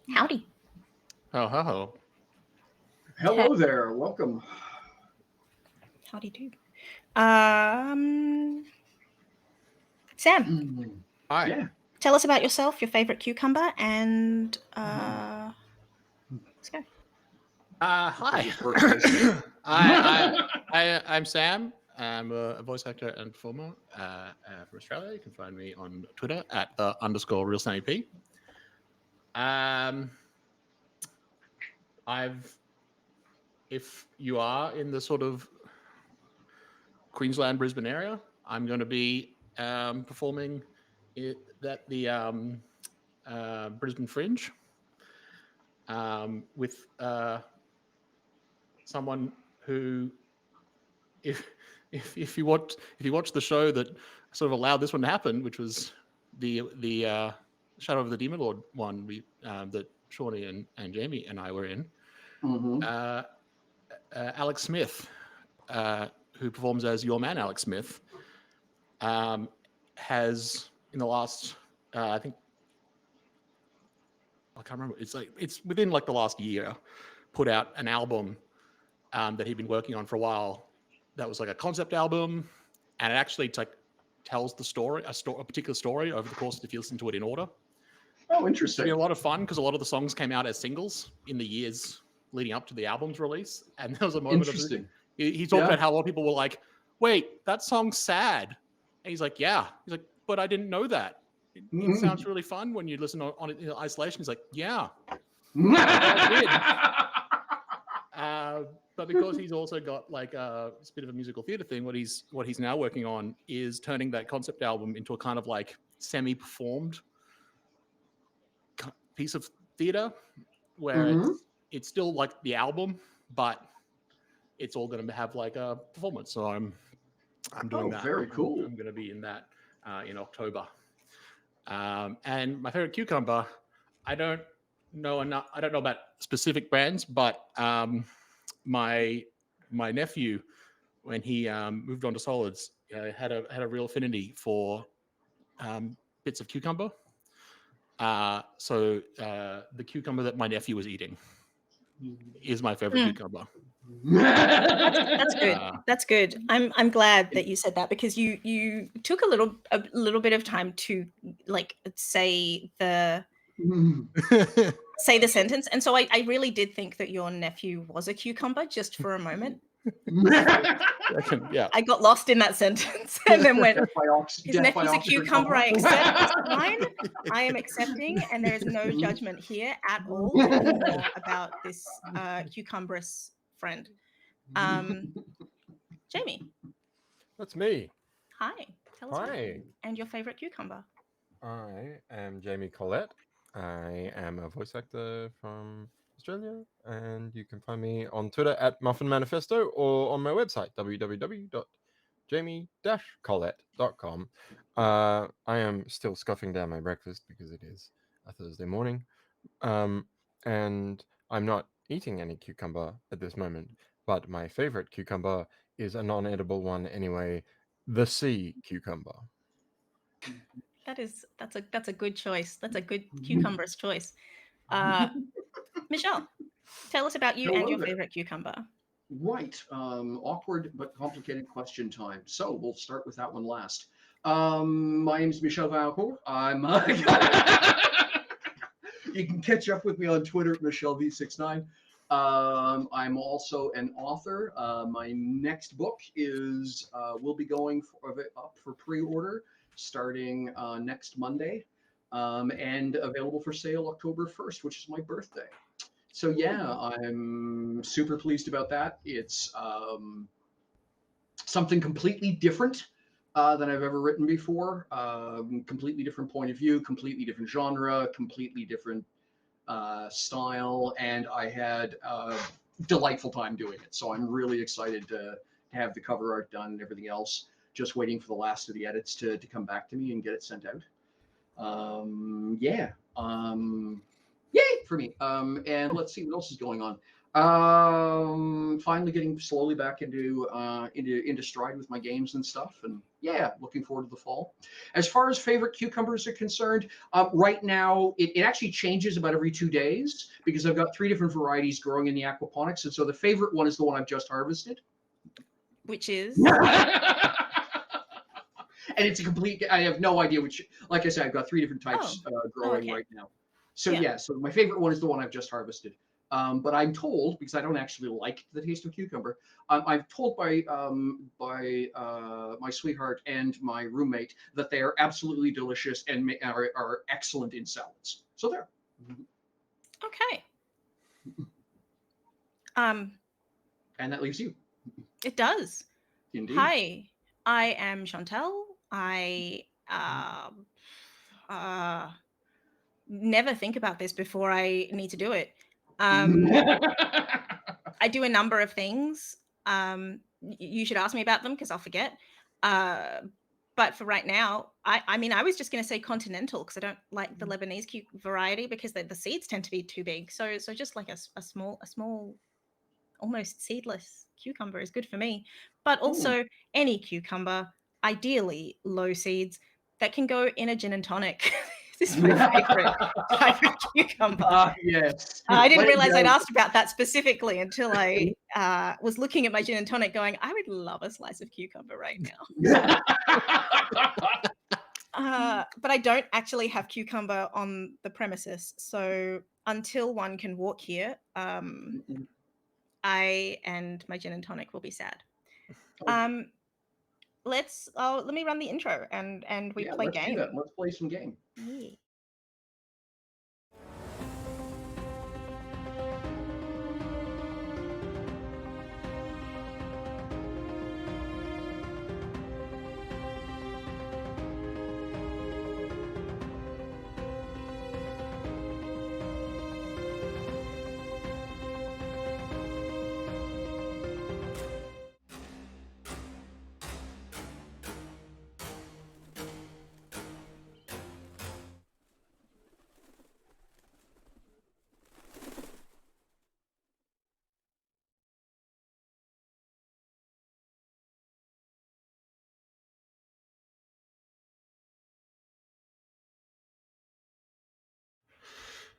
Howdy. Oh, ho. Hello there. Welcome. Howdy do. Sam, Hi. Yeah. tell us about yourself, your favorite cucumber, and let's go. Hi. Birthday. I'm Sam. I'm a voice actor and performer from Australia. You can find me on Twitter at _RealSunnyP. If you are in the sort of Queensland, Brisbane area, I'm going to be performing at the Brisbane Fringe with someone who, if you watch the show that sort of allowed this one to happen, which was the Shadow of the Demon Lord one that Shawnee and Jamie and I were in. Alex Smith, who performs as your man Alex Smith, has in the last I think I can't remember. It's within like the last year, put out an album that he'd been working on for a while. That was like a concept album, and it actually tells the story, a particular story over the course if you listen to it in order. Oh, interesting. It's been a lot of fun because a lot of the songs came out as singles in the years leading up to the album's release, and there was a moment of he talked about how a lot of people were like, "Wait, that song's sad," and he's like, "Yeah." He's like, "But I didn't know that. It sounds really fun when you listen on it in isolation." He's like, "Yeah." But because he's also got like a bit of a musical theater thing, what he's now working on is turning that concept album into a kind of like semi-performed piece of theater where it's still like the album, but it's all going to have like a performance. So I'm doing that. Very cool. I'm going to be in that in October. And my favorite cucumber, I don't know about specific brands, but my nephew, when he moved on to solids, had a real affinity for bits of cucumber. So the cucumber that my nephew was eating is my favorite cucumber. That's good. That's good. I'm glad that you said that, because you took a little bit of time to like say the sentence, and so I really did think that your nephew was a cucumber just for a moment. Yeah, I got lost in that sentence and then went, his nephew's a cucumber. I accept. It's fine. I am accepting, and there is no judgment here at all anymore about this cucumberous friend. Jamie. That's me. Hi. Tell us about Hi. you and your favorite cucumber. I am Jamie Collette. I am a voice actor from Australia, and you can find me on Twitter at Muffin Manifesto or on my website www.jamie-collette.com. I am still scoffing down my breakfast because it is a Thursday morning, and I'm not eating any cucumber at this moment, but my favorite cucumber is a non-edible one anyway, the sea cucumber. That's a good choice. That's a good cucumber's choice. Michelle, tell us about you and your favorite cucumber. Right. Awkward but complicated question time. So we'll start with that one last. My name is Michel Valcourt. I'm you can catch up with me on Twitter at MichelV69. I'm also an author. My next book is will be going up for pre-order starting next Monday, and available for sale October 1st, which is my birthday. So yeah, I'm super pleased about that. It's something completely different than I've ever written before. Completely different point of view, completely different genre, completely different style, and I had a delightful time doing it. So I'm really excited to have the cover art done and everything else. Just waiting for the last of the edits to come back to me and get it sent out. Yay for me. And let's see what else is going on. Finally getting slowly back into stride with my games and stuff, and yeah, looking forward to the fall. As far as favorite cucumbers are concerned, right now it actually changes about every 2 days because I've got 3 different varieties growing in the aquaponics, and so the favorite one is the one I've just harvested. Which is? And it's a complete, I have no idea which, like I said, I've got 3 different types growing right now. So yeah, so my favorite one is the one I've just harvested. But I'm told, because I don't actually like the taste of cucumber, I'm told by my sweetheart and my roommate that they are absolutely delicious and are excellent in salads. So there. Okay. And that leaves you. It does. Indeed. Hi, I am Chantel. I never think about this before I need to do it. I do a number of things. You should ask me about them because I'll forget. But for right now, I mean, I was just going to say continental because I don't like the Lebanese variety because the seeds tend to be too big. So just like a small, almost seedless cucumber is good for me. But also any cucumber, ideally low seeds, that can go in a gin and tonic. This is my favorite type of cucumber. Yes. I didn't realize I'd asked about that specifically until I was looking at my gin and tonic going, I would love a slice of cucumber right now. But I don't actually have cucumber on the premises. So until one can walk here, I and my gin and tonic will be sad. Let me run the intro and we play game. Let's play some game. Yeah.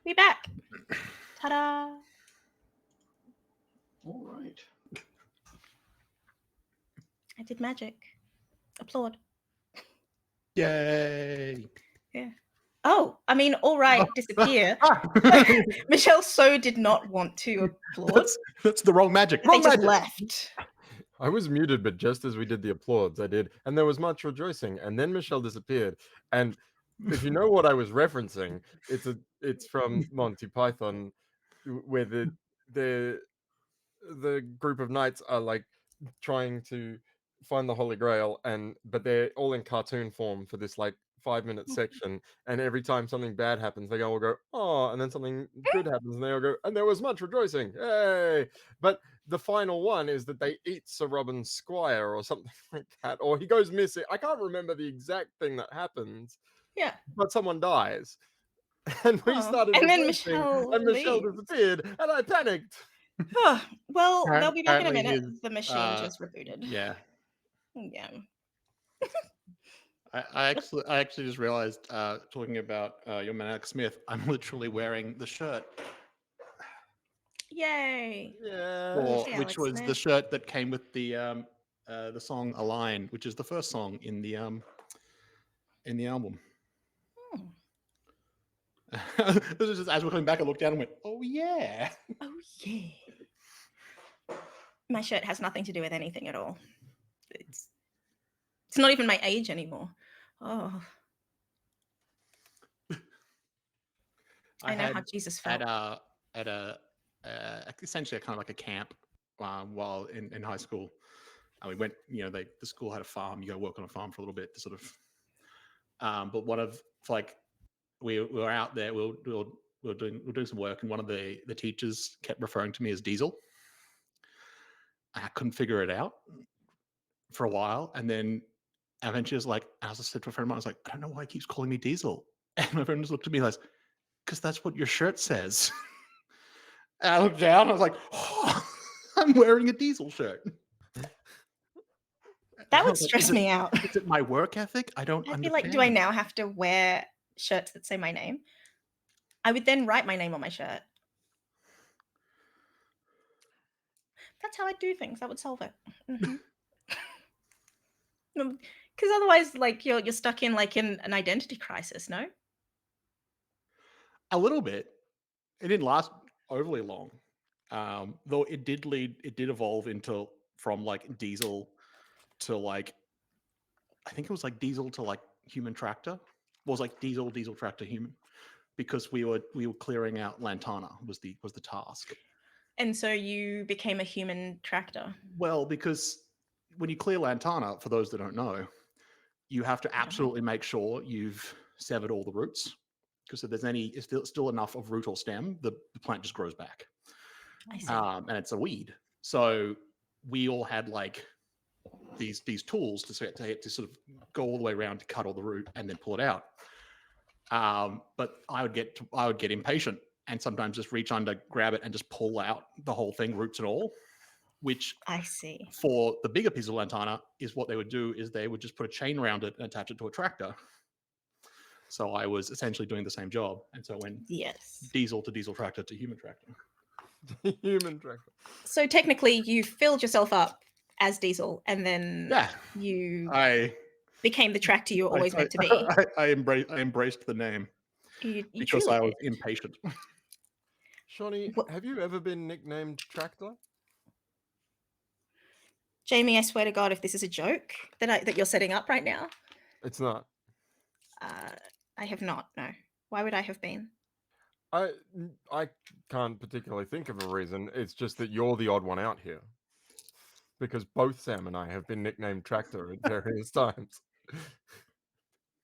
Be back. Ta-da. All right. I did magic. Applaud. Yay. Yeah. Oh, I mean, all right, disappear. Michelle so did not want to applaud. That's the wrong magic. They just left. I was muted, but just as we did the applauds, I did, and there was much rejoicing. And then Michelle disappeared. And if you know what I was referencing, it's from Monty Python, where the group of knights are like trying to find the Holy Grail, but they're all in cartoon form for this like 5-minute section, and every time something bad happens, they all go, oh, and then something good happens, and they all go, and there was much rejoicing, yay! But the final one is that they eat Sir Robin's squire or something like that, or he goes missing. I can't remember the exact thing that happens. Yeah. But someone dies. And we started, and then Michelle disappeared, and I panicked. Well, they'll be back in a minute. The machine just rebooted. Yeah. Yeah. I actually just realized, talking about your man Alex Smith, I'm literally wearing the shirt. Yay! Yeah. Which was the shirt that came with the song "Align," which is the first song in the album. This is just, as we're coming back, I looked down and went, "Oh yeah, oh yeah." My shirt has nothing to do with anything at all. It's not even my age anymore. Oh. I know how Jesus felt. At a essentially kind of like a camp while in high school. We went, the school had a farm. You go work on a farm for a little bit to sort of. But one of we were out there. We were doing some work, and one of the teachers kept referring to me as Diesel. I couldn't figure it out for a while, and then eventually I just said to a friend of mine, I was like, I don't know why he keeps calling me Diesel. And my friend just looked at me like, because that's what your shirt says. And I looked down, I was like, oh. I'm wearing a Diesel shirt. That would Is stress it- me out. Is it my work ethic? I don't I'd be understand. like, do I now have to wear shirts that say my name? I would then write my name on my shirt. That's how I do things. That would solve it. Because otherwise, like you're stuck in like an identity crisis, no? A little bit. It didn't last overly long, though. It did evolve into from like Diesel to like, I think it was like Diesel to like Human Tractor. It was like Diesel Tractor Human, because we were clearing out Lantana was the task. And so you became a human tractor. Well, because when you clear Lantana, for those that don't know, you have to absolutely make sure you've severed all the roots, because if there's still enough of root or stem, the plant just grows back. I see. And it's a weed. So we all had like these tools to sort of go all the way around to cut all the root and then pull it out. But I would get impatient and sometimes just reach under, grab it, and just pull out the whole thing, roots and all. Which I see. For the bigger piece of Lantana is what they would do is they would just put a chain around it and attach it to a tractor. So I was essentially doing the same job, and so it went Diesel to Diesel Tractor to Human Tractor. Human Tractor. So technically, you filled yourself up as Diesel, and then you became the tractor you were always meant to be. I embraced the name because I was impatient. Shawnee, have you ever been nicknamed Tractor? Jamie, I swear to God, if this is a joke that you're setting up right now, it's not. I have not. No. Why would I have been? I can't particularly think of a reason. It's just that you're the odd one out here, because both Sam and I have been nicknamed Tractor at various times.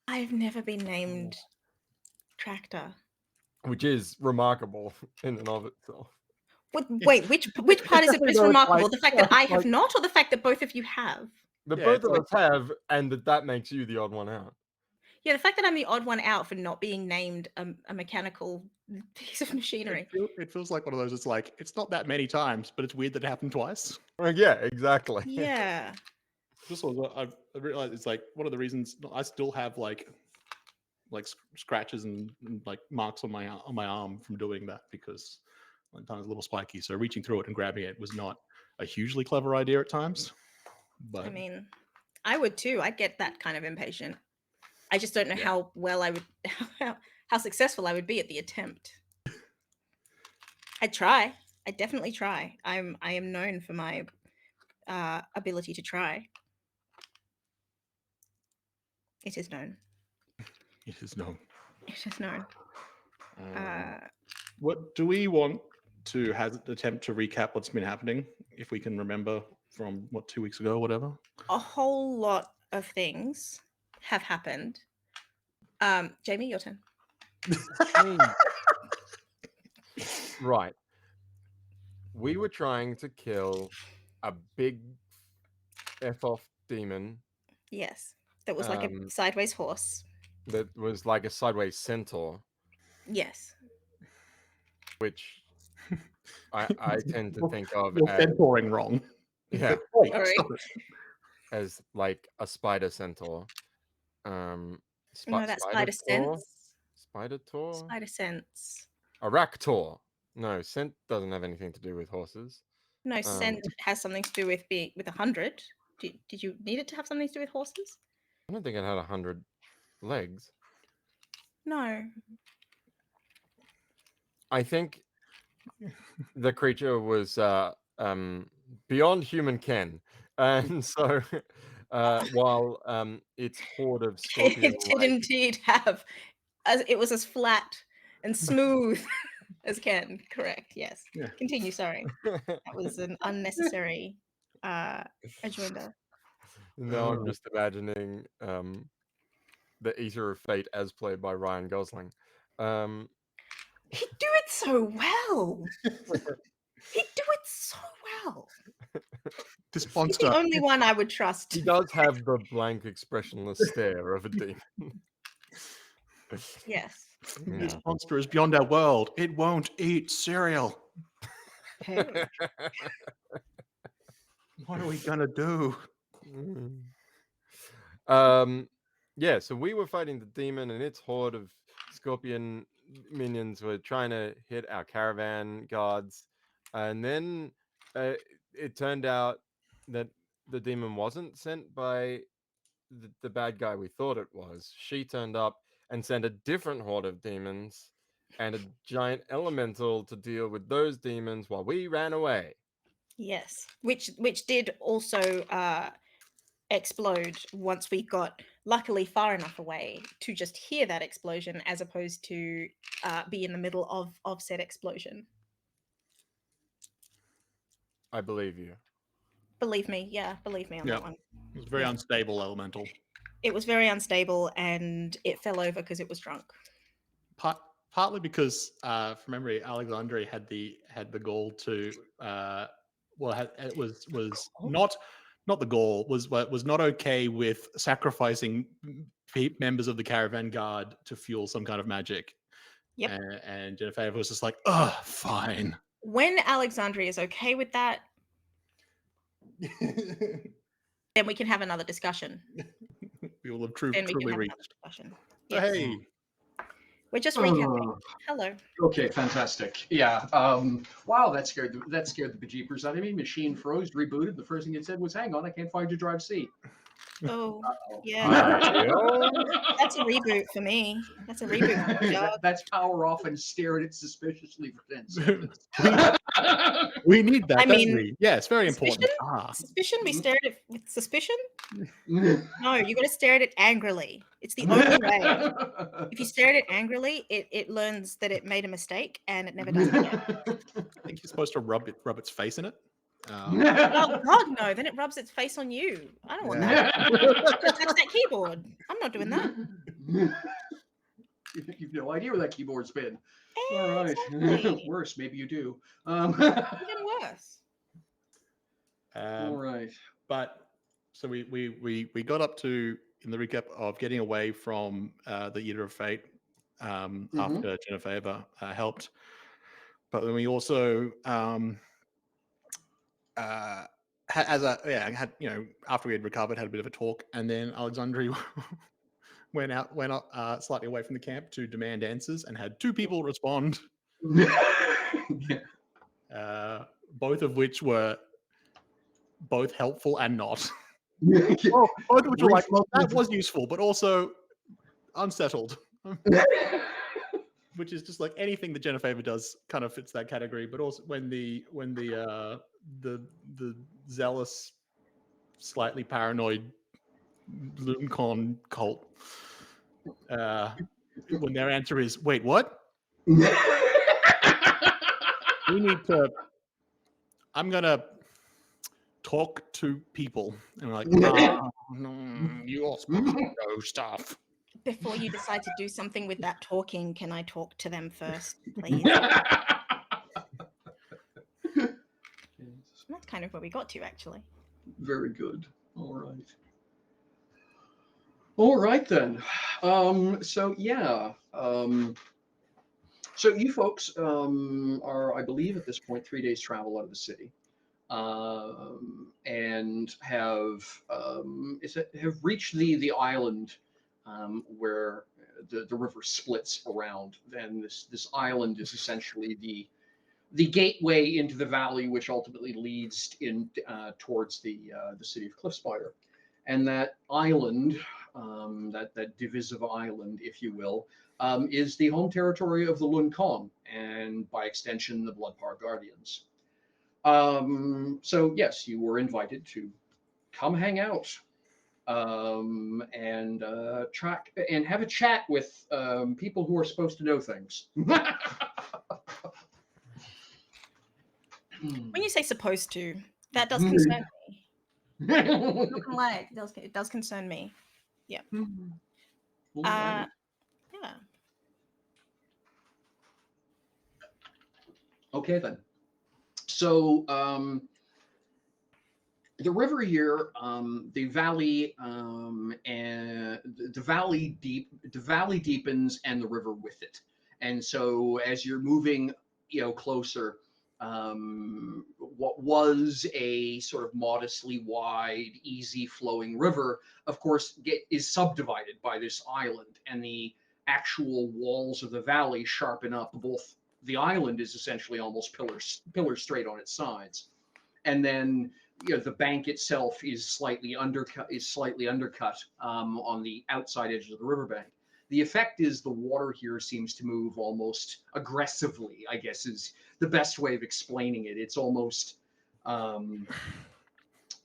I've never been named Tractor, which is remarkable in and of itself. Wait, which part is it remarkable? The fact that I have not, or the fact that both of you have? That both of us have, and that makes you the odd one out. Yeah, the fact that I'm the odd one out for not being named a mechanical piece of machinery. It feels like one of those. It's like, it's not that many times, but it's weird that it happened twice. Yeah, exactly. Yeah. Just I realized it's like one of the reasons I still have like scratches and like marks on my arm from doing that, because Lantana's a little spiky. So reaching through it and grabbing it was not a hugely clever idea at times. But I mean, I would too. I'd get that kind of impatient. I just don't know how well I would, how successful I would be at the attempt. I'd try. I'd definitely try. I am known for my ability to try. It is known. It is known. It is known. What do we want to attempt to recap what's been happening, if we can remember from 2 weeks ago, or whatever? A whole lot of things have happened. Jamie, your turn. Right. We were trying to kill a big F-off demon. Yes. That was like a sideways horse. That was like a sideways centaur. Yes. Which I tend to think of You're as centauring wrong. Yeah. Sorry. As like a spider centaur. No, that's spider sense. Spider tour? Spider sense. A ractor. No, scent doesn't have anything to do with horses. No, scent has something to do with 100. Did you need it to have something to do with horses? I don't think it had 100 legs. No. I think the creature was beyond human ken, and so while its horde of scorpion, it did indeed have, it was as flat and smooth as Ken. Correct. Yes. Yeah. Continue. Sorry, that was an unnecessary agenda. Now I'm just imagining the Eater of Fate as played by Ryan Gosling. He'd do it so well. He'd do it so well. This He's monster. the only one I would trust. He does have the blank, expressionless stare of a demon. Yes. This monster is beyond our world. It won't eat cereal. Hey. What are we gonna do? Yeah, so we were fighting the demon, and its horde of scorpion minions were trying to hit our caravan guards, and then it turned out that the demon wasn't sent by the bad guy we thought it was. She turned up and sent a different horde of demons and a giant elemental to deal with those demons while we ran away. Yes, which did also explode once we got luckily far enough away to just hear that explosion, as opposed to be in the middle of said explosion. I believe you. Believe me on that one. It was very unstable elemental. It was very unstable, and it fell over because it was drunk. Partly because, from memory, Alexandre had the gall to, it was not the gall, was not okay with sacrificing members of the caravan guard to fuel some kind of magic. Yep. And Genevieve was just like, fine. When Alexandria is okay with that, then we can have another discussion. We will have truly reached. Yes. Hey. We're just recapping. Hello. Okay, fantastic. Yeah. Wow, that scared the bejeepers out of me. Machine froze, rebooted. The first thing it said was, "Hang on, I can't find your drive C." Oh, Uh-oh. yeah. That's a reboot for me. That's a reboot. That's power off and stare at it suspiciously for 10 seconds. We need that. I mean, we? Yeah, it's very important. Suspicion? We stare at it with suspicion? No, you got to stare at it angrily. It's the only way. If you stare at it angrily, it learns that it made a mistake and it never does it again. I think you're supposed to rub its face in it. Oh God, no! Then it rubs its face on you. I don't want that. Touch that keyboard. I'm not doing that. You've no idea where that keyboard's been. Exactly. All right. Worse, maybe you do. Even worse. All right. But so we got up to, in the recap, of getting away from the Eater of Fate after Genevieve helped. But then we also after we had recovered, had a bit of a talk, and then Alexandre went slightly away from the camp to demand answers, and had 2 people respond, both of which were both helpful and not. Both of which were like, well, that was useful, but also unsettled. Which is just like anything that Genevieve does kind of fits that category. But also when the zealous, slightly paranoid Loomcon cult, when their answer is, "Wait, what?" We need to. I'm gonna talk to people, and we're like, you're supposed to know stuff. Before you decide to do something with that talking, can I talk to them first, please? That's kind of where we got to, actually. Very good. All right. All right, then. So, yeah. So you folks are, I believe, at this point, 3 days travel out of the city. And have reached the island where the river splits around. And this island is essentially the gateway into the valley, which ultimately leads in towards the city of Cliffspire. And that island, that divisive island, if you will, is the home territory of the Loomcon, and by extension, the Bloodpower Guardians. So yes, you were invited to come hang out and track and have a chat with people who are supposed to know things. When you say supposed to, that does concern me. Not gonna lie, it does concern me. Yeah. Yeah. Okay then. So the river here, the valley, and the valley deepens, and the river with it. And so as you're moving, closer, what was a sort of modestly wide, easy flowing river, of course, is subdivided by this island, and the actual walls of the valley sharpen up. Both the island is essentially almost pillar straight on its sides, and then the bank itself is slightly undercut on the outside edges of the riverbank. The effect is the water here seems to move almost aggressively, I guess is the best way of explaining it. It's almost,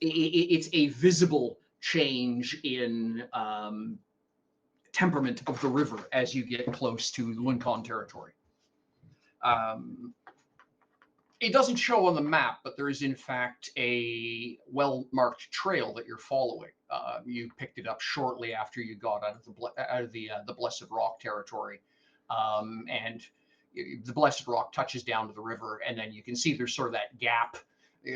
it's a visible change in temperament of the river as you get close to Lunkan territory. It doesn't show on the map, but there is in fact a well-marked trail that you're following. You picked it up shortly after you got out of the Blessed Rock territory, and the Blessed Rock touches down to the river, and then you can see there's sort of that gap.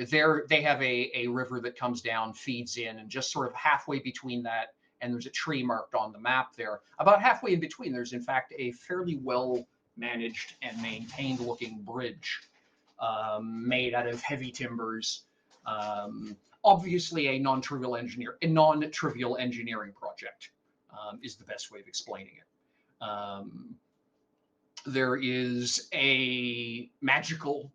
There, they have a river that comes down, feeds in, and just sort of halfway between that, and there's a tree marked on the map there. About halfway in between, there's in fact a fairly well-managed and maintained-looking bridge. Made out of heavy timbers, obviously a non-trivial engineering project is the best way of explaining it. There is a magical,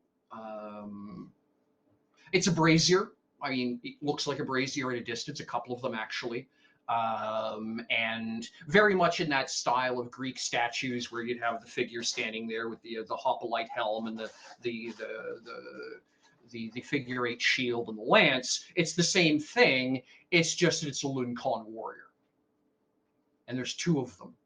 it's a brazier. I mean, it looks like a brazier at a distance, a couple of them actually. And very much in that style of Greek statues where you'd have the figure standing there with the hoplite helm and the figure 8 shield and the lance. It's the same thing. It's just that it's a Lunkan warrior, and there's 2 of them.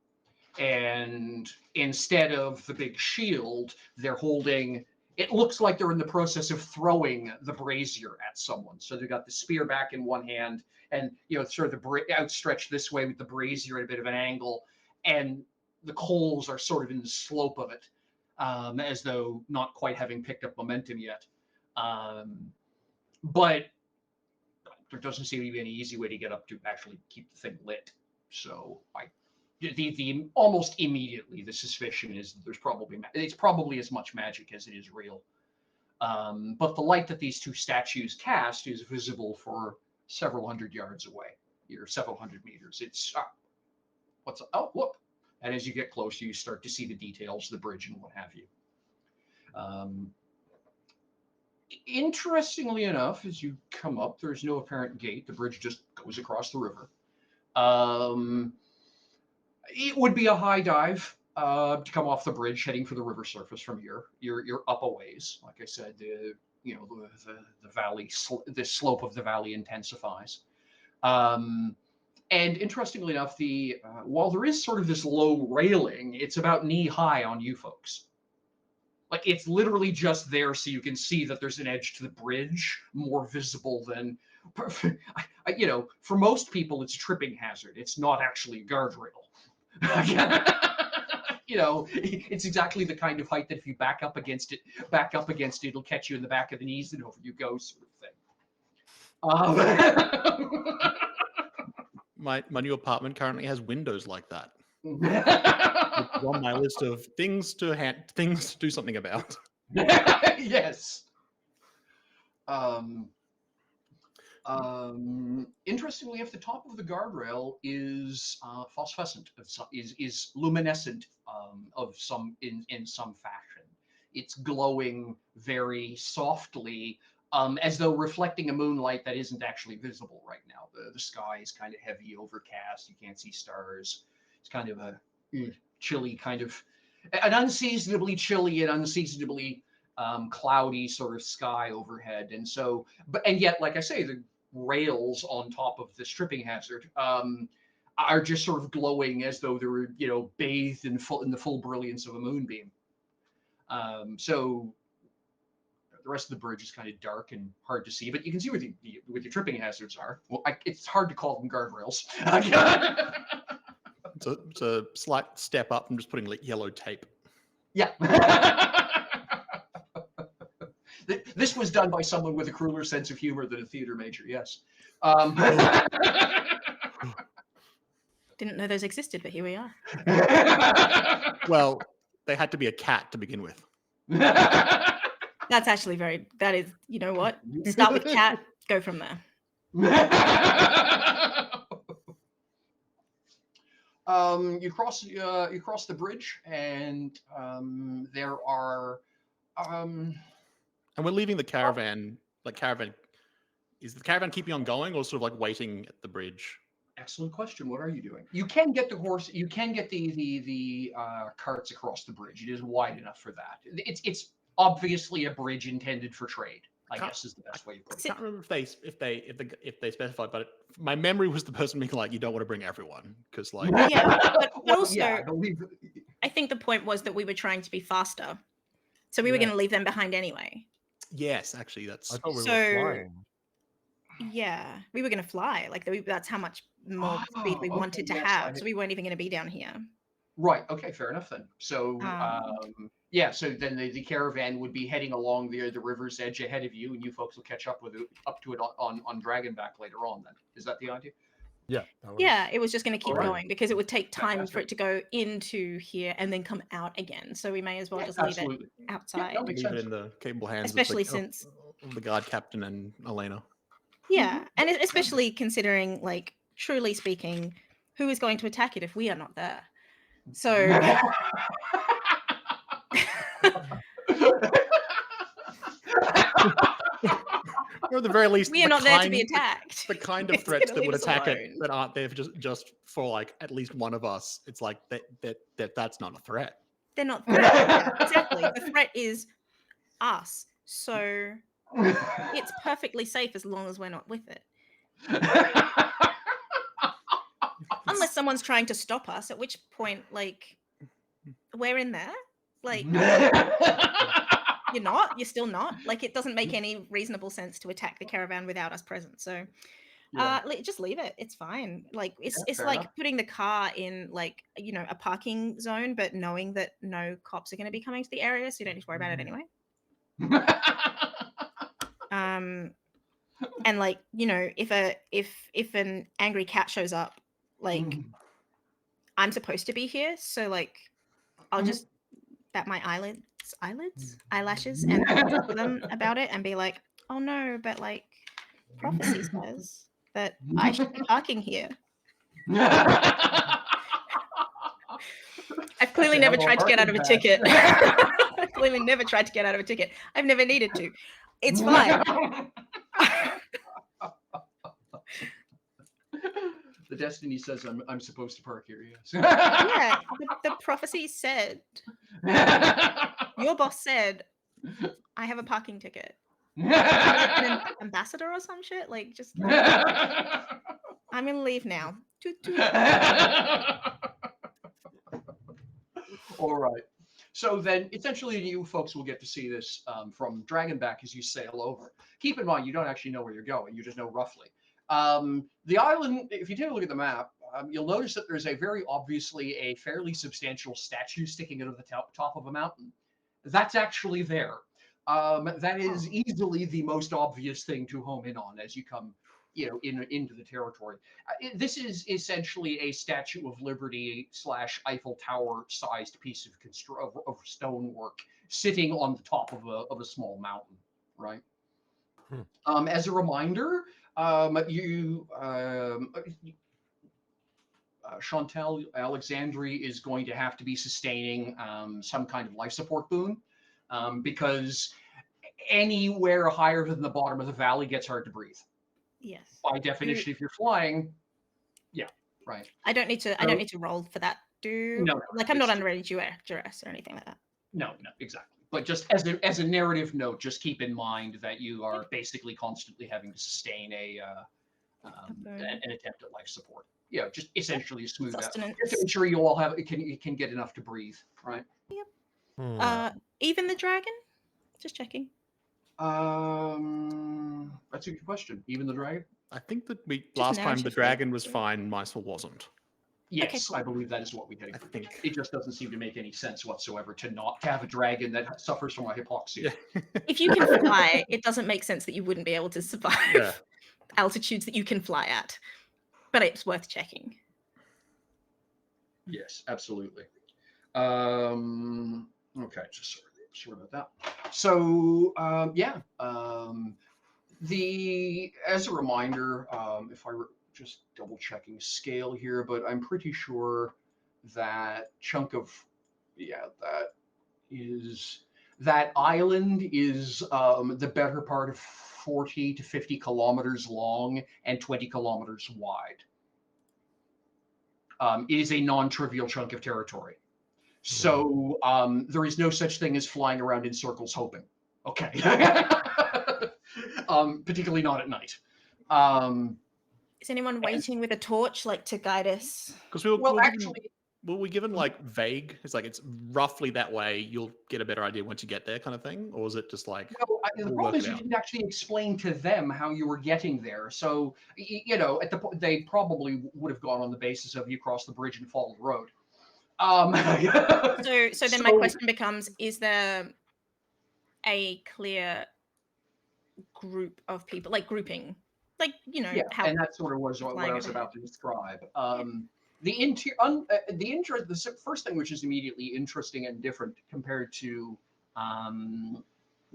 And instead of the big shield, they're holding. It looks like they're in the process of throwing the brazier at someone. So they've got the spear back in one hand, and sort of the outstretched this way with the brazier at a bit of an angle, and the coals are sort of in the slope of it, as though not quite having picked up momentum yet. But there doesn't seem to be any easy way to get up to actually keep the thing lit. So the almost immediately the suspicion is that it's probably as much magic as it is real. But the light that these 2 statues cast is visible for several hundred yards away, several hundred meters. It's look, and as you get closer, you start to see the details of the bridge and what have you. Interestingly enough, as you come up, there's no apparent gate. The bridge just goes across the river. It would be a high dive to come off the bridge heading for the river surface from here. You're up a ways. Like I said, the valley, the slope of the valley intensifies. And interestingly enough, while there is sort of this low railing, it's about knee high on you folks. Like it's literally just there so you can see that there's an edge to the bridge, more visible than, for most people, it's a tripping hazard. It's not actually a guardrail. It's exactly the kind of height that if you back up against it, it'll catch you in the back of the knees and over you go, sort of thing. My new apartment currently has windows like that. It's on my list of things to do something about. Yes. Interestingly, if the top of the guardrail is phosphorescent, is luminescent in some fashion. It's glowing very softly, as though reflecting a moonlight that isn't actually visible right now. The sky is kind of heavy, overcast. You can't see stars. It's kind of a chilly an unseasonably chilly and unseasonably cloudy sort of sky overhead. And so, and yet, like I say, the rails on top of the stripping hazard are just sort of glowing as though they were, bathed in the full brilliance of a moonbeam. So the rest of the bridge is kind of dark and hard to see, but you can see where the tripping hazards are. Well, it's hard to call them guardrails. It's a slight step up from just putting yellow tape. Yeah. This was done by someone with a crueler sense of humor than a theater major, yes. Didn't know those existed, but here we are. Well, they had to be a cat to begin with. That's actually that is, you know what? Start with cat, go from there. You cross the bridge, and there are. And we're leaving the caravan. Is the caravan keeping on going, or sort of like waiting at the bridge? Excellent question. What are you doing? You can get the horse. You can get the carts across the bridge. It is wide enough for that. It's obviously a bridge intended for trade, I guess is the best way to put it. I can't remember if they specified, but my memory was the person being like, you don't want to bring everyone because like but also yeah, I believe. I think the point was that we were trying to be faster, so we were going to leave them behind anyway. Yes, actually, that's. I thought we were flying. Yeah, we were going to fly. Like that's how much more speed we wanted to have. So we weren't even going to be down here. Right. Okay. Fair enough then. So yeah. So then the caravan would be heading along the river's edge ahead of you, and you folks will catch up to it on Dragonback later on. Then is that the idea? Yeah. Yeah, it was just going to keep going because it would take time for it to go into here and then come out again. So we may as well just leave it outside. Yeah, leave it in the capable hands, especially of since the guard captain and Elena. Yeah, and especially considering, like, truly speaking, who is going to attack it if we are not there? So, or at the very least, we are not there to be attacked. The kind of threats that would attack it that aren't there just for like at least one of us. It's like that's not a threat. They're not threats. Yeah, exactly. The threat is us. So it's perfectly safe as long as we're not with it. Unless someone's trying to stop us, at which point, like, we're in there. Like, you're still not. Like, it doesn't make any reasonable sense to attack the caravan without us present. So just leave it. It's fine. Like, it's like putting the car in, like, you know, a parking zone, but knowing that no cops are going to be coming to the area, so you don't need to worry about it anyway. And like, you know, if an angry cat shows up, like, I'm supposed to be here, so like I'll just bat my eyelashes and talk to them about it and be like, oh no, but like prophecy says that I should be parking here. I've clearly never tried to get out of a ticket. I've clearly never tried to get out of a ticket. I've never needed to. It's fine. The Destiny says I'm supposed to park here. Yes. Yeah, the prophecy said. Your boss said, I have a parking ticket. Like an ambassador or some shit. Like, just. I'm gonna leave now. Toot, toot. All right. So then, essentially, you folks will get to see this from Dragonback as you sail over. Keep in mind, you don't actually know where you're going. You just know roughly. The island, if you take a look at the map, you'll notice that there's a very obviously a fairly substantial statue sticking out of the top of a mountain. That's actually there. That is easily the most obvious thing to home in on as you come, you know, into the territory. This is essentially a Statue of Liberty / Eiffel Tower sized piece of stonework sitting on the top of a small mountain, right? As a reminder, Chantal Alexandre is going to have to be sustaining some kind of life support boon because anywhere higher than the bottom of the valley gets hard to breathe. Yes. By definition, if you're flying, yeah, right. I don't need to roll for that. No, like I'm not under any duress or anything like that. No, exactly. But just as a narrative note, just keep in mind that you are basically constantly having to sustain an attempt at life support. Yeah, just essentially smooth out. Just to ensure you all can get enough to breathe, right? Yep. Even the dragon? Just checking. That's a good question. Even the dragon? I think that last time the dragon was fine, Mysel wasn't. Yes, okay, cool. I believe that is what we did. I think it just doesn't seem to make any sense whatsoever to have a dragon that suffers from a hypoxia. Yeah. If you can fly, it doesn't make sense that you wouldn't be able to survive altitudes that you can fly at. But it's worth checking. Yes, absolutely. Okay, just sorry. Sorry about that. So as a reminder, if I were just double checking scale here, but I'm pretty sure that chunk of that island is the better part of 40 to 50 kilometers long and 20 kilometers wide. It is a non-trivial chunk of territory. So there is no such thing as flying around in circles hoping. Okay. Particularly not at night. Is anyone waiting with a torch, like, to guide us? Because were we given like vague? It's like it's roughly that way. You'll get a better idea once you get there, kind of thing, or is it just like? No, the problem is you didn't actually explain to them how you were getting there. So at the point they probably would have gone on the basis of you cross the bridge and follow the road. So then my question becomes: is there a clear group of people, like grouping, like how? And that sort of was what I was about to describe. The first thing which is immediately interesting and different compared to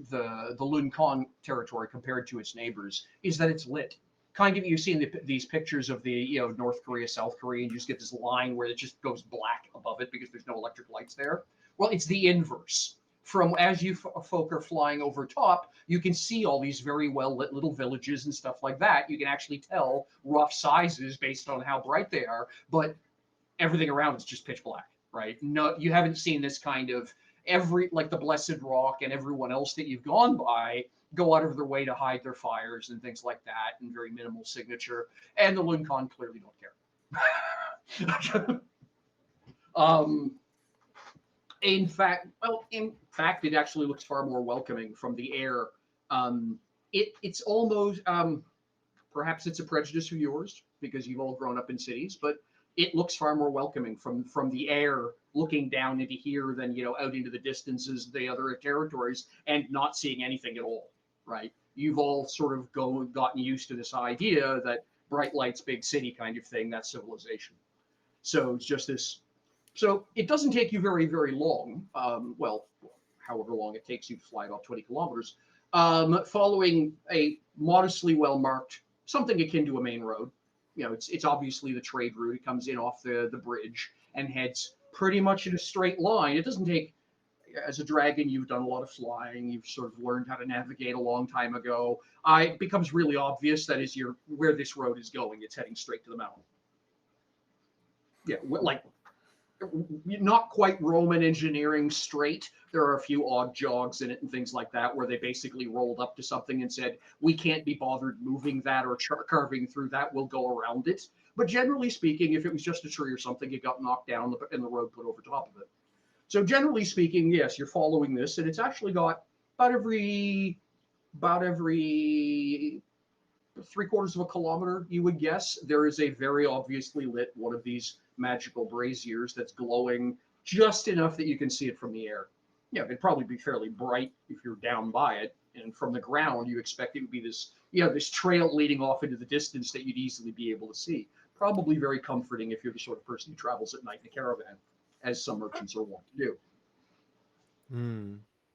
the Lun Con territory compared to its neighbors is that it's lit. Kind of, you've seen these pictures of the North Korea, South Korea, and you just get this line where it just goes black above it because there's no electric lights there. Well, it's the inverse. From as you folk are flying over top, you can see all these very well lit little villages and stuff like that. You can actually tell rough sizes based on how bright they are, but everything around is just pitch black, right? No, you haven't seen this kind of like the Blessed Rock and everyone else that you've gone by go out of their way to hide their fires and things like that, and very minimal signature. And the Lun Con clearly don't care. In fact, it actually looks far more welcoming from the air. It's almost, perhaps it's a prejudice of yours because you've all grown up in cities, but it looks far more welcoming from the air looking down into here than, out into the distances, the other territories, and not seeing anything at all, right? You've all sort of gotten used to this idea that bright lights, big city kind of thing, that's civilization. So it's just this. So it doesn't take you very, very long. However long it takes you to fly about 20 kilometers, following a modestly well-marked, something akin to a main road. It's obviously the trade route. It comes in off the bridge and heads pretty much in a straight line. It doesn't take, as a dragon, you've done a lot of flying. You've sort of learned how to navigate a long time ago. It becomes really obvious that is where this road is going. It's heading straight to the mountain. Yeah, like not quite Roman engineering straight. There are a few odd jogs in it and things like that where they basically rolled up to something and said, we can't be bothered moving that or carving through that, we'll go around it. But generally speaking, if it was just a tree or something, it got knocked down and the road put over top of it. So generally speaking, yes, you're following this, and it's actually got about every 3/4 of a kilometer, you would guess, there is a very obviously lit one of these magical braziers that's glowing just enough that you can see it from the air. It'd probably be fairly bright if you're down by it, and from the ground you expect it would be this trail leading off into the distance that you'd easily be able to see. Probably very comforting if you're the sort of person who travels at night in a caravan, as some merchants are wont to do.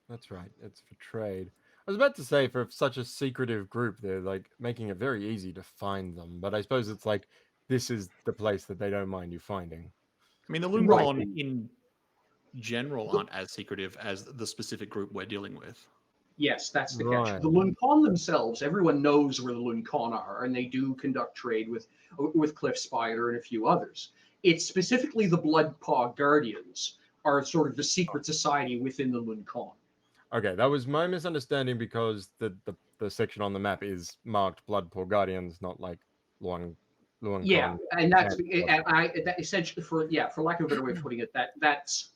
That's right. It's for trade. I was about to say, for such a secretive group, they're like making it very easy to find them. But I suppose it's like this is the place that they don't mind you finding. I mean, the Lun Con in general aren't as secretive as the specific group we're dealing with. Yes, that's the catch. The Lun Con themselves, everyone knows where the Lun Con are, and they do conduct trade with Cliff Spider and a few others. It's specifically the Bloodpaw Guardians are sort of the secret society within the Lun Con. Okay, that was my misunderstanding because the section on the map is marked Bloodpaw Guardians, not like Luang Yeah, Con. and that's that essentially for lack of a better way of putting it, that's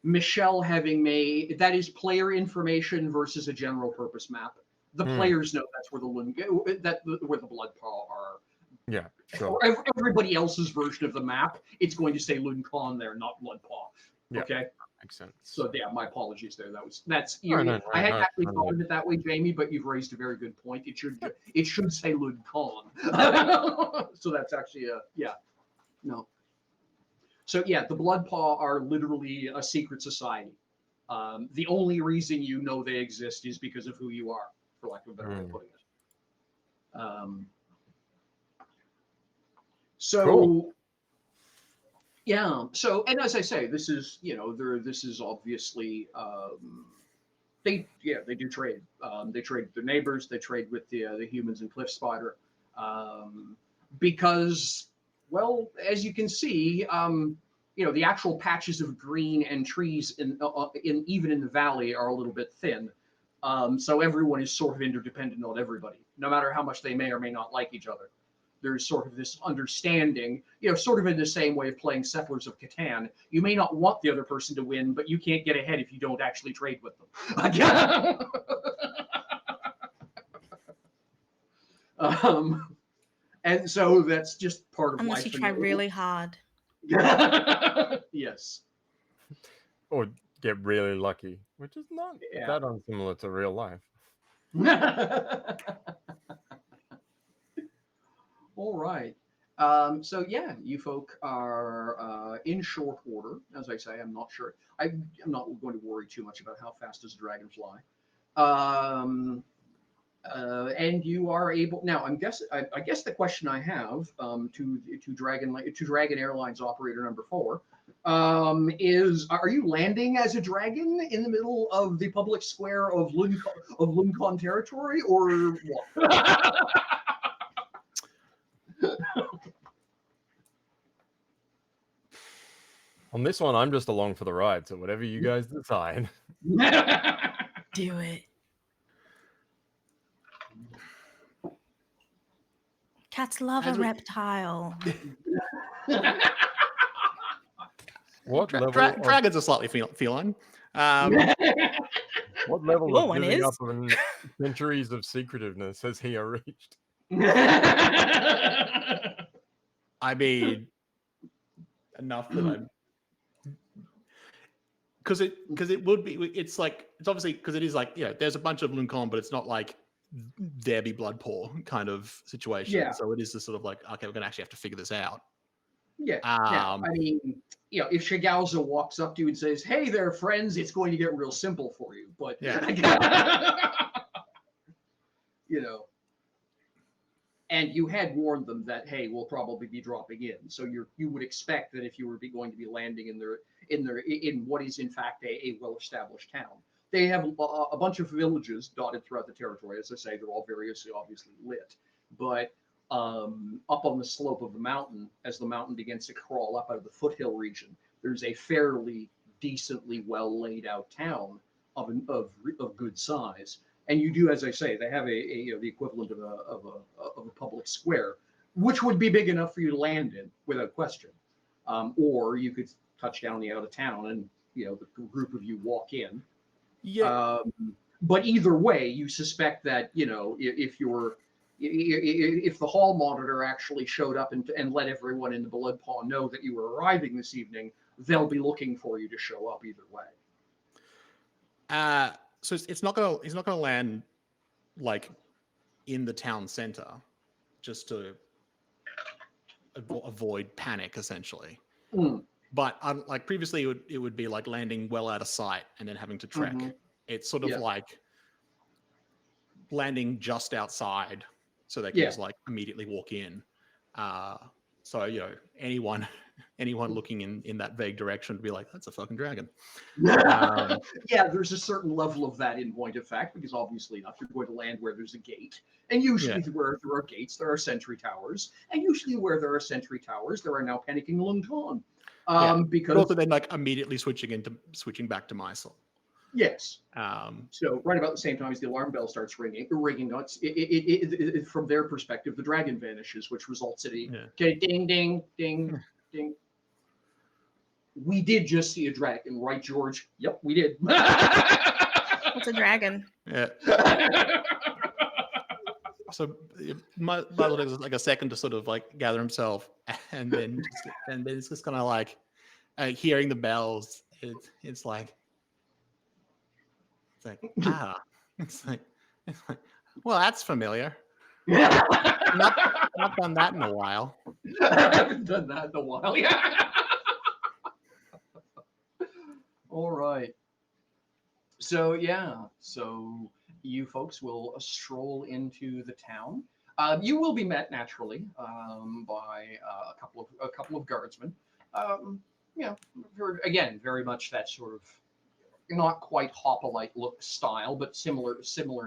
Michelle having made that is player information versus a general purpose map. The players know that's where where the Bloodpaw are. Yeah, sure. For everybody else's version of the map, it's going to say Lun Con there, not Bloodpaw. Yeah, okay, makes sense. So yeah, my apologies there. I hadn't actually thought of it that way, Jamie, but you've raised a very good point. It should say Lun Con. So that's actually no. So yeah, the Bloodpaw are literally a secret society. The only reason you know they exist is because of who you are, for lack of a better way of putting it. Cool. Yeah. So, and as I say, this is this is obviously they do trade. They trade with their neighbors. They trade with the humans and Cliff Spider, because, well, as you can see, the actual patches of green and trees in even in the valley are a little bit thin. So everyone is sort of interdependent on everybody, no matter how much they may or may not like each other. There's sort of this understanding, sort of in the same way of playing Settlers of Catan. You may not want the other person to win, but you can't get ahead if you don't actually trade with them. And so that's just part of life. Unless you try really hard. Yes. Or get really lucky, which is not that unsimilar to real life. All right. So yeah, you folk are in short order. As I say, I'm not sure. I'm not going to worry too much about how fast does a dragon fly. And you are able now. I guess the question I have to Dragon Airlines operator number 4 is: are you landing as a dragon in the middle of the public square of Luncon territory, or what? On this one, I'm just along for the ride, so whatever you guys decide. Do it. Cats love a reptile. What level? Dragons are slightly feline. What level Your of one living is. up in centuries of secretiveness has he reached? I mean, enough that I'm, because it would be, it's obviously, because it is like, there's a bunch of Luncon, but it's not like there be blood pour kind of situation. Yeah. So it is just sort of like, okay, we're gonna actually have to figure this out. Yeah. I mean, if Shigalza walks up to you and says, "Hey there, friends," it's going to get real simple for you. But and you had warned them that, hey, we'll probably be dropping in. So you would expect that if you were going to be landing in what is in fact a well-established town. They have a bunch of villages dotted throughout the territory. As I say, they're all variously obviously lit, but up on the slope of the mountain, as the mountain begins to crawl up out of the foothill region, there's a fairly decently well laid out town of good size. And you do, as I say, they have the equivalent of a public square, which would be big enough for you to land in without question. Or you could touch down the out of town, and the group of you walk in. Yeah. But either way, you suspect that if the hall monitor actually showed up and let everyone in the Blood Paw know that you were arriving this evening, they'll be looking for you to show up either way. So he's not gonna land like in the town center, just to avoid panic, essentially. But like previously, it would be like landing well out of sight and then having to trek. It's sort of like landing just outside, so they can just like immediately walk in. So anyone looking in that vague direction would be like, that's a fucking dragon. Yeah, there's a certain level of that in point of fact, because obviously enough, you're going to land where there's a gate. And usually where there are gates, there are sentry towers. And usually where there are sentry towers, there are now panicking Luncon. Because but also then like immediately switching back to Mysel. Yes. So right about the same time as the alarm bell starts ringing, it from their perspective, the dragon vanishes, which results in okay, ding, ding, ding, ding. We did just see a dragon, right, George? Yep, we did. What's a dragon? Yeah. So Basil takes like a second to sort of like gather himself, and then it's just kind of like hearing the bells. It's like well, that's familiar. Not done that in a while. I haven't done that in a while. Yeah. All right. So yeah, so you folks will stroll into the town. You will be met naturally by a couple of guardsmen. You know, again, very much that sort of not quite hoplite look style, but similar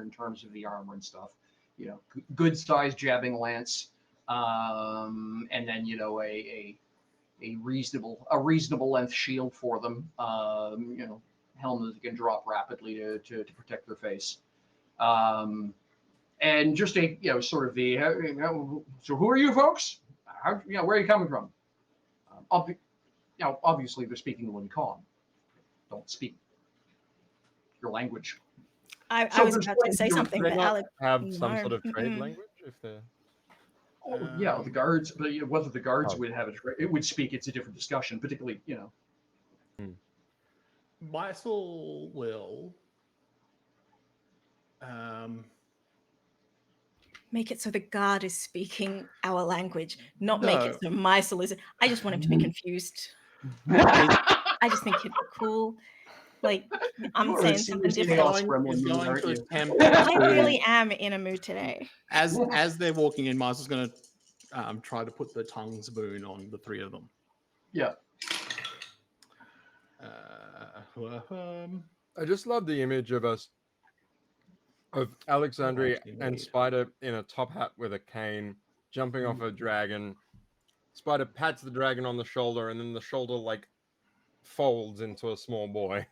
in terms of the armor and stuff. You know, good sized jabbing lance, and then a reasonable length shield for them. You know, helmet that can drop rapidly to protect their face. And just sort of so who are you folks? Where are you coming from? Obviously they're speaking to Lincoln. Don't speak your language. I was about to say something, They but not Alex, have some no. sort of trade language if they're. Oh, yeah, the guards, but whether the guards Oh. would have it would speak, it's a different discussion, particularly, Mysel will Make it so the guard is speaking our language, not make it No. so Mysel is. I just want him to be confused. I just think it'd be cool. Like, I'm are saying a something serious different. chaos gremlin Is mood, going aren't to you? attempt I to, really am in a mood today. as they're walking in, Mysel's going to try to put the tongue spoon on the three of them. Yeah. I just love the image of Alexandria and Spider in a top hat with a cane, jumping off a dragon. Spider pats the dragon on the shoulder, and then the shoulder like folds into a small boy.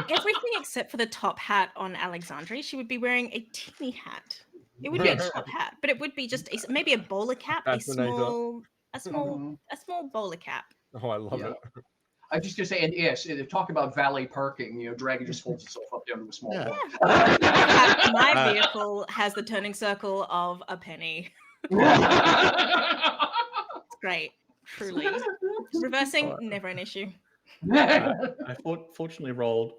Everything except for the top hat on Alexandria. She would be wearing a teeny hat. It would be a top hat, but it would be just maybe a bowler cap, a small bowler cap. Oh, I love it. I was just gonna say, and yes, talk about valet parking. Dragon just folds itself up down to a small boy. My vehicle has the turning circle of a penny. It's great, truly. Reversing, never an issue. I fortunately rolled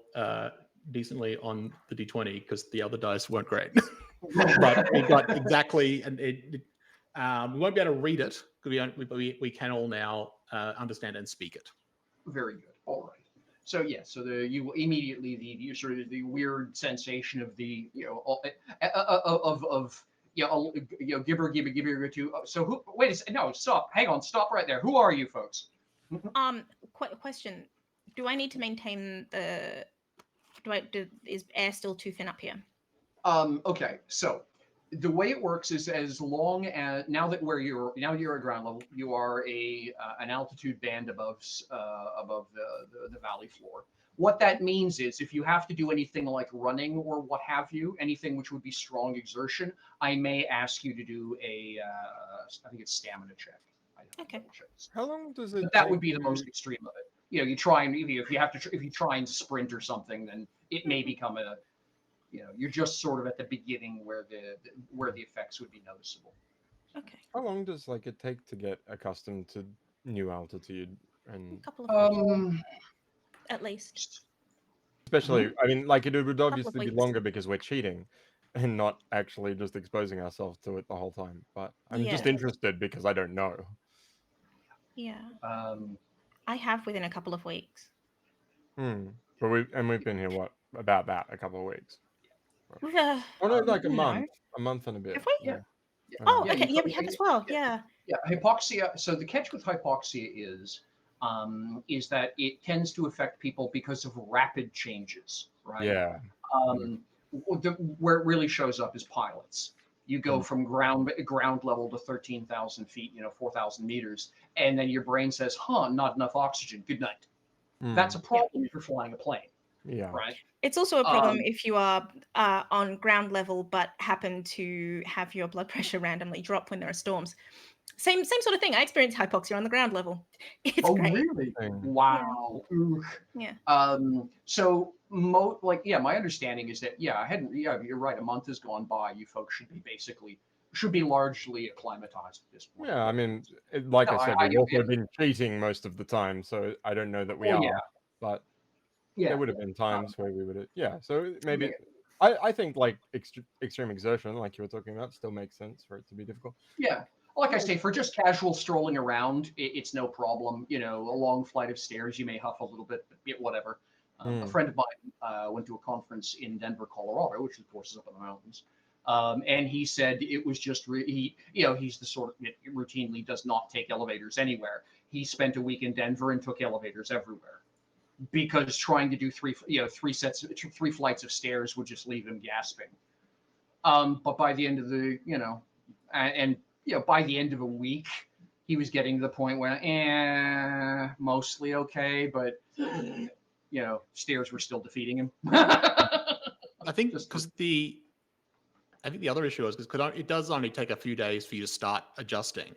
decently on the d20 because the other dice weren't great. But we got exactly, and we won't be able to read it because we can all now understand and speak it. Very good. All right. So so you will immediately the weird sensation of the gibber to. So who? Wait a second. No, stop. Hang on. Stop right there. Who are you folks? Question: do I need to maintain the? Is air still too thin up here? Okay. So the way it works is as long as now you're at ground level, you are an altitude band above the valley floor. What that means is if you have to do anything like running or what have you, anything which would be strong exertion, I may ask you to do I think it's stamina check. Okay. How long does it? But that would be the most extreme of it. You try and if you try and sprint or something, then it may become you're just sort of at the beginning where the effects would be noticeable. Okay. How long does it take to get accustomed to new altitude and a couple of weeks, at least? Especially, I mean, it would obviously be longer because we're cheating and not actually just exposing ourselves to it the whole time. But I'm just interested because I don't know. Yeah. I have within a couple of weeks. But we've been here about that a couple of weeks. No, a month and a bit. Have we? Yeah. Oh, okay. Yeah, we have as well. Yeah. Yeah, hypoxia. So the catch with hypoxia is that it tends to affect people because of rapid changes, right? Yeah. Where it really shows up is pilots. You go from ground level to 13,000 feet, 4,000 meters, and then your brain says, not enough oxygen. Good night. That's a problem if you're flying a plane. Yeah. Right. It's also a problem if you are on ground level but happen to have your blood pressure randomly drop when there are storms. Same sort of thing. I experienced hypoxia on the ground level. It's great. Really? Wow. Yeah. So my understanding is that you're right. A month has gone by. You folks should be largely acclimatized at this point. Yeah, I mean, I said, we've also been cheating most of the time, so I don't know that we are. Yeah. But yeah, there would have been times where we would have. Yeah, so maybe I think extreme exertion, like you were talking about, still makes sense for it to be difficult. Yeah. Like I say, for just casual strolling around, it's no problem. A long flight of stairs, you may huff a little bit, but whatever. A friend of mine went to a conference in Denver, Colorado, which of course is up in the mountains. And he said it was just he's the sort of routinely does not take elevators anywhere. He spent a week in Denver and took elevators everywhere because trying to do three flights of stairs would just leave him gasping. But by the end of the by the end of a week, he was getting to the point where mostly okay, but stairs were still defeating him. I think because the other issue is because it does only take a few days for you to start adjusting,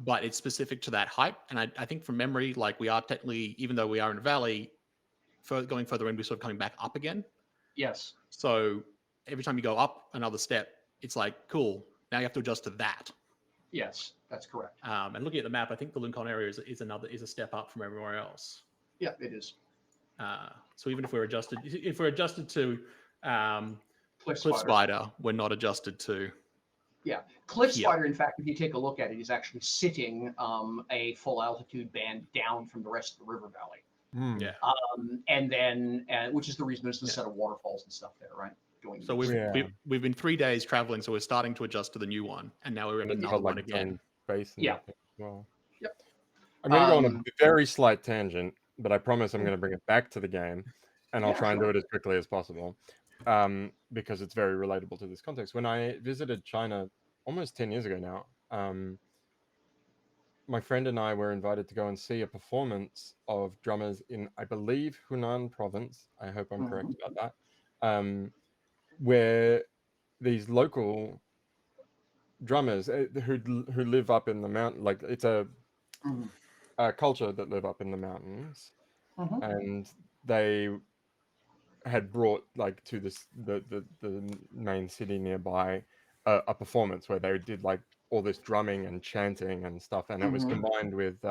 but it's specific to that height. And I think from memory, like we are technically, even though we are in a valley, going further in, we're sort of coming back up again. Yes. So every time you go up another step, it's like, cool, now you have to adjust to that. Yes, that's correct. And looking at the map, I think the Lincoln area is a step up from everywhere else. Yeah, it is. So even if we're adjusted to Cliff Spider, we're not adjusted to. Yeah, Cliff Spider, in fact, if you take a look at it, is actually sitting a full altitude band down from the rest of the river valley. Yeah. And then, which is the reason there's a set of waterfalls and stuff there, right? So we've been 3 days traveling, so we're starting to adjust to the new one, and now we're in another one again. Yeah. Well. Yep. I'm going to go on a very slight tangent, but I promise I'm going to bring it back to the game, and I'll try and do it as quickly as possible, because it's very relatable to this context. When I visited China almost 10 years ago now, my friend and I were invited to go and see a performance of drummers in, I believe, Hunan province. I hope I'm correct about that. Where these local drummers who live up in the mountain, like it's a culture that live up in the mountains, and they had brought like to the main city nearby a performance where they did like all this drumming and chanting and stuff, and it was combined with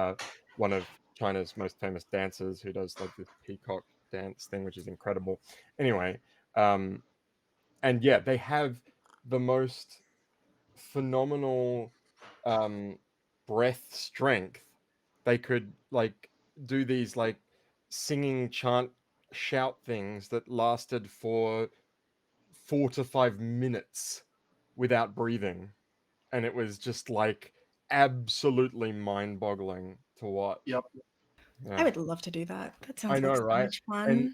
one of China's most famous dancers who does like this peacock dance thing, which is incredible. Anyway, and yeah, they have the most phenomenal breath strength. They could like do these like singing shout things that lasted for 4 to 5 minutes without breathing, and it was just like absolutely mind-boggling to watch. Yep. I would love to do that. That sounds so much fun. And,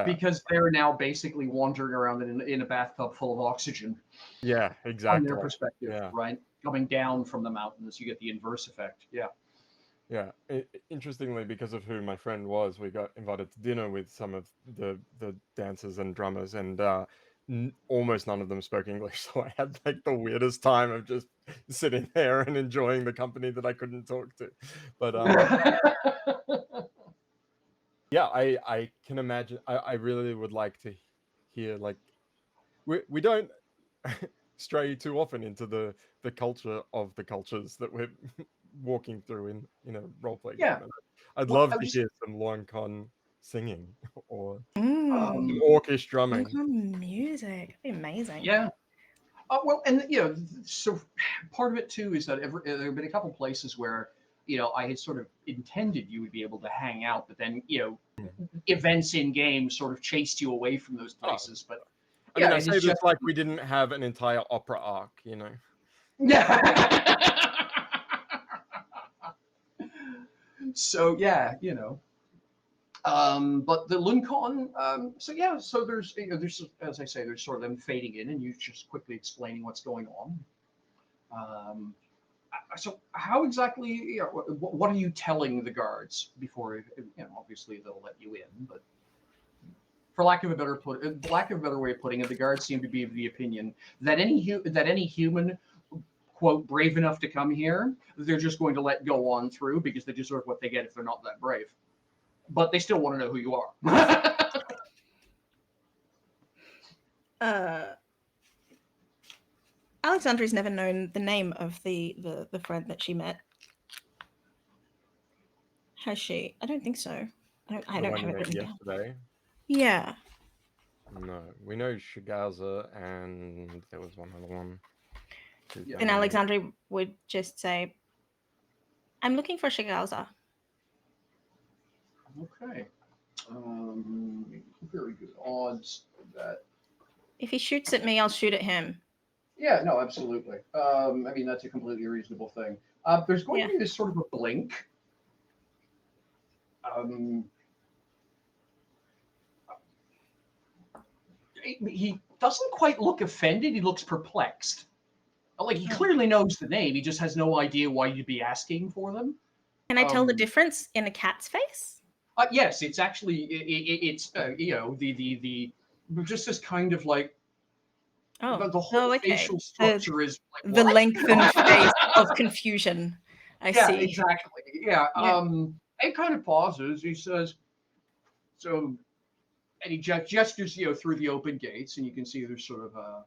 because they're now basically wandering around in a bathtub full of oxygen. Yeah, exactly. From their perspective, right? Coming down from the mountains, you get the inverse effect. Yeah. Yeah. Interestingly, because of who my friend was, we got invited to dinner with some of the dancers and drummers, and almost none of them spoke English. So I had like the weirdest time of just sitting there and enjoying the company that I couldn't talk to. But yeah, I can imagine. I really would like to hear, like, we don't stray too often into the culture of the cultures that we're walking through in a roleplay game. I'd love to hear some Luancon singing or orcish drumming. Music, that'd be amazing. Yeah. Well, and so part of it too is that there have been a couple places where I had sort of intended you would be able to hang out, but then events in game sort of chased you away from those places. But I mean, I say this like we didn't have an entire opera arc, Yeah. So but the Luncon, so there's there's, as I say, there's sort of them fading in, and you just quickly explaining what's going on. So how exactly, what are you telling the guards before, obviously they'll let you in, but for lack of a better way of putting it, the guards seem to be of the opinion that any human, quote, brave enough to come here, they're just going to let go on through because they deserve what they get if they're not that brave. But they still want to know who you are. Alexandria's never known the name of the friend that she met. Has she? I don't think so. I don't have it written down. Yeah. No, we know Shigaza, and there was one other one. Then Alexandria would just say, "I'm looking for Shigaza." Okay. Very good odds that. If he shoots at me, I'll shoot at him. Yeah, no, absolutely. I mean, that's a completely reasonable thing. There's going to be this sort of a blink. He doesn't quite look offended. He looks perplexed. Like, he clearly knows the name. He just has no idea why you'd be asking for them. Can I tell the difference in a cat's face? Yes, it's actually it's you know the just this kind of like the whole facial structure is like the lengthened face of confusion. I see. Exactly. Yeah. He kind of pauses. He says, "So," and he gestures through the open gates, and you can see there's sort of a.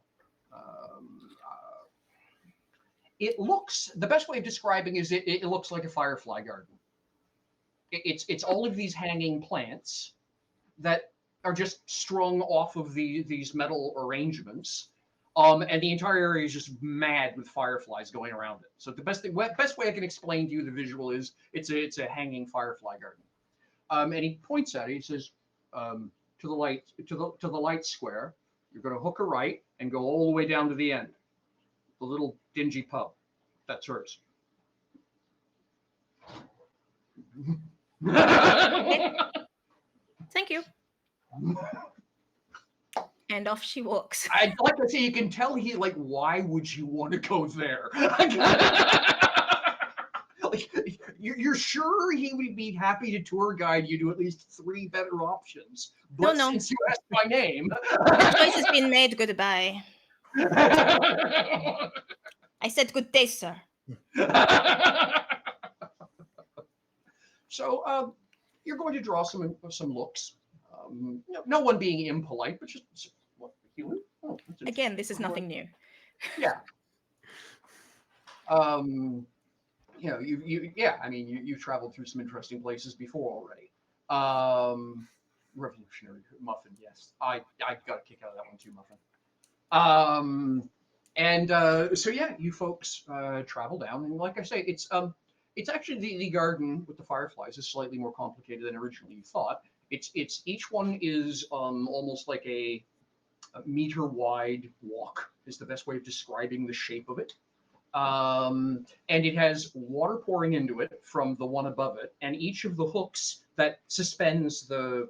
It looks, the best way of describing is it looks like a firefly garden. It's all of these hanging plants that are just strung off of these metal arrangements, and the entire area is just mad with fireflies going around it. So the best way I can explain to you the visual is it's a hanging firefly garden. And he points at it. He says, to the light square, you're going to hook a right and go all the way down to the end. The little dingy pub. That's hers. Thank you. And off she walks. I'd like to say, you can tell he like, why would you want to go there? Like, you're sure he would be happy to tour guide you to at least 3 better options. But no. Since you asked my name, the choice has been made. Goodbye. I said good day, sir. So you're going to draw some looks. No one being impolite, but just human. Oh, again, this is nothing new. Yeah. You've traveled through some interesting places before already. Revolutionary Muffin, yes. I got a kick out of that one too, Muffin. So yeah, you folks travel down, and like I say, it's actually the garden with the fireflies is slightly more complicated than originally you thought. It's each one is almost like a meter wide walk is the best way of describing the shape of it. And it has water pouring into it from the one above it, and each of the hooks that suspends the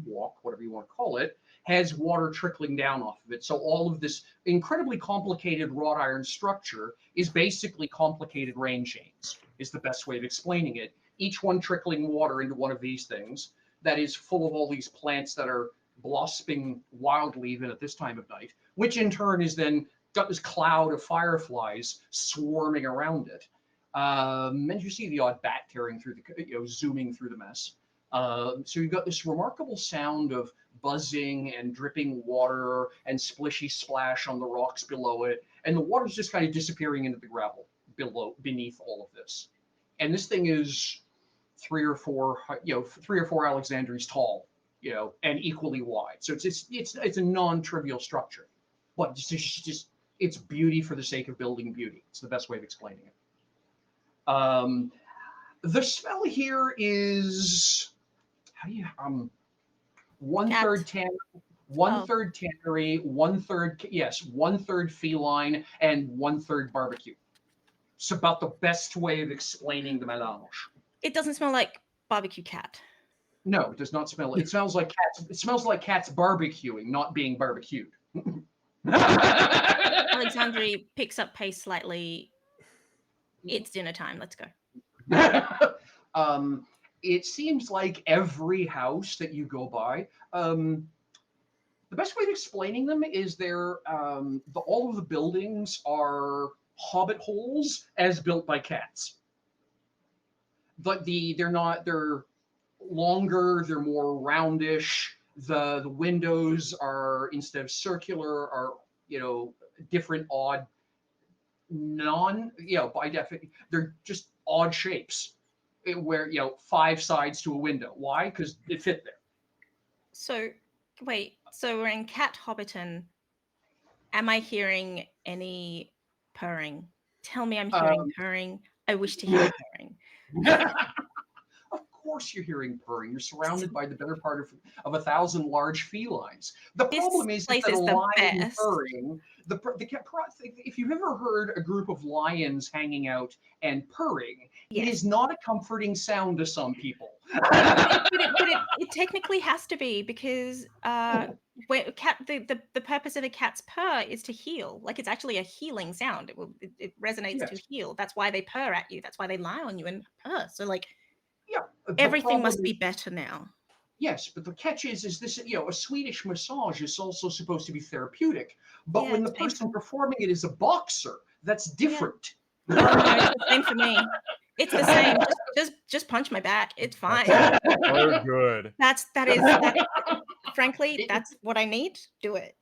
walk, whatever you want to call it, has water trickling down off of it. So all of this incredibly complicated wrought iron structure is basically complicated rain chains, is the best way of explaining it. Each one trickling water into one of these things that is full of all these plants that are blossoming wildly even at this time of night, which in turn is then got this cloud of fireflies swarming around it. And you see the odd bat tearing through zooming through the mess. So you've got this remarkable sound of buzzing and dripping water and splishy splash on the rocks below it, and the water's just kind of disappearing into the gravel beneath all of this. And this thing is 3 or 4 Alexandries tall, and equally wide. So it's a non-trivial structure, but just it's beauty for the sake of building beauty. It's the best way of explaining it. The smell here is, how do you 1/3 tannery, 1/3 tannery, 1/3 feline, and 1/3 barbecue. It's about the best way of explaining the melange. It doesn't smell like barbecue cat. No, it does not smell. It smells like cats. It smells like cats barbecuing, not being barbecued. Alexandria picks up pace slightly. It's dinner time. Let's go. It seems like every house that you go by, the best way of explaining them is all of the buildings are hobbit holes as built by cats. But they're longer, they're more roundish. The windows are, instead of circular, are different odd by definition they're just odd shapes where 5 sides to a window. Why? Because it fit there. So wait, so we're in Cat Hobbiton. Am I hearing any purring? Tell me I'm hearing purring. I wish to hear purring. Of course you're hearing purring. You're surrounded by the better part of 1,000 large felines. The problem is place that a is the lion best. purring, if you've ever heard a group of lions hanging out and purring, it is not a comforting sound to some people. but it technically has to be, because the purpose of a cat's purr is to heal. Like, it's actually a healing sound. It resonates to heal. That's why they purr at you. That's why they lie on you and purr. So, like, everything must be better now. Yes, but the catch is this, a Swedish massage is also supposed to be therapeutic. But when the person performing it is a boxer, that's different. Oh, no, it's the same for me. It's the same. Just punch my back. It's fine. So good. Frankly, that's what I need. Do it.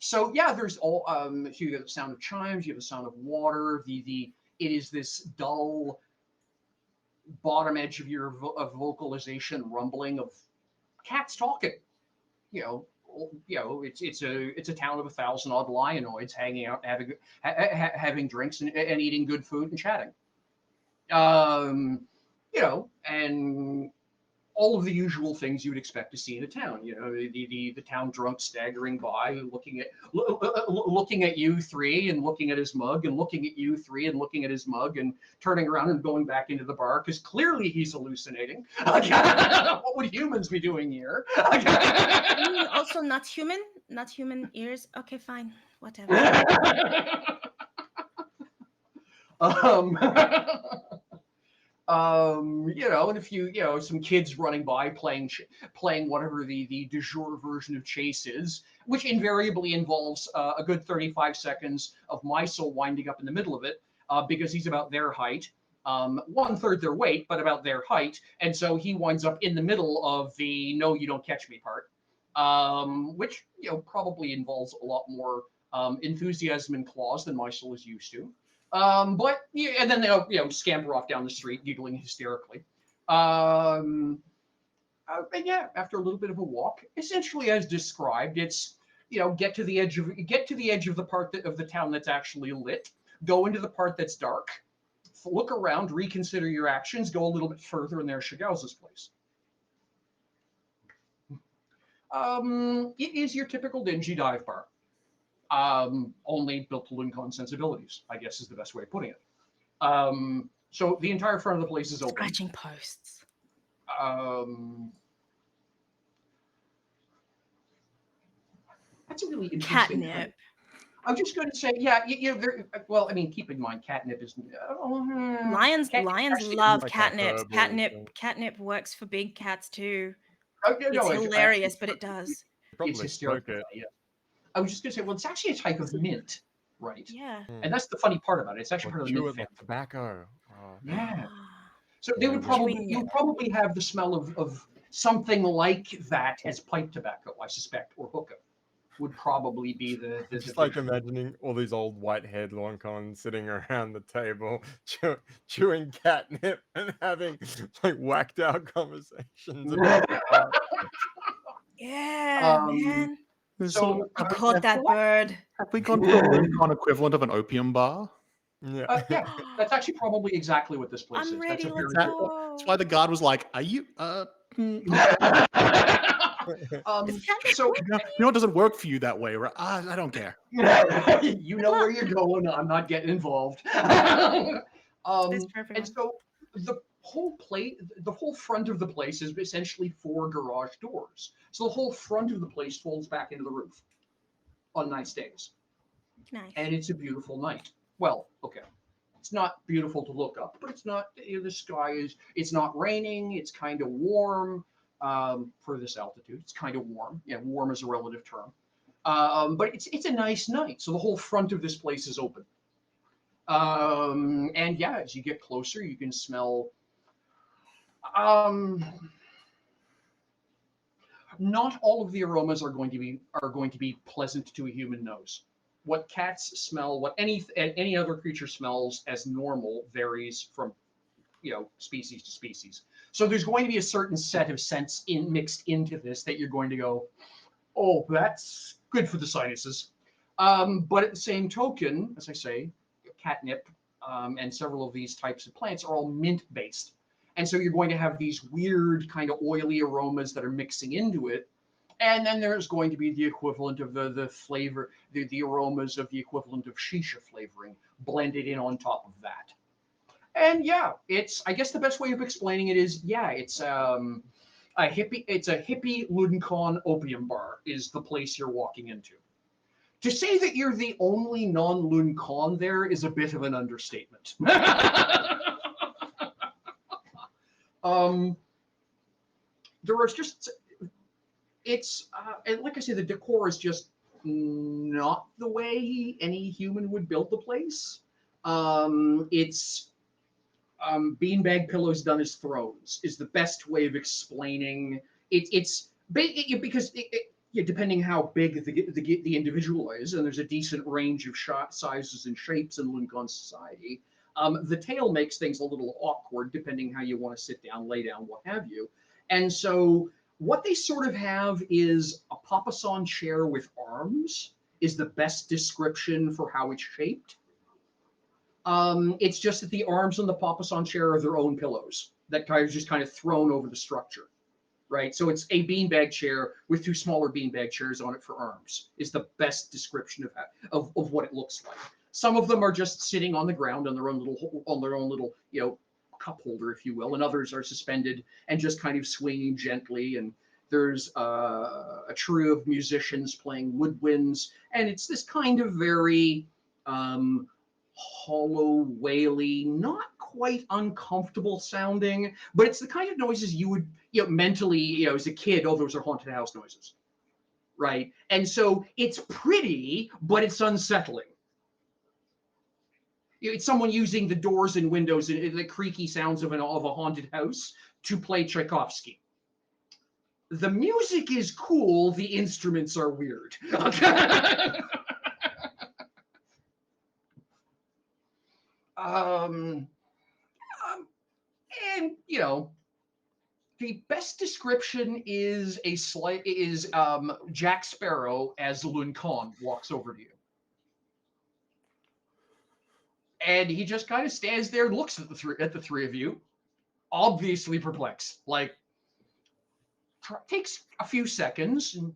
So yeah, there's all you have the sound of chimes, you have the sound of water. It is this dull bottom edge of your vocalization rumbling of cats talking. It's a town of 1,000 odd lianoids hanging out, having drinks and eating good food and chatting. And all of the usual things you would expect to see in a town. The town drunk staggering by, looking at you three and looking at his mug, and looking at you three and looking at his mug, and turning around and going back into the bar because clearly he's hallucinating. What would humans be doing here? Also, not human ears. Okay, fine, whatever. And if some kids running by playing whatever the du jour version of chase is, which invariably involves a good 35 seconds of Mysel winding up in the middle of it, because he's about their height, 1/3 their weight, but about their height, and so he winds up in the middle of the "no, you don't catch me" part, which probably involves a lot more enthusiasm and claws than Mysel is used to. And then they'll scamper off down the street, giggling hysterically. And yeah, after a little bit of a walk, essentially as described, it's get to the edge of the part of the town that's actually lit, go into the part that's dark, look around, reconsider your actions, go a little bit further, and there's Shagauz's place. It is your typical dingy dive bar. Only built to Luncon's sensibilities, I guess is the best way of putting it. So the entire front of the place is open. Scratching posts. That's a really interesting catnip. I was just going to say, keep in mind, catnip is lions love catnip. Catnip works for big cats too. It's hilarious, but it does. It's hysterical. Yeah. I was just going to say, well, it's actually a type of mint, right? Yeah. And that's the funny part about it. It's actually part of the mint family. Tobacco. Yeah. So they would probably have the smell of something like that as pipe tobacco, I suspect, or hookah would probably be the just like imagining all these old white-haired Loncons sitting around the table chewing catnip and having like whacked out conversations about man. So I caught that bird. Have we gone to the Loncon equivalent of an opium bar? Yeah. That's actually probably exactly what this place is. Ready, let's go. That's why the guard was like, "Are you?" So it doesn't work for you that way, right? I don't care. You know where you're going. I'm not getting involved. And so the whole front of the place is essentially 4 garage doors. So the whole front of the place folds back into the roof on nice days. Nice. And it's a beautiful night. Well, okay. It's not beautiful to look up, but it's not. The sky it's not raining. It's kind of warm. For this altitude, it's kind of warm. Yeah, warm is a relative term. But it's a nice night. So the whole front of this place is open. And yeah, as you get closer, you can smell. Not all of the aromas are going to be pleasant to a human nose. What cats smell, what any other creature smells as normal varies from species to species. So there's going to be a certain set of scents mixed into this that you're going to go, oh, that's good for the sinuses. But at the same token, as I say, catnip and several of these types of plants are all mint-based. And so you're going to have these weird kind of oily aromas that are mixing into it. And then there's going to be the equivalent of the flavor, the aromas of the equivalent of shisha flavoring blended in on top of that. And yeah, I guess the best way of explaining it is, it's a hippie Lunkan opium bar is the place you're walking into. To say that you're the only non-Lunkan there is a bit of an understatement. There was just, and like I say, the decor is just not the way any human would build the place. It's beanbag pillows done as thrones is the best way of explaining it. Because depending how big the individual is, and there's a decent range of sizes and shapes in Lunkan society, the tail makes things a little awkward depending how you want to sit down, lay down, what have you. And so what they sort of have is a papasan chair with arms is the best description for how it's shaped. It's just that the arms on the papasan chair are their own pillows that just kind of thrown over the structure, right? So it's a beanbag chair with two smaller beanbag chairs on it for arms is the best description of what it looks like. Some of them are just sitting on the ground on their own little cup holder, if you will, and others are suspended and just kind of swinging gently. And there's a trio of musicians playing woodwinds, and it's this kind of very hollow, waily, not quite uncomfortable sounding, but it's the kind of noises you would, mentally, as a kid, those are haunted house noises, right? And so it's pretty, but it's unsettling. It's someone using the doors and windows and the creaky sounds of a haunted house to play Tchaikovsky. The music is cool, the instruments are weird. And the best description is Jack Sparrow as Lunkan walks over to you. And he just kind of stands there and looks at the three of you, obviously perplexed. Like, takes a few seconds. And,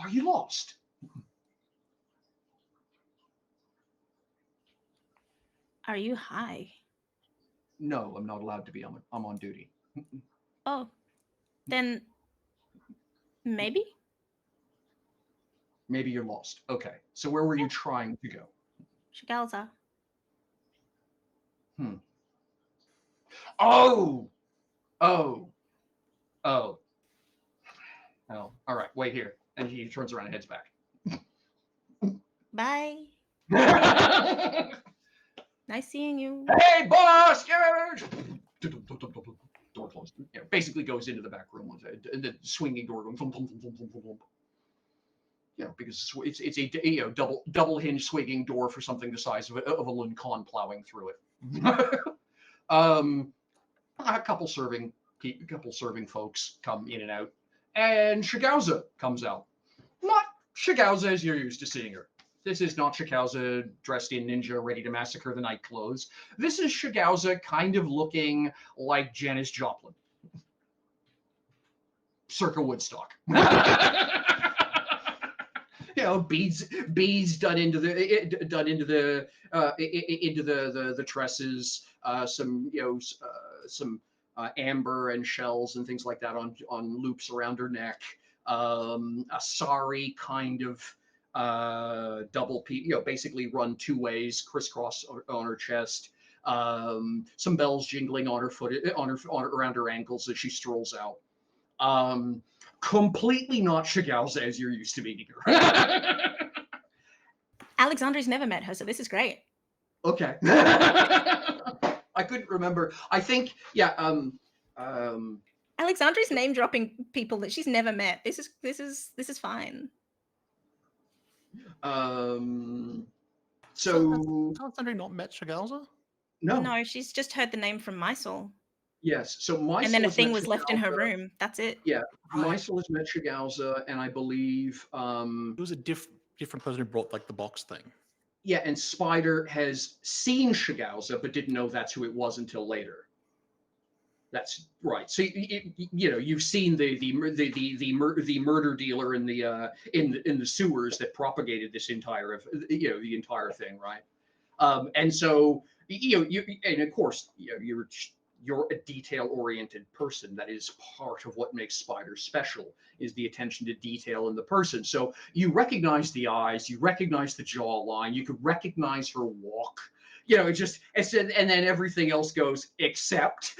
are you lost? Are you high? No, I'm not allowed to be. I'm on duty. Oh, then maybe? Maybe you're lost. Okay. So where were you trying to go? Shigalza. Oh. All right. Wait here. And he turns around and heads back. Bye. Nice seeing you. Hey, boss! Door closed. Basically goes into the back room with it, and the swinging door going. Because it's a double hinge swinging door for something the size of a Lunkan plowing through it. A couple serving folks come in and out, and Shigauza comes out. Not Shigauza as you're used to seeing her. This is not Shigauza dressed in ninja, ready to massacre the night clothes. This is Shigauza kind of looking like Janis Joplin, circa Woodstock. Beads done into the tresses, some amber and shells and things like that on loops around her neck. A sari kind of double piece, basically run two ways, crisscross on her chest. Some bells jingling on her foot, around her ankles as she strolls out. Completely not Shigauza as you're used to meeting her. Alexandre's never met her, so this is great. Okay. I couldn't remember. I think, Alexandre's name dropping people that she's never met. This is fine. So Alexandre not met Shigauza? No, she's just heard the name from Mysol. Yes, so Mysol, and then a thing was left in her room. That's it. Yeah, Mysol has met Shigauza, and I believe it was a different person who brought like the box thing. Yeah, and Spider has seen Shigauza, but didn't know that's who it was until later. That's right. So you've seen the murder dealer in the sewers that propagated this entire the entire thing, right? And so and of course you're a detail-oriented person. That is part of what makes spiders special, is the attention to detail in the person. So you recognize the eyes, you recognize the jawline, you could recognize her walk. And then everything else goes except.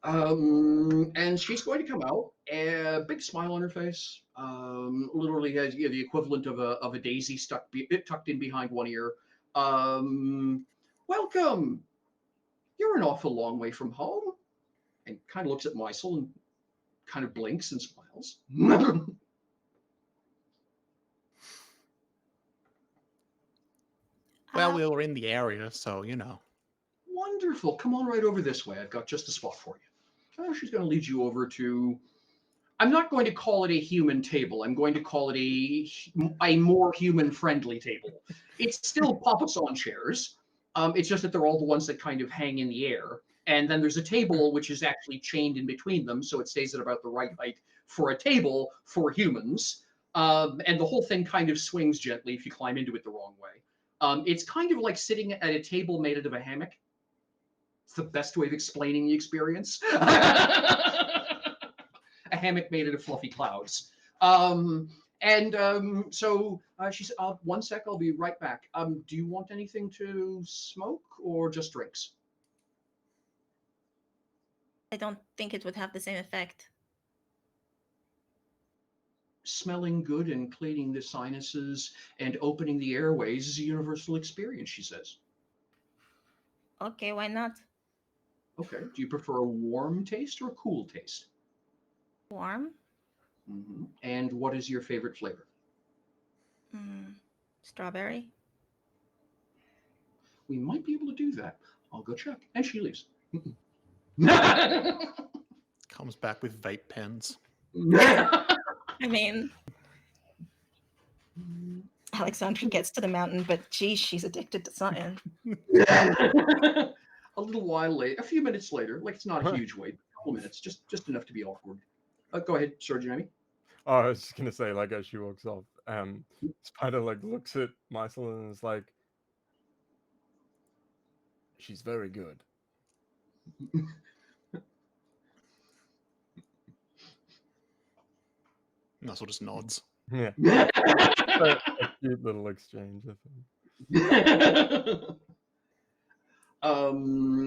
And she's going to come out, a big smile on her face. Literally has the equivalent of a daisy tucked in behind one ear. Welcome. You're an awful long way from home. And kind of looks at Meisel and kind of blinks and smiles. Well, we were in the area, so Wonderful. Come on right over this way. I've got just a spot for you. She's going to lead you over to. I'm not going to call it a human table. I'm going to call it a more human-friendly table. It's still papasan chairs. It's just that they're all the ones that kind of hang in the air. And then there's a table which is actually chained in between them, so it stays at about the right height for a table for humans. And the whole thing kind of swings gently if you climb into it the wrong way. It's kind of like sitting at a table made out of a hammock. It's the best way of explaining the experience. A hammock made out of fluffy clouds. So she said, one sec, I'll be right back. Do you want anything to smoke or just drinks? I don't think it would have the same effect. Smelling good and cleaning the sinuses and opening the airways is a universal experience, she says. Okay, why not? Okay. Do you prefer a warm taste or a cool taste? Warm. Mm-hmm. And what is your favorite flavor? Strawberry. We might be able to do that. I'll go check. And she leaves. Comes back with vape pens. I mean, Alexandra gets to the mountain, but geez, she's addicted to science. A little while later, a few minutes later, like it's not a huge wait, a couple minutes, just enough to be awkward. Go ahead, Sir Jamie. Oh, I was just gonna say, like, as she walks off, Spider looks at Meisel and is like, "She's very good." Nuzzle just nods. Yeah. A cute little exchange, I think.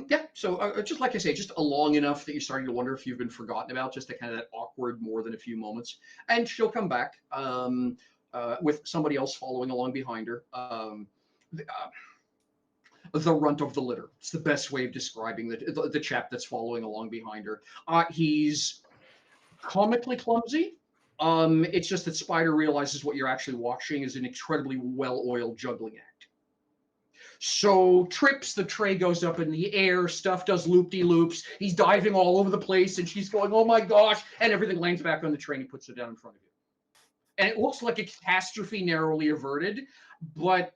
Yeah, so just like I say, just long enough that you're starting to wonder if you've been forgotten about, just to kind of that awkward more than a few moments. And she'll come back with somebody else following along behind her. The runt of the litter. It's the best way of describing the chap that's following along behind her. He's comically clumsy. It's just that Spider realizes what you're actually watching is an incredibly well-oiled juggling act. So trips, the tray goes up in the air, stuff does loop-de-loops, he's diving all over the place, and she's going, oh my gosh, and everything lands back on the tray and he puts it down in front of you. And it looks like a catastrophe narrowly averted, but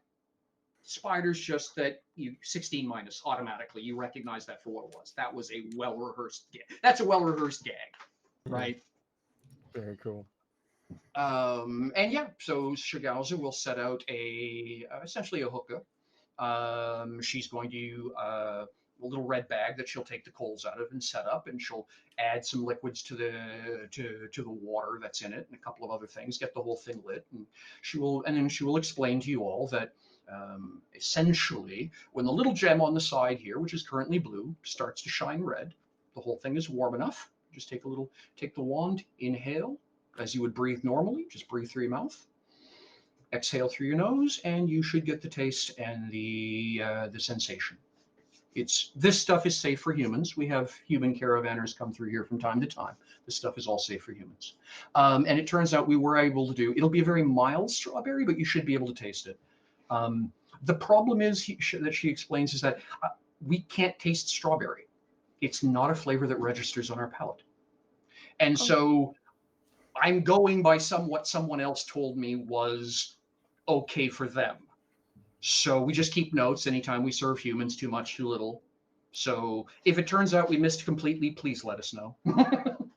Spider's just that 16 minus automatically. You recognize that for what it was. That was a well-rehearsed gag. That's a well-rehearsed gag, right? Very cool. And yeah, so Shigauza will set out essentially a hookah. She's going to a little red bag that she'll take the coals out of and set up, and she'll add some liquids to the water that's in it and a couple of other things, get the whole thing lit, and then she will explain to you all that essentially when the little gem on the side here, which is currently blue, starts to shine red, the whole thing is warm enough. Just take the wand, inhale as you would breathe normally, just breathe through your mouth. Exhale through your nose, and you should get the taste and the sensation. This stuff is safe for humans. We have human caravanners come through here from time to time. This stuff is all safe for humans. And it turns out we were able to it'll be a very mild strawberry, but you should be able to taste it. The problem is that she explains is that we can't taste strawberry. It's not a flavor that registers on our palate. And so I'm going by what someone else told me was okay for them. So we just keep notes anytime we serve humans, too much, too little. So if it turns out we missed completely, please let us know.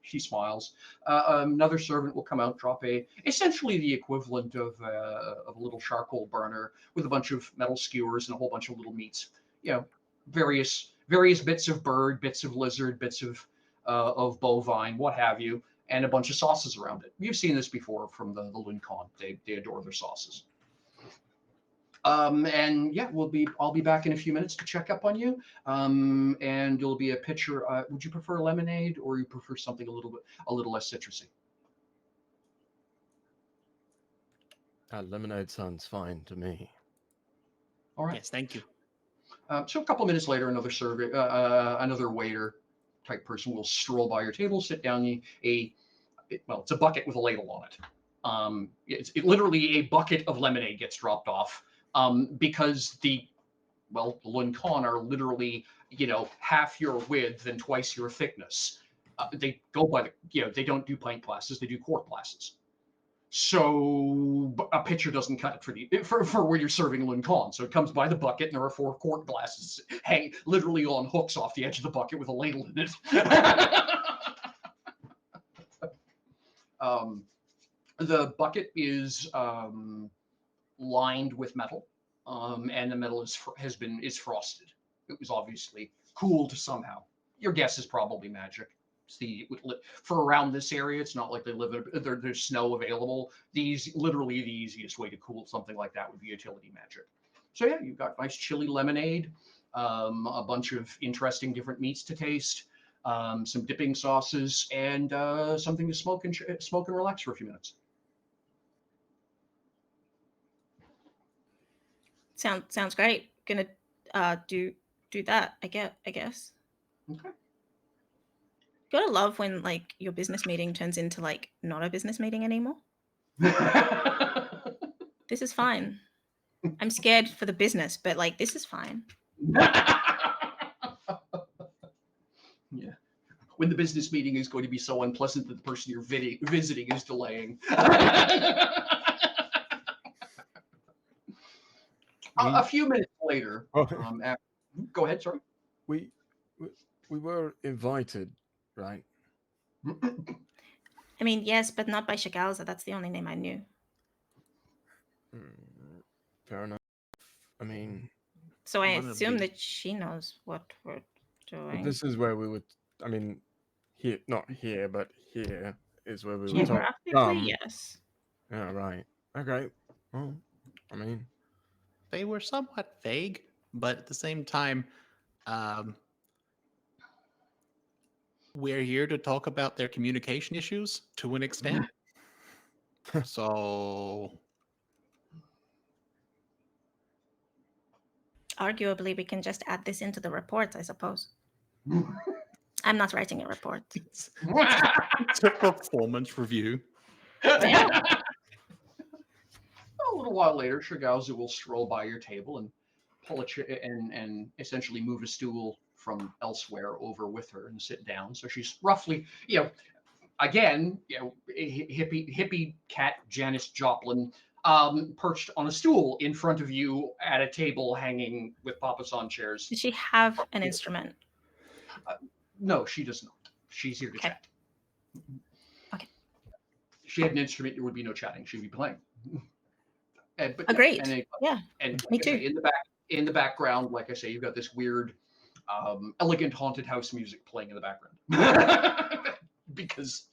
She smiles. Another servant will come out, drop essentially the equivalent of a little charcoal burner with a bunch of metal skewers and a whole bunch of little meats. You know, various bits of bird, bits of lizard, bits of bovine, what have you, and a bunch of sauces around it. You've seen this before from the Luncon. They adore their sauces. And yeah, I'll be back in a few minutes to check up on you. And it'll be a pitcher. Would you prefer lemonade or you prefer something a little less citrusy? Lemonade sounds fine to me. All right. Yes, thank you. So a couple of minutes later, another waiter type person will stroll by your table, sit down. It's a bucket with a ladle on it. It's literally a bucket of lemonade gets dropped off. Because the Luncon are literally, half your width and twice your thickness. They go by they don't do pint glasses, they do quart glasses. So a pitcher doesn't cut it for when you're serving Luncon. So it comes by the bucket and there are 4 quart glasses hang literally on hooks off the edge of the bucket with a ladle in it. The bucket is lined with metal, and the metal is frosted. It was obviously cooled somehow. Your guess is probably magic. For around this area, it's not like they live there's snow available. Literally the easiest way to cool something like that would be utility magic. So yeah, you've got nice chili lemonade, a bunch of interesting different meats to taste, some dipping sauces, and something to smoke and relax for a few minutes. Sounds great. Gonna do that. I guess. Okay. Gotta love when your business meeting turns into not a business meeting anymore. This is fine. I'm scared for the business, but this is fine. Yeah. When the business meeting is going to be so unpleasant that the person you're visiting is delaying. A few minutes later, go ahead, sorry. We were invited, right? I mean, yes, but not by Shagalza. That's the only name I knew. Fair enough. I mean... So I assume that she knows what we're doing. This is where we would... I mean, here, not here, but here is where we would talk. Geographically, yes. Yeah, right. Okay. Well, I mean... They were somewhat vague, but at the same time, we're here to talk about their communication issues to an extent. So... Arguably, we can just add this into the report, I suppose. I'm not writing a report. It's a performance review. Yeah. A little while later, Shigauzu will stroll by your table and pull a chair and essentially move a stool from elsewhere over with her and sit down. So she's roughly, again, hippie cat Janis Joplin, perched on a stool in front of you at a table hanging with papasan chairs. Does she have an instrument? No, she does not. She's here to chat. Okay. If she had an instrument, there would be no chatting. She'd be playing. Agreed. Yeah. And me too. In the background, like I say, you've got this weird, elegant haunted house music playing in the background. Because,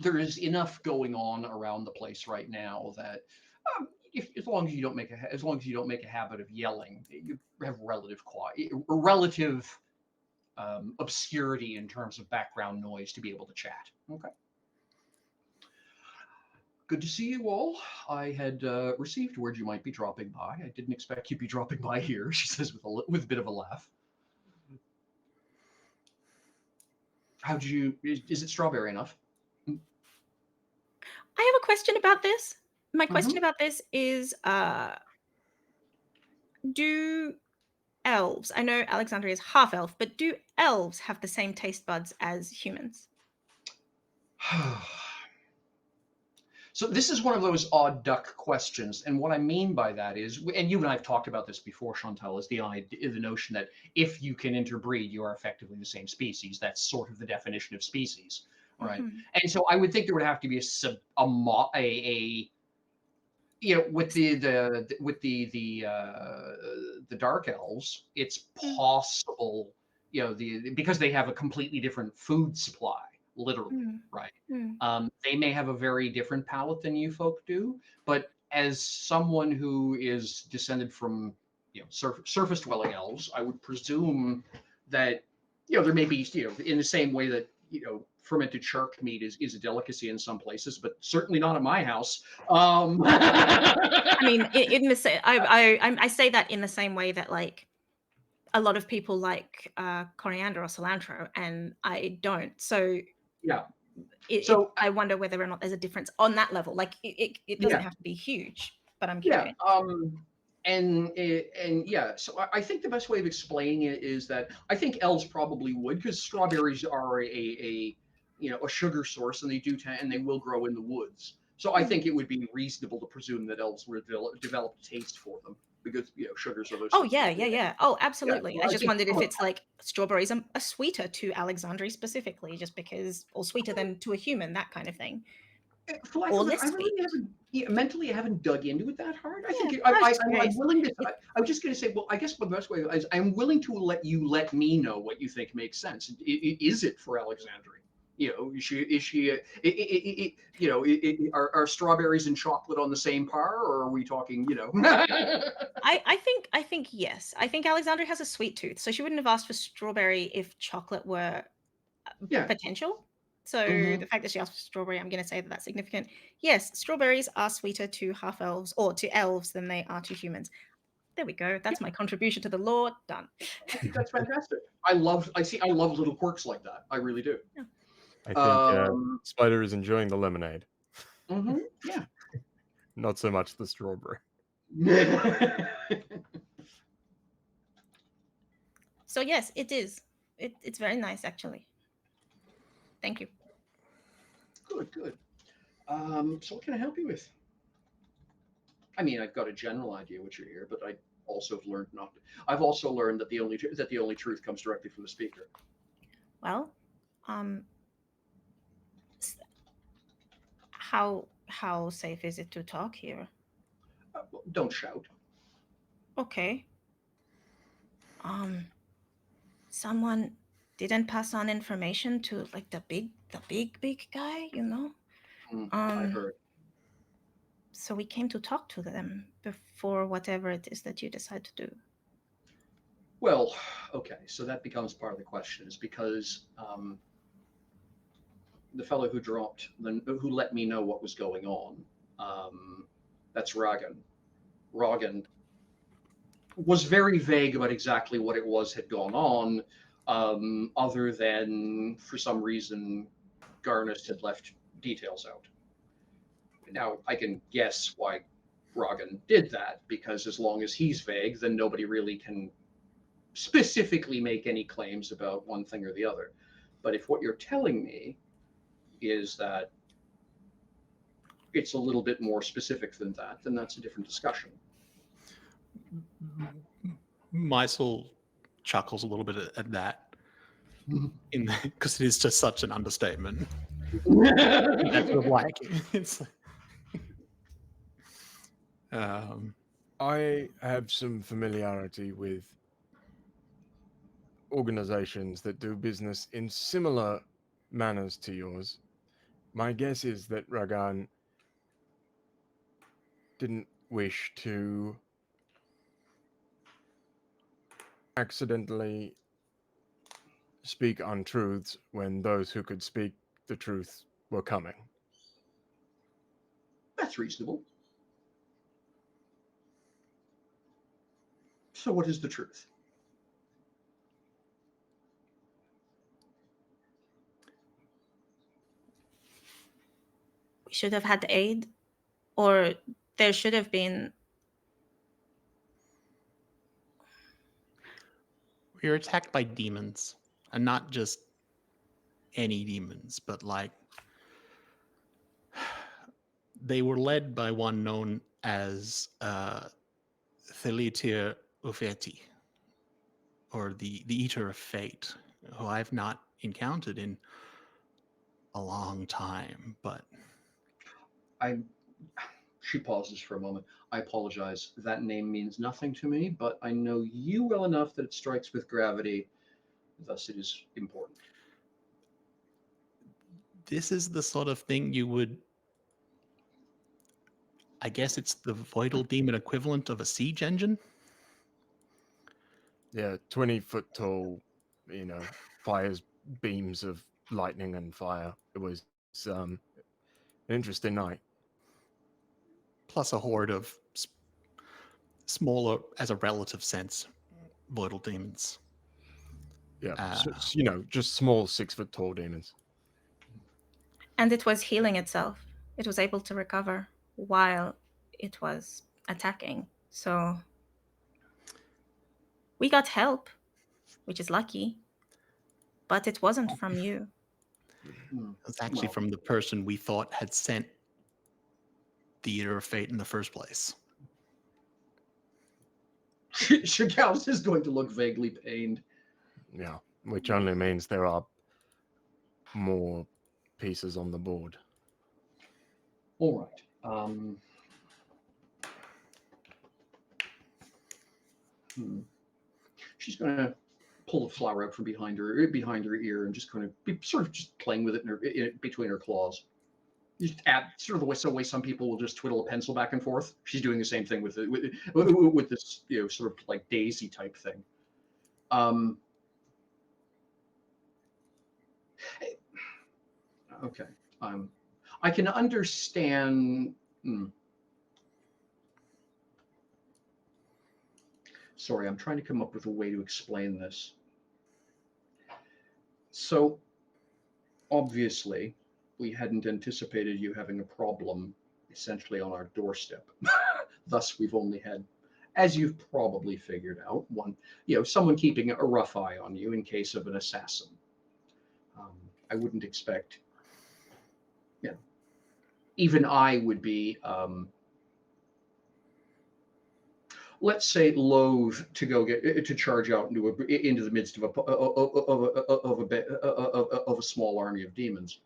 there is enough going on around the place right now that as long as you don't make a habit of yelling, you have relative obscurity in terms of background noise to be able to chat. Okay. Good to see you all. I had received word you might be dropping by. I didn't expect you'd be dropping by here, she says with a bit of a laugh. Is it strawberry enough? I have a question about this. My question about this is, do elves, I know Alexandria is half elf, but do elves have the same taste buds as humans? So this is one of those odd duck questions, and what I mean by that is, and you and I have talked about this before, Chantal, is the notion that if you can interbreed, you are effectively the same species. That's sort of the definition of species, right? Mhm. And so I would think there would have to be you know, with the dark elves, it's possible, you know, because they have a completely different food supply, literally, right? They may have a very different palate than you folk do, but as someone who is descended from, you know, surface dwelling elves, I would presume that, you know, there may be, you know, in the same way that, you know, fermented shark meat is a delicacy in some places, but certainly not at my house. I mean, I say that in the same way that, like, a lot of people like coriander or cilantro, and I don't. So Yeah. So I wonder whether or not there's a difference on that level. Like, it doesn't yeah, have to be huge, but I'm yeah. curious. And yeah, so I think the best way of explaining it is that I think elves probably would, because strawberries are a you know, a sugar source, and and they will grow in the woods. So I think it would be reasonable to presume that elves would develop a taste for them, because, you know, sugars are those Oh things yeah, that do yeah, that. yeah. Oh, Yeah, absolutely. so I I just think wondered if it's like strawberries are sweeter to Alexandri specifically, just because, or sweeter than to a human, that kind of thing, for lack or of it, less I sweet. really haven't, yeah, mentally, I haven't dug into it that hard. I Yeah, think I was just I'm curious. willing to. I was just going to say, well, I guess the best way is I'm willing to let me know what you think makes sense. Is it for Alexandria? You know, is she you know, are strawberries and chocolate on the same par, or are we talking, you know? I think yes. I think Alexandria has a sweet tooth, so she wouldn't have asked for strawberry if chocolate were Yeah. potential. So Hmm. the fact that she asked for strawberry, I'm going to say that that's significant. Yes, strawberries are sweeter to half elves or to elves than they are to humans. There we go. That's my contribution to the lore. Done. I think that's fantastic. I love little quirks like that. I really do. Yeah. I think Spider is enjoying the lemonade, Yeah. not so much the strawberry. So yes, it is. It's very nice, actually. Thank you. Good. So what can I help you with? I mean, I've got a general idea what you're here, but I also have learned not to. I've also learned that the only truth comes directly from the speaker. Well, how safe is it to talk here? Don't shout. Okay. Someone didn't pass on information to, like, the big guy, you know? I've heard. So we came to talk to them before whatever it is that you decide to do. Well, okay, so that becomes part of the question, is because the fellow who let me know what was going on, that's Ragan. Ragan was very vague about exactly what it was had gone on, other than for some reason Garnest had left details out. Now I can guess why Ragan did that, because as long as he's vague, then nobody really can specifically make any claims about one thing or the other. But if what you're telling me is that it's a little bit more specific than that, then that's a different discussion. Meisel chuckles a little bit at that, because it is just such an understatement. That's sort of like it's. I have some familiarity with organizations that do business in similar manners to yours. My guess is that Ragan didn't wish to accidentally speak untruths when those who could speak the truth were coming. That's reasonable. So what is the truth? We should have had aid, or there should have been. We were attacked by demons, and not just any demons, but like they were led by one known as Thelitir Ufeti, or the Eater of Fate, who I've not encountered in a long time, but She pauses for a moment. I apologize. That name means nothing to me, but I know you well enough that it strikes with gravity. Thus, it is important. this is the sort of thing you would, I guess it's the Voidal Demon equivalent of a siege engine. Yeah, 20-foot tall, fires beams of lightning and fire. It was an interesting night. Plus a horde of smaller, as a relative sense, Voidal demons. Yeah, just small 6-foot tall demons. And it was healing itself. It was able to recover while it was attacking. So we got help, which is lucky, but it wasn't from you. It's actually from the person we thought had sent the Eater of Fate in the first place. Shagaus is going to look vaguely pained. Yeah, which only means there are more pieces on the board. All right. She's going to pull a flower out from behind her ear and just kind of be sort of just playing with it between her claws. Just add sort of the way some people will just twiddle a pencil back and forth. She's doing the same thing with this sort of like daisy type thing. Okay. I can understand. Sorry, I'm trying to come up with a way to explain this. So, obviously, we hadn't anticipated you having a problem essentially on our doorstep. Thus, we've only had, as you've probably figured out, someone keeping a rough eye on you in case of an assassin. I wouldn't expect, even I would be, let's say, loath to go to charge out into the midst of a small army of demons.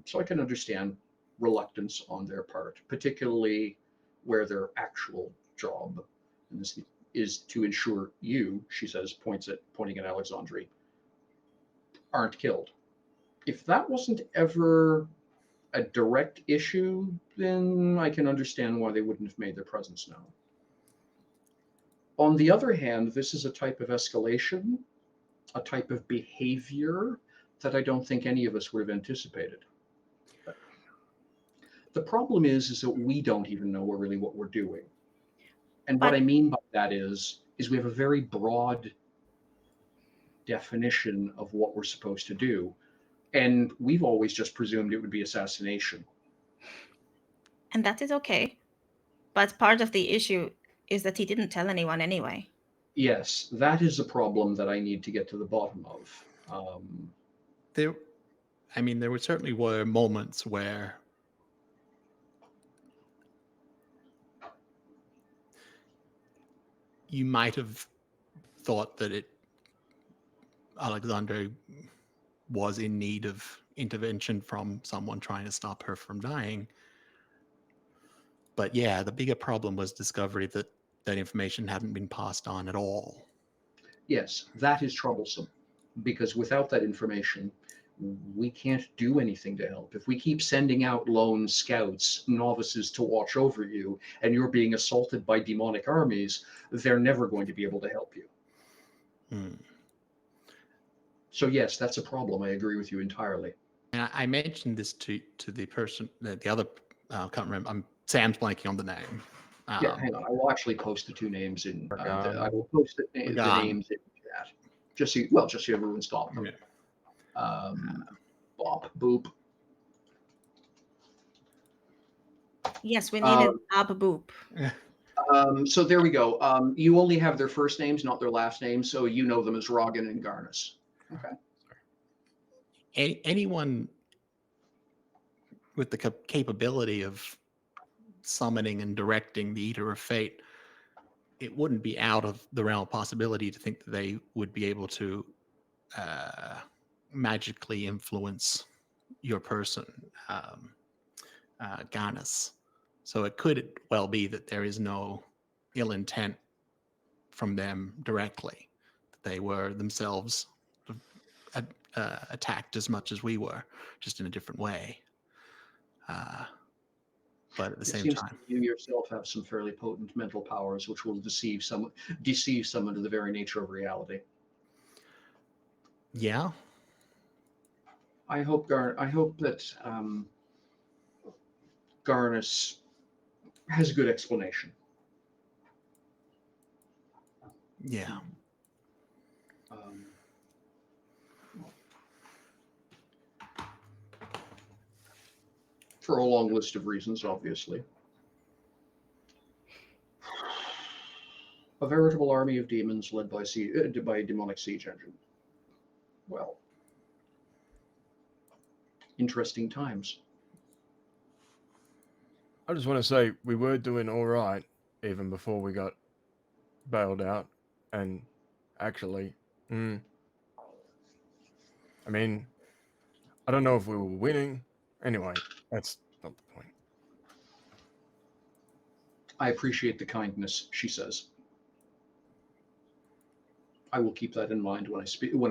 So I can understand reluctance on their part, particularly where their actual job, and this is to ensure you, she says, pointing at Alexandre, aren't killed. If that wasn't ever a direct issue, then I can understand why they wouldn't have made their presence known. On the other hand, this is a type of escalation, a type of behavior that I don't think any of us would have anticipated. The problem is that we don't even know really what we're doing. And what I mean by that is we have a very broad definition of what we're supposed to do. And we've always just presumed it would be assassination. And that is okay. But part of the issue is that he didn't tell anyone anyway. Yes, that is a problem that I need to get to the bottom of. There certainly were moments where you might have thought that Alexandre was in need of intervention from someone trying to stop her from dying. But yeah, the bigger problem was discovery that information hadn't been passed on at all. Yes, that is troublesome, because without that information, we can't do anything to help. If we keep sending out lone scouts, novices to watch over you, and you're being assaulted by demonic armies, they're never going to be able to help you. So yes, that's a problem. I agree with you entirely. And I mentioned this to the person, the other, I can't remember, Sam's blanking on the name. Yeah, hang on. I will actually post the two names in. I will post the names in chat, just so everyone stop them. Yeah. Bop boop. Yes, we needed Bop boop. So there we go. You only have their first names, not their last names, so you know them as Rogan and Garnus. Okay. Anyone with the capability of summoning and directing the Eater of Fate, it wouldn't be out of the realm of possibility to think that they would be able to magically influence your person, Ganas. So it could well be that there is no ill intent from them directly. They were themselves attacked as much as we were, just in a different way. But at the same time, you yourself have some fairly potent mental powers, which will deceive someone to the very nature of reality. Yeah. I hope that Garnus has a good explanation. Yeah. For a long list of reasons, obviously. A veritable army of demons led by a demonic siege engine. Well, interesting times. I just want to say we were doing all right even before we got bailed out, and actually, I mean, I don't know if we were winning. Anyway, that's not the point. I appreciate the kindness, she says. I will keep that in mind when I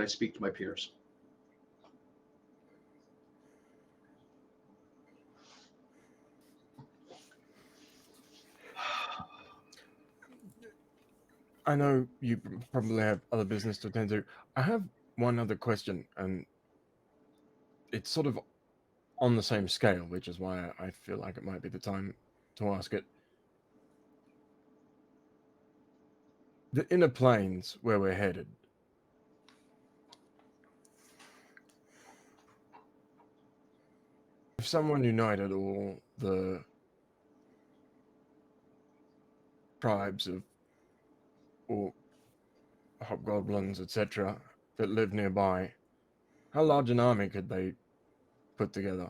speak to my peers. I know you probably have other business to attend to. I have one other question, and it's sort of on the same scale, which is why I feel like it might be the time to ask it. The inner planes where we're headed. If someone united all the tribes of or hobgoblins, etc., that live nearby, how large an army could they put together?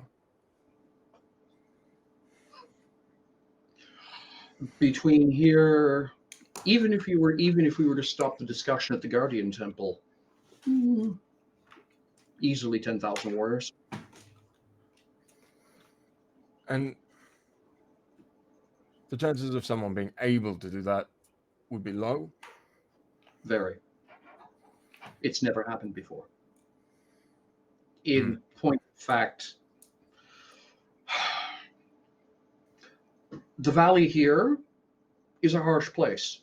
Between here, even if we were to stop the discussion at the Guardian Temple, easily 10,000 warriors. And the chances of someone being able to do that would be low? Very. It's never happened before. In point of fact, the valley here is a harsh place.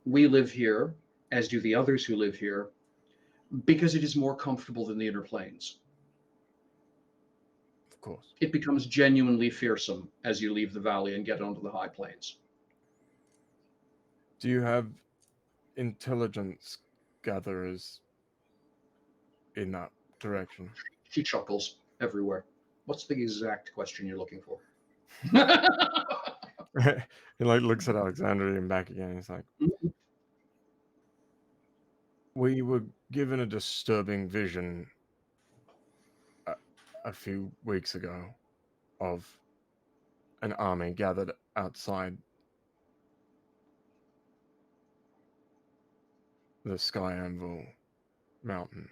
We live here, as do the others who live here, because it is more comfortable than the inner planes. Of course. It becomes genuinely fearsome as you leave the valley and get onto the high plains. Do you have intelligence gatherers in that direction? She chuckles everywhere. What's the exact question you're looking for? He like looks at Alexandria and back again. He's like, we were given a disturbing vision a few weeks ago of an army gathered outside the Sky Anvil mountain.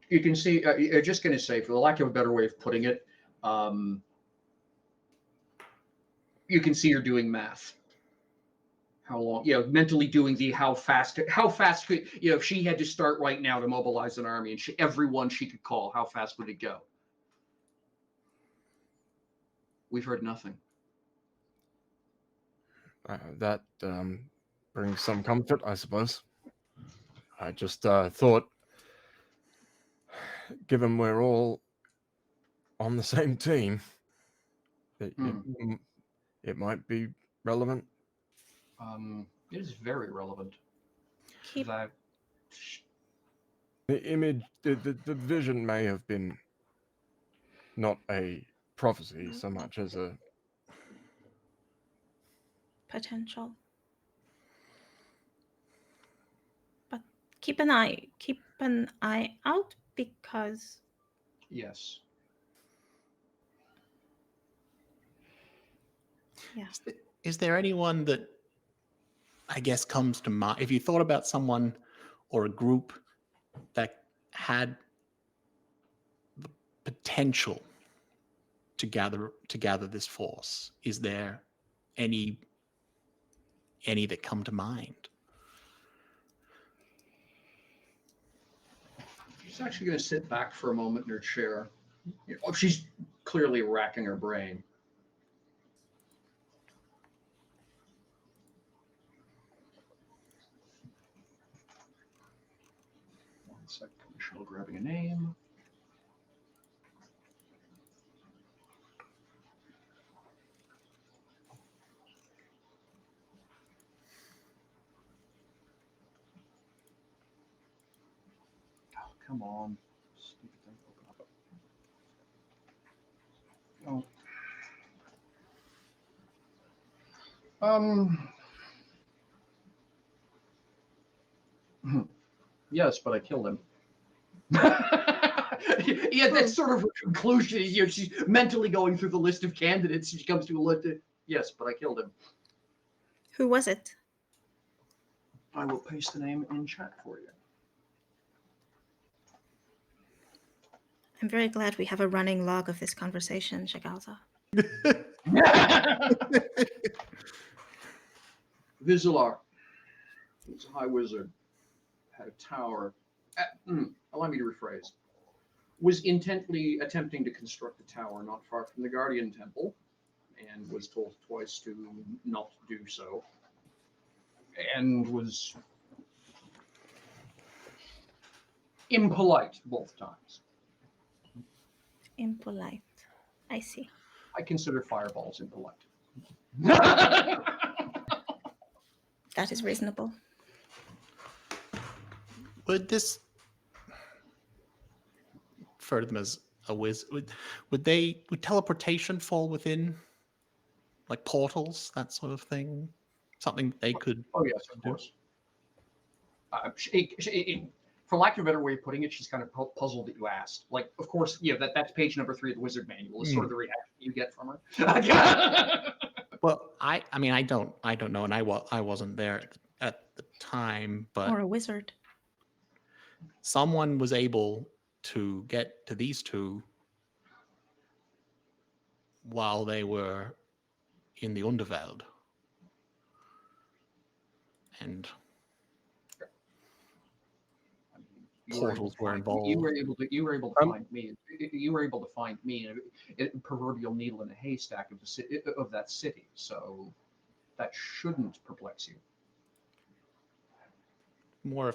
You can see, I'm just going to say, for the lack of a better way of putting it, you can see her doing math. How long, mentally doing the how fast could, if she had to start right now to mobilize an army and everyone she could call, how fast would it go? We've heard nothing. That brings some comfort, I suppose. I just thought, given we're all on the same team, it might be relevant. It is very relevant. The image, the vision may have been not a prophecy so much as a potential. But keep an eye out because Yes. yeah. Is there anyone that I guess comes to mind? If you thought about someone or a group that had the potential to gather this force, is there any that come to mind? She's actually going to sit back for a moment in her chair. She's clearly racking her brain. One second, Michelle grabbing a name. Oh, come on. Stupid thing. Open up. Oh. Yes, but I killed him. Yeah, that's sort of her conclusion. She's mentally going through the list of candidates. She comes to a list. Yes, but I killed him. Who was it? I will paste the name in chat for you. I'm very glad we have a running log of this conversation, Shagalza. Visular. He's a high wizard. Had a tower. Allow me to rephrase. Was intently attempting to construct a tower not far from the Guardian Temple, and was told twice to not do so. And was impolite both times. Impolite. I see. I consider fireballs impolite. That is reasonable. Would this refer to them as a wizard? Would teleportation fall within, like, portals, that sort of thing? Something they could. Oh yes, of course. For lack of a better way of putting it, she's kind of puzzled that you asked. Like, of course, that's page number 3 of the Wizard Manual. Is sort of the reaction you get from her. Well, I mean, I don't know, and I wasn't there at the time, but Or a wizard. someone was able to get to these two while they were in the Underworld, and portals were involved. You were able to find me. You were able to find me a proverbial needle in a haystack of that city. So that shouldn't perplex you. More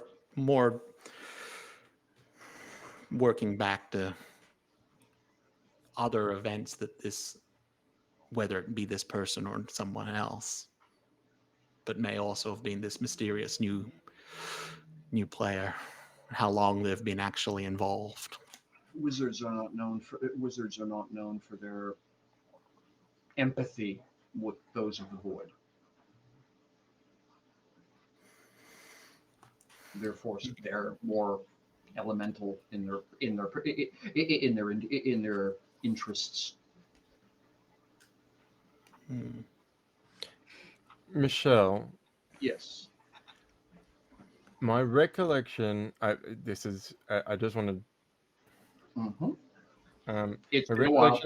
working back to other events that this, whether it be this person or someone else, but may also have been this mysterious new player. How long they've been actually involved. Wizards are not known for their empathy with those of the void. Therefore, they're more elemental in their interests. Michelle. Yes. My recollection. I just wanted. It's been a while.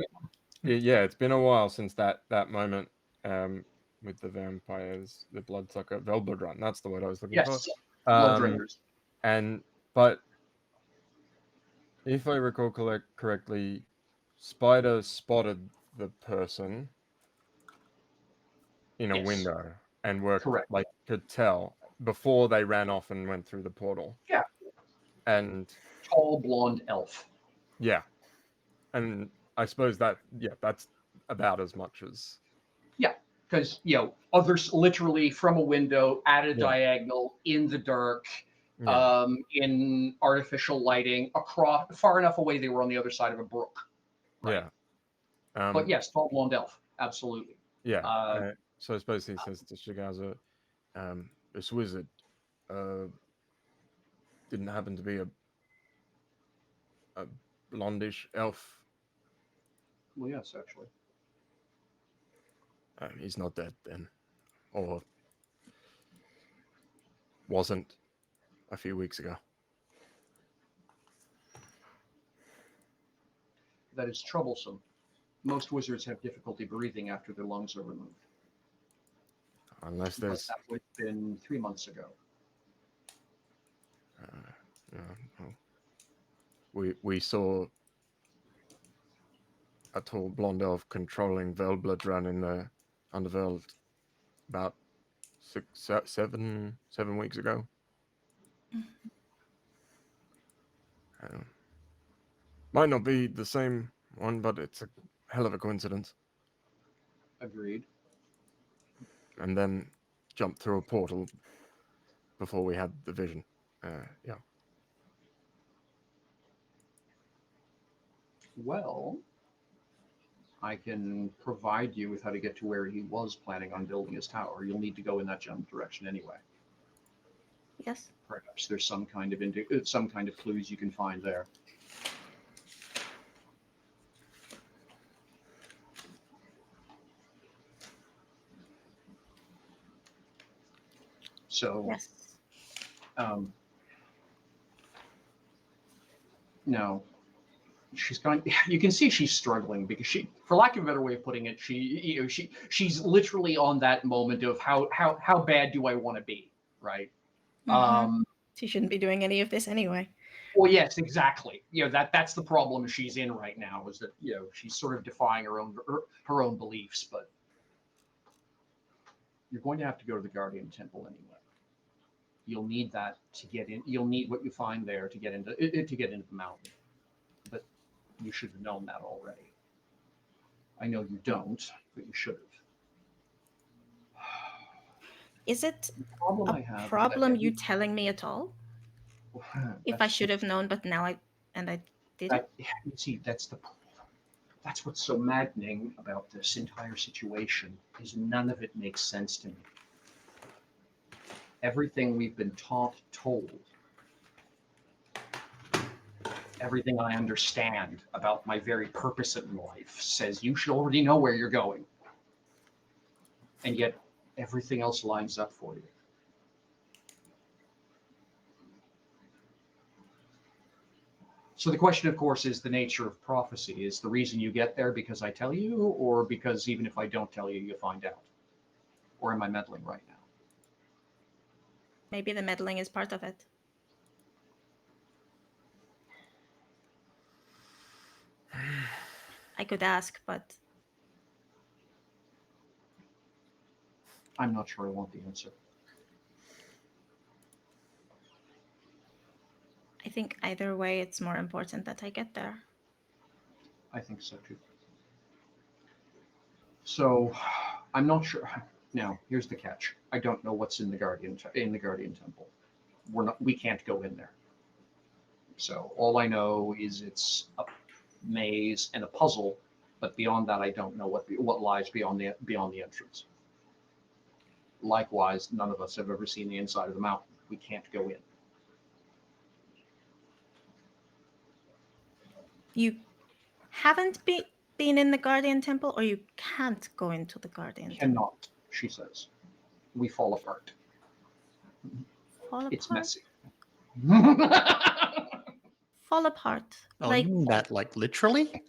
Yeah, it's been a while since that moment with the vampires, the bloodsucker, Velbladrun. That's the word I was looking for. Blood drinkers. But if I recall correctly, Spider spotted the person in a window and could tell before they ran off and went through the portal. Yeah. And tall blonde elf. Yeah. And I suppose that's about as much as. Yeah, because others literally from a window at a diagonal in the dark, in artificial lighting, across far enough away they were on the other side of a brook. Right? Yeah. But yes, tall blonde elf, absolutely. Yeah. So I suppose he says to Shigaza, this wizard, didn't happen to be a blondish elf. Well, yes, actually. He's not dead then, or wasn't a few weeks ago. That is troublesome. Most wizards have difficulty breathing after their lungs are removed. Unless But there's that would have been 3 months ago. well, we saw a tall blonde elf controlling Velblood in the Underworld about 7 weeks ago. Might not be the same one, but it's a hell of a coincidence. Agreed. And then jumped through a portal before we had the vision. Yeah. Well, I can provide you with how to get to where he was planning on building his tower. You'll need to go in that general direction anyway. Yes. Perhaps there's some kind of clues you can find there. So, Yes. No, she's going. You can see she's struggling because she, for lack of a better way of putting it, she's literally on that moment of how bad do I want to be, right? Mm-hmm. She shouldn't be doing any of this anyway. Well, yes, exactly. That's the problem she's in right now, is that she's sort of defying her own beliefs. But you're going to have to go to the Guardian Temple anyway. You'll need that to get in. You'll need what you find there to get into the mountain. But you should have known that already. I know you don't, but you should have. Is it problem a problem you telling me at all? If I should have known, but now I didn't. You see, that's what's so maddening about this entire situation, is none of it makes sense to me. Everything we've been told, everything I understand about my very purpose in life says you should already know where you're going. And yet everything else lines up for you. So the question, of course, is the nature of prophecy. Is the reason you get there because I tell you, or because even if I don't tell you, you find out? Or am I meddling right now? Maybe the meddling is part of it. I could ask, but I'm not sure I want the answer. I think either way, it's more important that I get there. I think so too. So, I'm not sure. Now, here's the catch. I don't know what's in the Guardian Temple. We can't go in there. So all I know is it's a maze and a puzzle, but beyond that, I don't know what lies beyond the entrance. Likewise, none of us have ever seen the inside of the mountain. We can't go in. You haven't been in the Guardian Temple, or you can't go into the Guardian Temple? Cannot, she says. We fall apart. It's messy. Fall apart. Oh, you mean that like literally?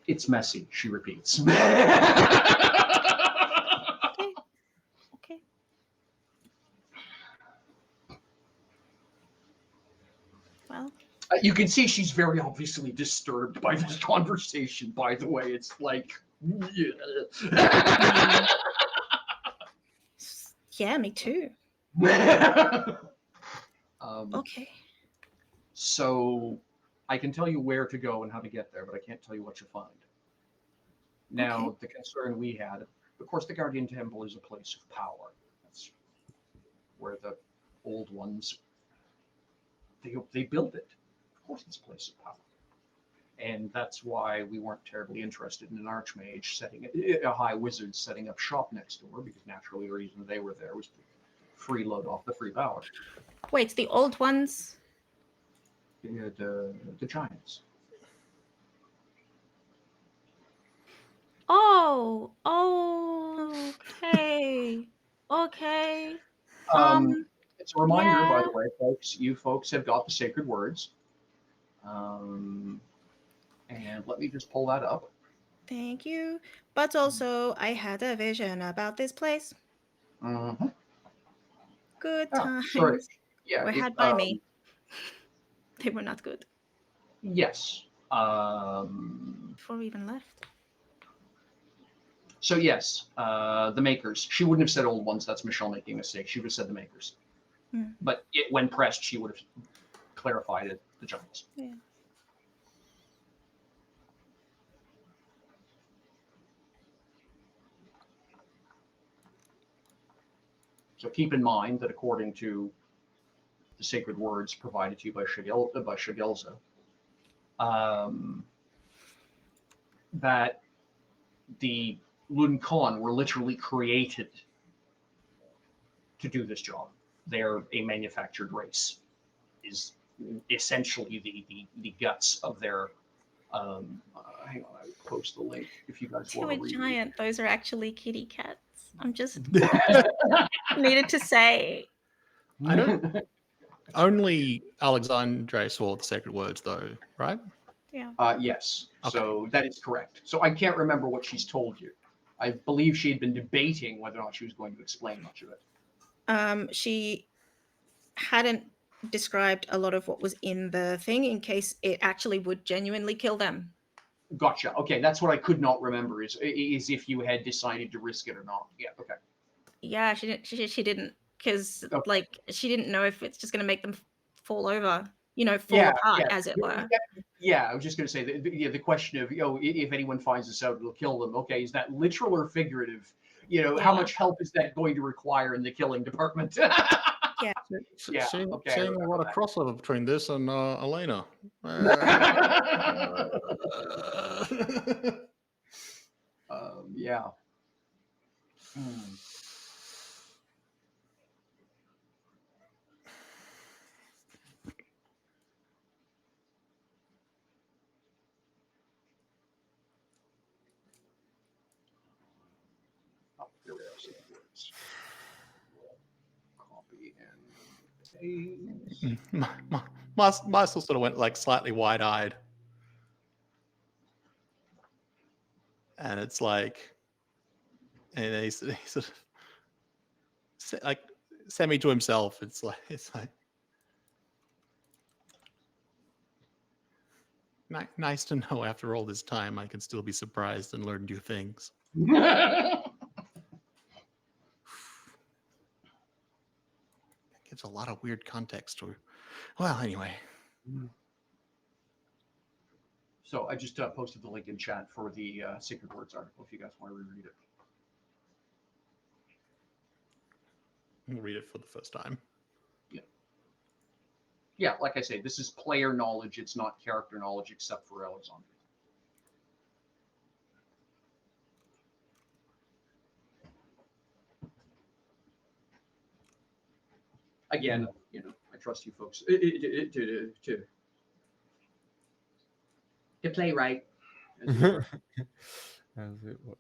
It's messy, she repeats. Okay. Well, you can see she's very obviously disturbed by this conversation, by the way. It's like, yeah, me too. Okay. So I can tell you where to go and how to get there, but I can't tell you what you find. Now, Okay. The concern we had, of course, the Guardian Temple is a place of power. That's where the old ones, they built it. Of course, it's a place of power. And that's why we weren't terribly interested in an archmage a high wizard setting up shop next door, because naturally the reason they were there was to freeload off the free power. Wait, the old ones? The giants. Oh, okay. Okay. It's a reminder, by yeah. the way, folks. You folks have got the sacred words. And let me just pull that up. Thank you. But also, I had a vision about this place. Mm-hmm. Good Oh, times sorry. Yeah. were had by me. They were not good. Yes. Before we even left. So yes, the makers. She wouldn't have said old ones. That's Michelle making a mistake. She would have said the makers. But when pressed, she would have clarified it. The giants. Yeah. So keep in mind that according to the sacred words provided to you by Shagelza, that the Lun Khan were literally created to do this job. They're a manufactured race, is essentially the guts of their. Hang on, I will post the link if you guys To want a to read. giant, those are actually kitty cats. I'm just needed to say. I don't. Only Alexandre saw the sacred words, though, right? Yeah. Yes. Okay. So that is correct. So I can't remember what she's told you. I believe she had been debating whether or not she was going to explain much of it. She hadn't described a lot of what was in the thing in case it actually would genuinely kill them. Gotcha. Okay, that's what I could not remember is if you had decided to risk it or not. Yeah. Okay. Yeah, she didn't. She didn't because Okay. like she didn't know if it's just going to make them fall over, fall apart, as it were. Yeah, I was just going to say the question of if anyone finds this out, it'll kill them. Okay, is that literal or figurative? How much help is that going to require in the killing department? Yeah. Yeah, Seeing okay, a lot of crossover between this and Elena. Yeah. Oh, here we are. Sacred words. Copy and paste. My still sort of went like slightly wide-eyed, and it's like, and he's sort of like semi to himself. It's like nice to know after all this time I can still be surprised and learn new things. Gives a lot of weird context to. Well, anyway. So I just posted the link in chat for the Sacred Words article if you guys want to reread it. We'll read it for the first time. Yeah, like I say, this is player knowledge. It's not character knowledge except for Alexandre. Again, I trust you folks to play right. As it were. As it were.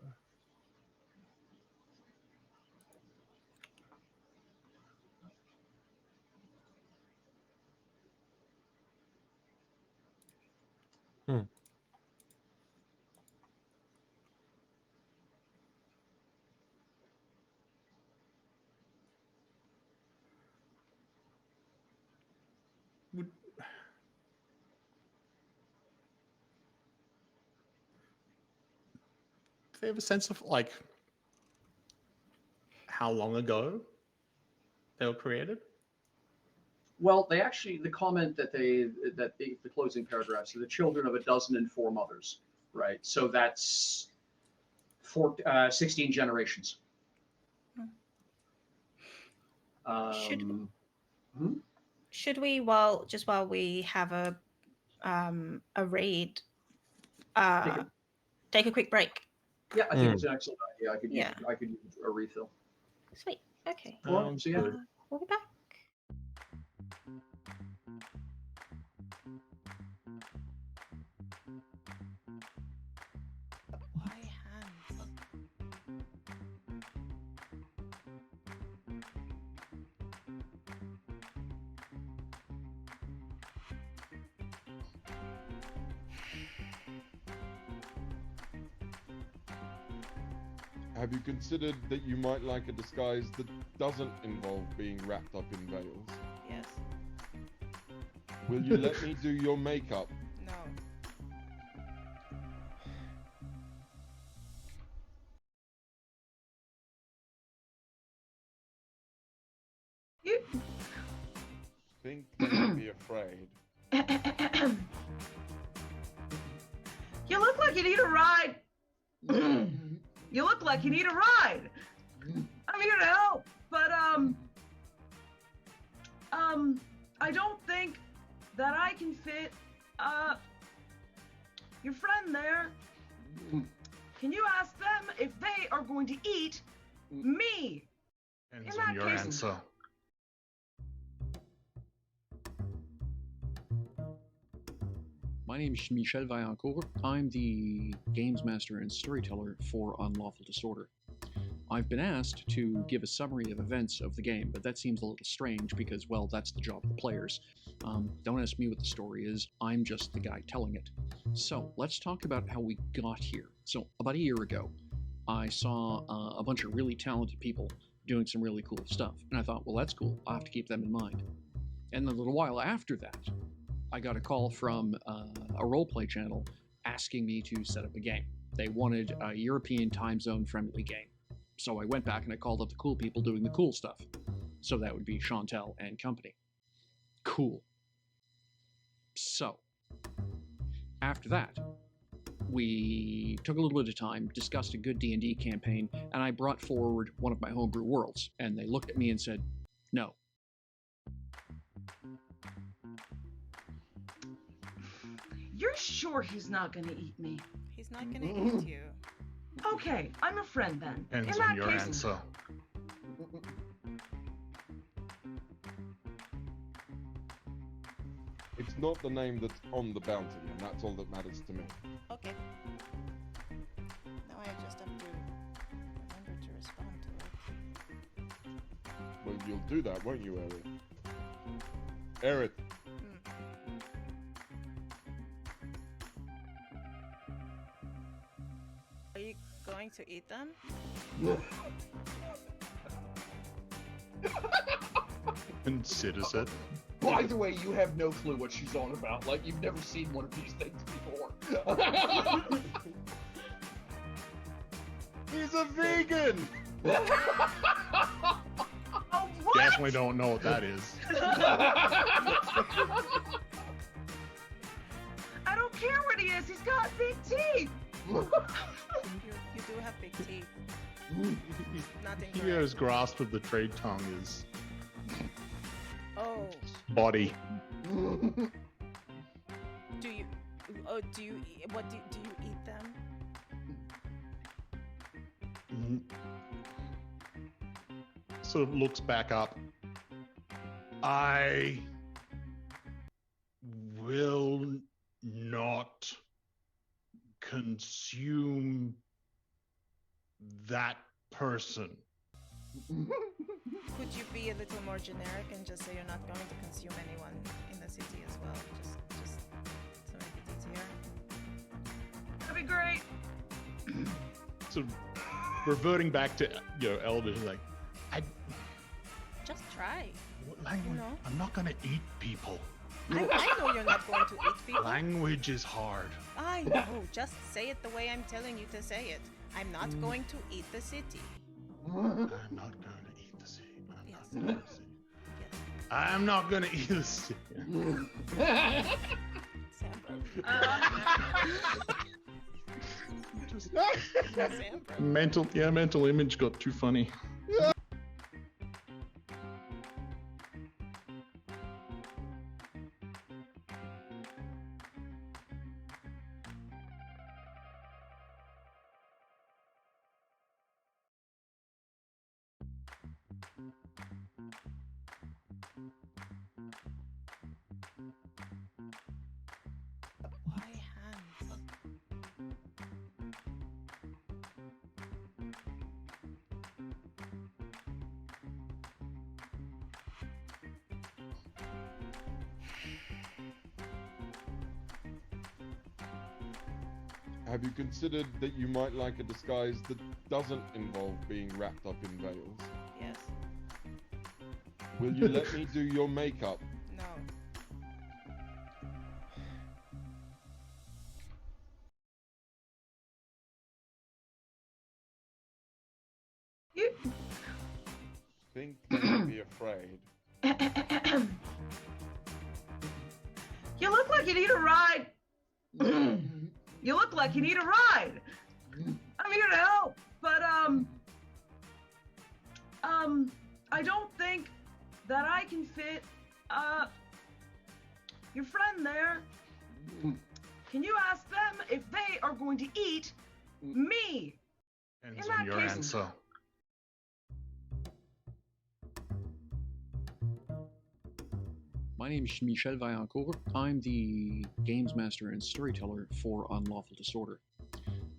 Do they have a sense of like how long ago they were created? Well, they actually the comment that the closing paragraph, so the children of 1,004 mothers, right? So that's 16 generations. Should we, while we have a read, take a quick break? Yeah, I think it's an excellent idea. I could use a refill. Sweet. Okay. Sounds So, yeah. good. We'll be back. Why hands? Have you considered that you might like a disguise that doesn't involve being wrapped up in veils? Yes. Will you let me do your makeup? No. You Think they'd be afraid. You look like you need a ride. You look like you need a ride. I'm here to help, but I don't think that I can fit your friend there. Can you ask them if they are going to eat me? Depends In on that your case- answer. My name is Michel Vaillancourt. I'm the games master and storyteller for Unlawful Disorder. I've been asked to give a summary of events of the game, but that seems a little strange because, well, that's the job of the players. Don't ask me what the story is, I'm just the guy telling it. So, let's talk about how we got here. So, about a year ago, I saw a bunch of really talented people doing some really cool stuff, and I thought, well, that's cool, I'll have to keep them in mind. And a little while after that, I got a call from a roleplay channel asking me to set up a game. They wanted a European time zone friendly game. So I went back and I called up the cool people doing the cool stuff. So that would be Chantel and company. Cool. So, after that, we took a little bit of time, discussed a good D&D campaign, and I brought forward one of my homebrew worlds. And they looked at me and said, no. You're sure he's not gonna eat me? He's not gonna eat you. Okay, I'm a friend then. Depends In on that your case, answer. It's not the name that's on the bounty, and that's all that matters to me. Okay. Now I just have to remember to respond to it. Well, you'll do that, won't you, Eric? Eric, Are you going to eat them? Considers it. By the way, you have no clue what she's on about. Like, you've never seen one of these things before. he's a vegan! oh, what? Definitely don't know what that is. I don't care what he is. He's got big teeth. You do have big teeth. Nothing. Hero's grasp of the trade tongue is Oh, body. do you? Oh, do you? What do you eat them? Sort of looks back up. I will not consume that person. Could you be a little more generic and just say you're not going to consume anyone in the city as well? Just to make it easier. That'd be great. So reverting back to Elvish, like, Just try. what language? know? I'm not gonna eat people. I know you're not going to eat people. Language is hard. I know. Just say it the way I'm telling you to say it. I'm not going to eat the city. I'm not gonna eat the sea. Yes. I'm not gonna eat the sea. Yes. I'm not gonna eat the sea. Sam, mental image got too funny. Why hands? Have you considered that you might like a disguise that doesn't involve being wrapped up in veils? Yes. Will you let me do your makeup? No. You. Think they would be afraid. You look like you need a ride. You look like you need a ride. I'm here to help, but I don't think that I can fit your friend there. Can you ask them if they are going to eat me? Depends In on that your case- answer. My name is Michel Vaillancourt. I'm the games master and storyteller for Unlawful Disorder.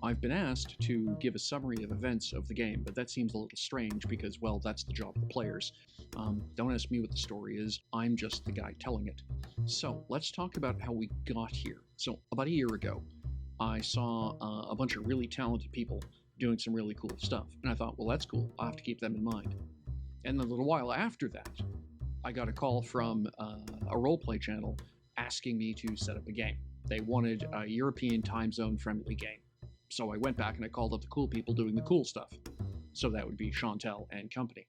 I've been asked to give a summary of events of the game, but that seems a little strange because, well, that's the job of the players. Don't ask me what the story is, I'm just the guy telling it. So, let's talk about how we got here. So, about a year ago, I saw a bunch of really talented people doing some really cool stuff, and I thought, well, that's cool, I'll have to keep them in mind. And a little while after that, I got a call from a roleplay channel asking me to set up a game. They wanted a European time zone friendly game. So I went back and I called up the cool people doing the cool stuff. So that would be Chantel and company.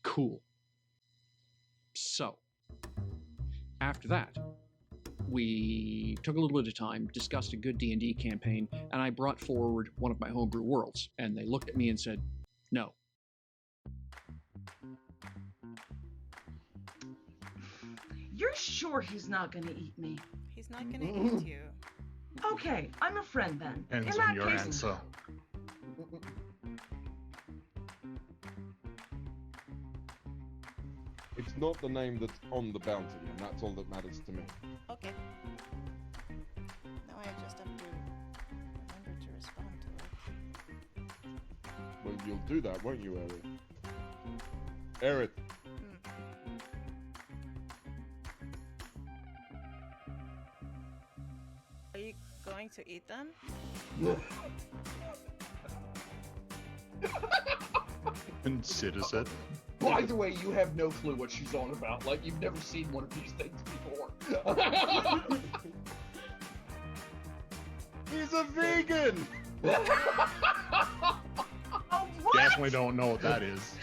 Cool. So, after that, we took a little bit of time, discussed a good D&D campaign, and I brought forward one of my homebrew worlds. And they looked at me and said, no. You're sure he's not gonna eat me? He's not gonna eat you. Okay, I'm a friend then. Depends In on that your case, answer. It's not the name that's on the bounty, and that's all that matters to me. Okay. Now I just have to remember to respond to it. Well, you'll do that, won't you, Eric? Eric, Are you going to eat them? Considers it. By the way, you have no clue what she's on about. Like, you've never seen one of these things before. he's a vegan! oh, what? Definitely don't know what that is.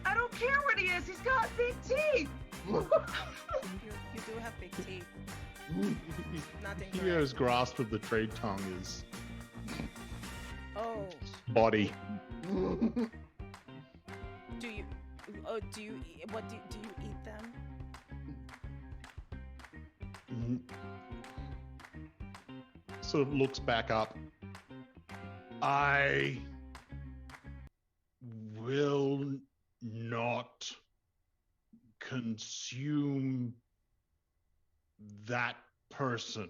I don't care what he is. He's got big teeth. You do have big teeth. Nothing. Theo's grasp of the trade tongue is Oh, body. do you? Oh, do you? What do you eat them? Sort of looks back up. I will not consume that person.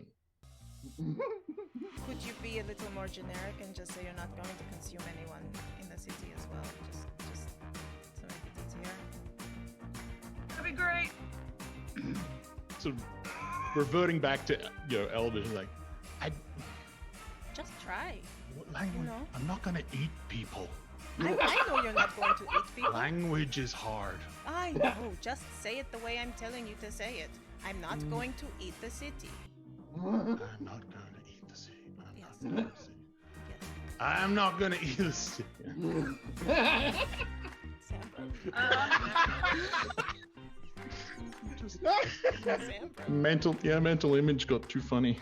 Could you be a little more generic and just say you're not going to consume anyone in the city as well? Just to make it easier. That'd be great. So reverting back to Elvish, like, Just try. what language? know? I'm not gonna eat people. I know you're not going to eat people. Language is hard. I know. Just say it the way I'm telling you to say it. I'm not going to eat the city. I'm not gonna eat the city. Yes. I'm not gonna eat the city. Yes. I'm not gonna eat the city. Sam, mental image got too funny.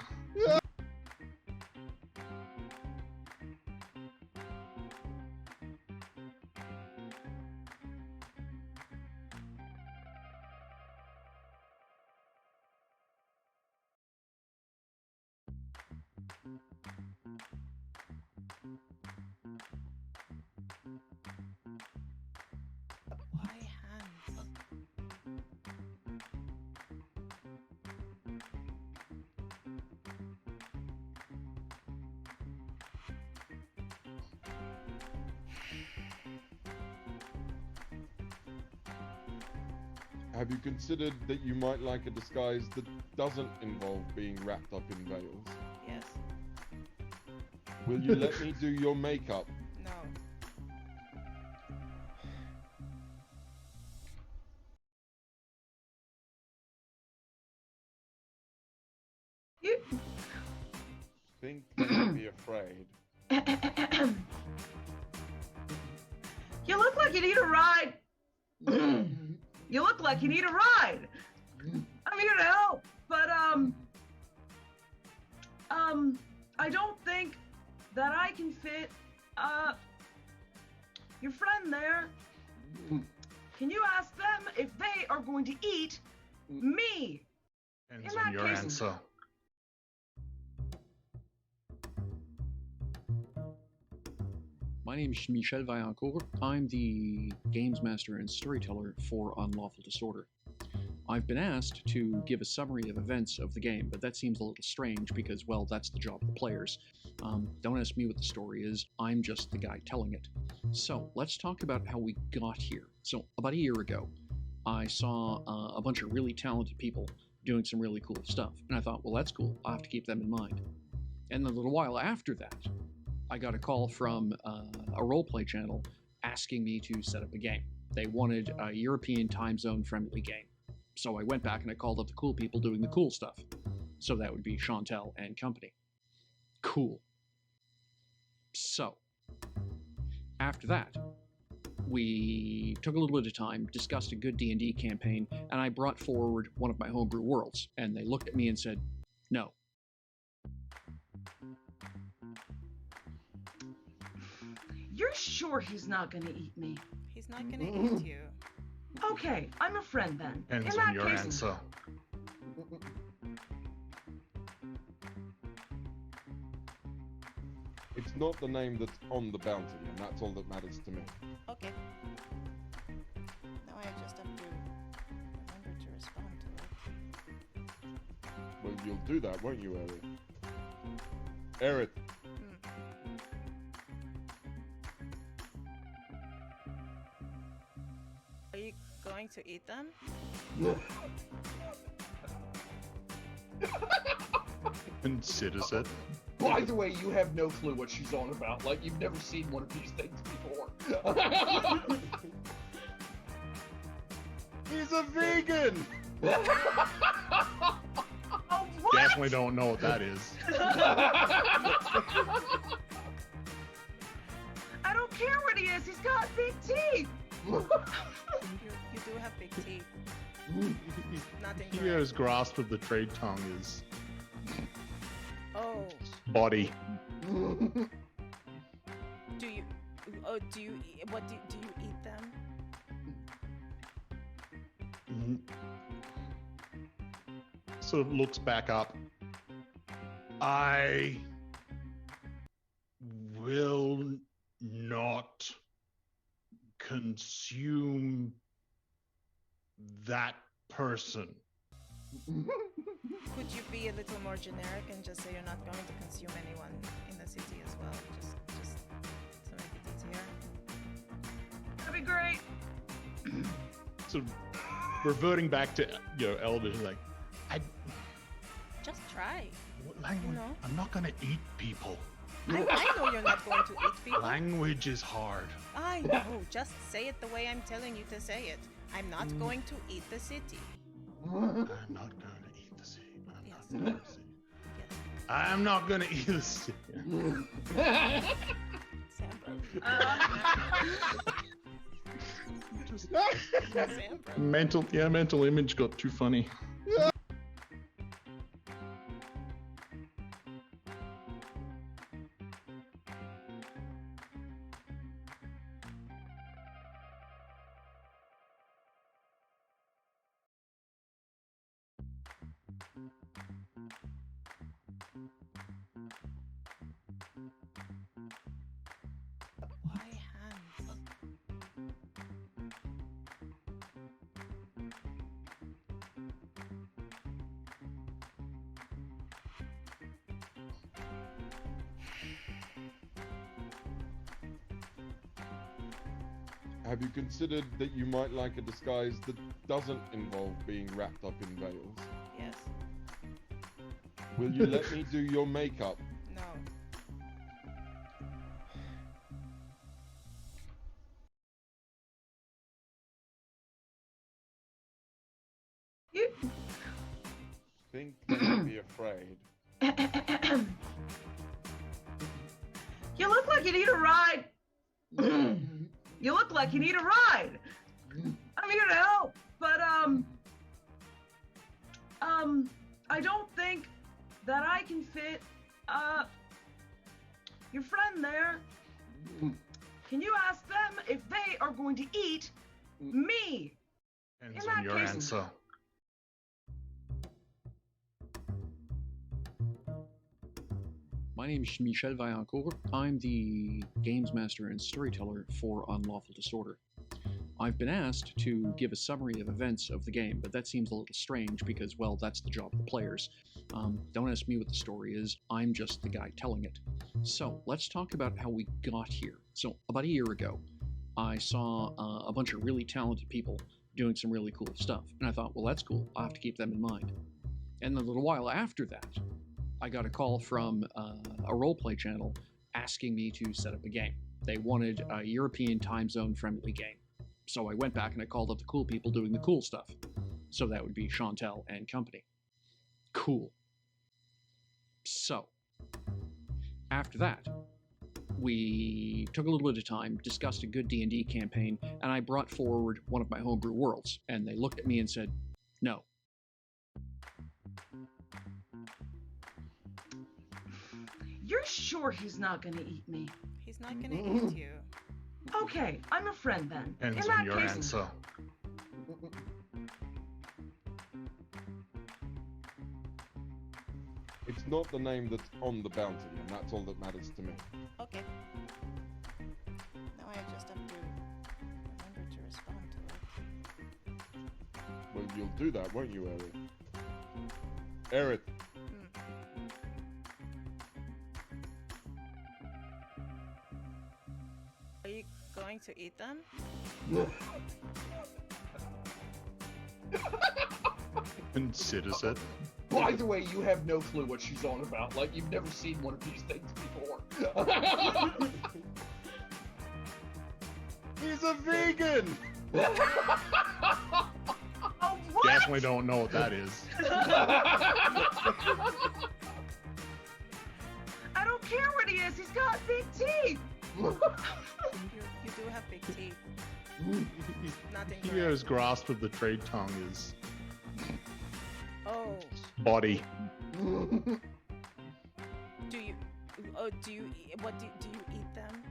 Have you considered that you might like a disguise that doesn't involve being wrapped up in veils? Yes. Will you let me do your makeup? No. You. Think don't be afraid. You look like you need a ride. You look like you need a ride. I'm here to help, but I don't think that I can fit your friend there. Can you ask them if they are going to eat me? Depends In on that your case- answer. My name is Michel Vaillancourt. I'm the games master and storyteller for Unlawful Disorder. I've been asked to give a summary of events of the game, but that seems a little strange because, well, that's the job of the players. Don't ask me what the story is, I'm just the guy telling it. So, let's talk about how we got here. So, about a year ago, I saw a bunch of really talented people doing some really cool stuff, and I thought, well, that's cool, I'll have to keep them in mind. And a little while after that, I got a call from a roleplay channel asking me to set up a game. They wanted a European time zone friendly game. So I went back and I called up the cool people doing the cool stuff. So that would be Chantel and company. Cool. So, after that, we took a little bit of time, discussed a good D&D campaign, and I brought forward one of my homebrew worlds. And they looked at me and said, no. You're sure he's not gonna eat me? He's not gonna eat you. Okay, I'm a friend then. Depends In on that your case, answer. It's not the name that's on the bounty, and that's all that matters to me. Okay. Now I just have to remember to respond to it. Well, you'll do that, won't you, Eric? Eric, Are you going to eat them? Considers it. By the way, you have no clue what she's on about. Like, you've never seen one of these things before. he's a vegan! oh, what? Definitely don't know what that is. I don't care what he is. He's got big teeth. You do have big teeth. Nothing. Hugo's grasp of the trade tongue is Oh, body. do you? Oh, do you? What do you eat them? Sort of looks back up. I will not consume that person. Could you be a little more generic and just say you're not going to consume anyone in the city as well? Just to make it easier. That'd be great. So reverting back to Elvish, like Just try. what language? No. I'm not gonna eat people. I know you're not going to eat people. Language is hard. I know. Just say it the way I'm telling you to say it. I'm not going to eat the city. I'm not gonna eat the city. I'm not Yes. gonna eat the city. I'm not gonna eat the city. Sambro. Mental image got too funny. Why hands? Have you considered that you might like a disguise that doesn't involve being wrapped up in veils? Yes. Will you let me do your makeup? No. You. Think don't be afraid. You look like you need a ride. You look like you need a ride. I'm here to help, but I don't think that I can fit your friend there. Can you ask them if they are going to eat me? Depends In on that your case- answer. My name is Michel Vaillancourt. I'm the games master and storyteller for Unlawful Disorder. I've been asked to give a summary of events of the game, but that seems a little strange because, well, that's the job of the players. Don't ask me what the story is, I'm just the guy telling it. So, let's talk about how we got here. So, about a year ago, I saw a bunch of really talented people doing some really cool stuff, and I thought, well, that's cool, I'll have to keep them in mind. And a little while after that, I got a call from a roleplay channel asking me to set up a game. They wanted a European time zone friendly game. So I went back and I called up the cool people doing the cool stuff. So that would be Chantel and company. Cool. So, after that, we took a little bit of time, discussed a good D&D campaign, and I brought forward one of my homebrew worlds. And they looked at me and said, no. You're sure he's not gonna eat me? He's not gonna eat you. Okay, I'm a friend then. Depends In on that your case, answer. It's not the name that's on the bounty, and that's all that matters to me. Okay. Now I just have to remember to respond to it. Well, you'll do that, won't you, Eric? Eric, Are you going to eat them? Considers it. By the way, you have no clue what she's on about. Like, you've never seen one of these things before. he's a vegan! oh, what? Definitely don't know what that is. I don't care what he is. He's got big teeth. You do have big teeth. Not incorrect. Hugo's grasp of the trade tongue is Oh, body. do you? Oh, do you? What do you eat them?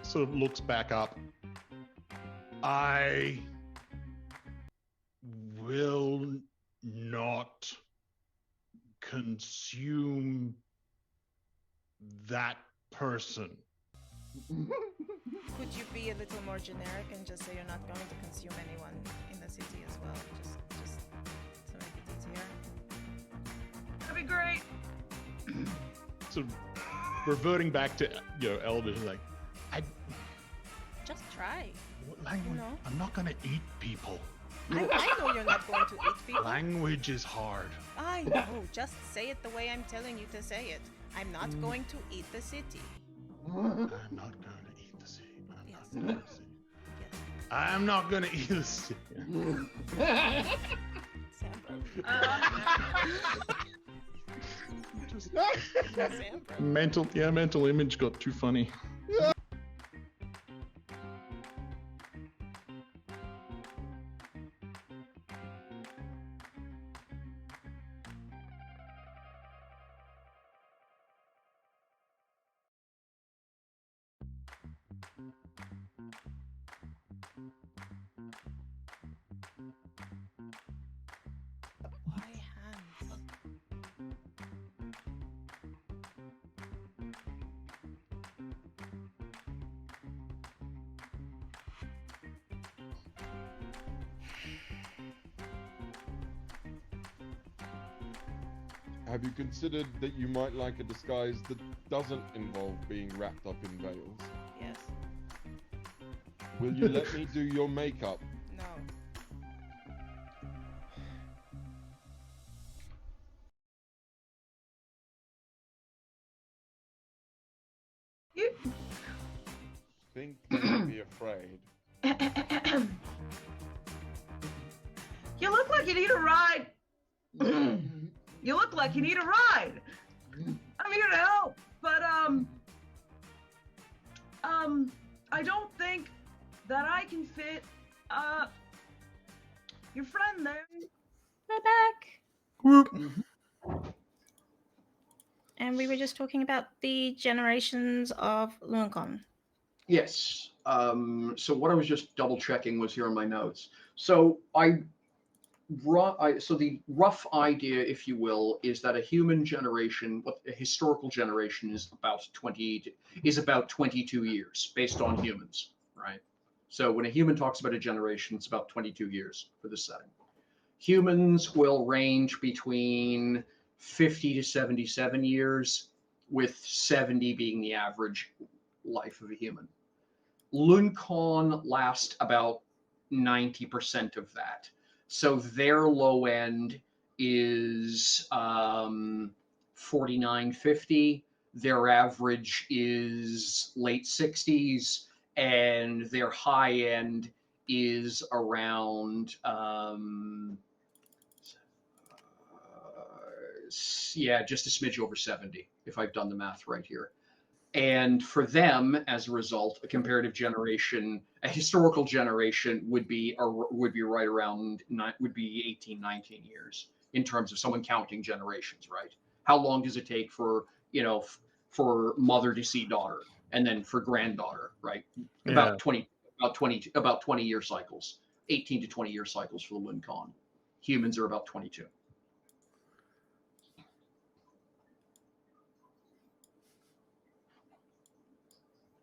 Sort of looks back up. I will not consume that person. Could you be a little more generic and just say you're not going to consume anyone in the city as well, just to make it easier? That'd be great. Sort of reverting back to Elvish, like, Just try. what language? know? I'm not gonna eat people. I know you're not going to eat people. Language is hard. I know. Just say it the way I'm telling you to say it. I'm not going to eat the city. I'm not gonna eat the city. Yes. I'm not gonna eat the city. Yes. I'm not gonna eat the city. Sam, Mental image got too funny. Why hands? Have you considered that you might like a disguise that doesn't involve being wrapped up in veils? Yes. Will you let me do your makeup? No. You... Think don't be afraid. You look like you need a ride. You look like you need a ride. I'm here to help, but I don't think that I can fit your friend there. We're back. Whoop. And we were just talking about the generations of Luncon. Yes. So what I was just double checking was here in my notes. So so the rough idea, if you will, is that a human generation, what a historical generation is about 22 years based on humans, right? So when a human talks about a generation, it's about 22 years for this setting. Humans will range between 50 to 77 years, with 70 being the average life of a human. Luncon last about 90% of that. So their low end is 49-50. Their average is late 60s, and their high end is around just a smidge over 70, if I've done the math right here. And for them, as a result, a comparative generation, a historical generation would be right around 18, 19 years in terms of someone counting generations, right? How long does it take for for mother to see daughter, and then for granddaughter, right? Yeah. About 20 year cycles, 18 to 20 year cycles for the Luncon. Humans are about 22.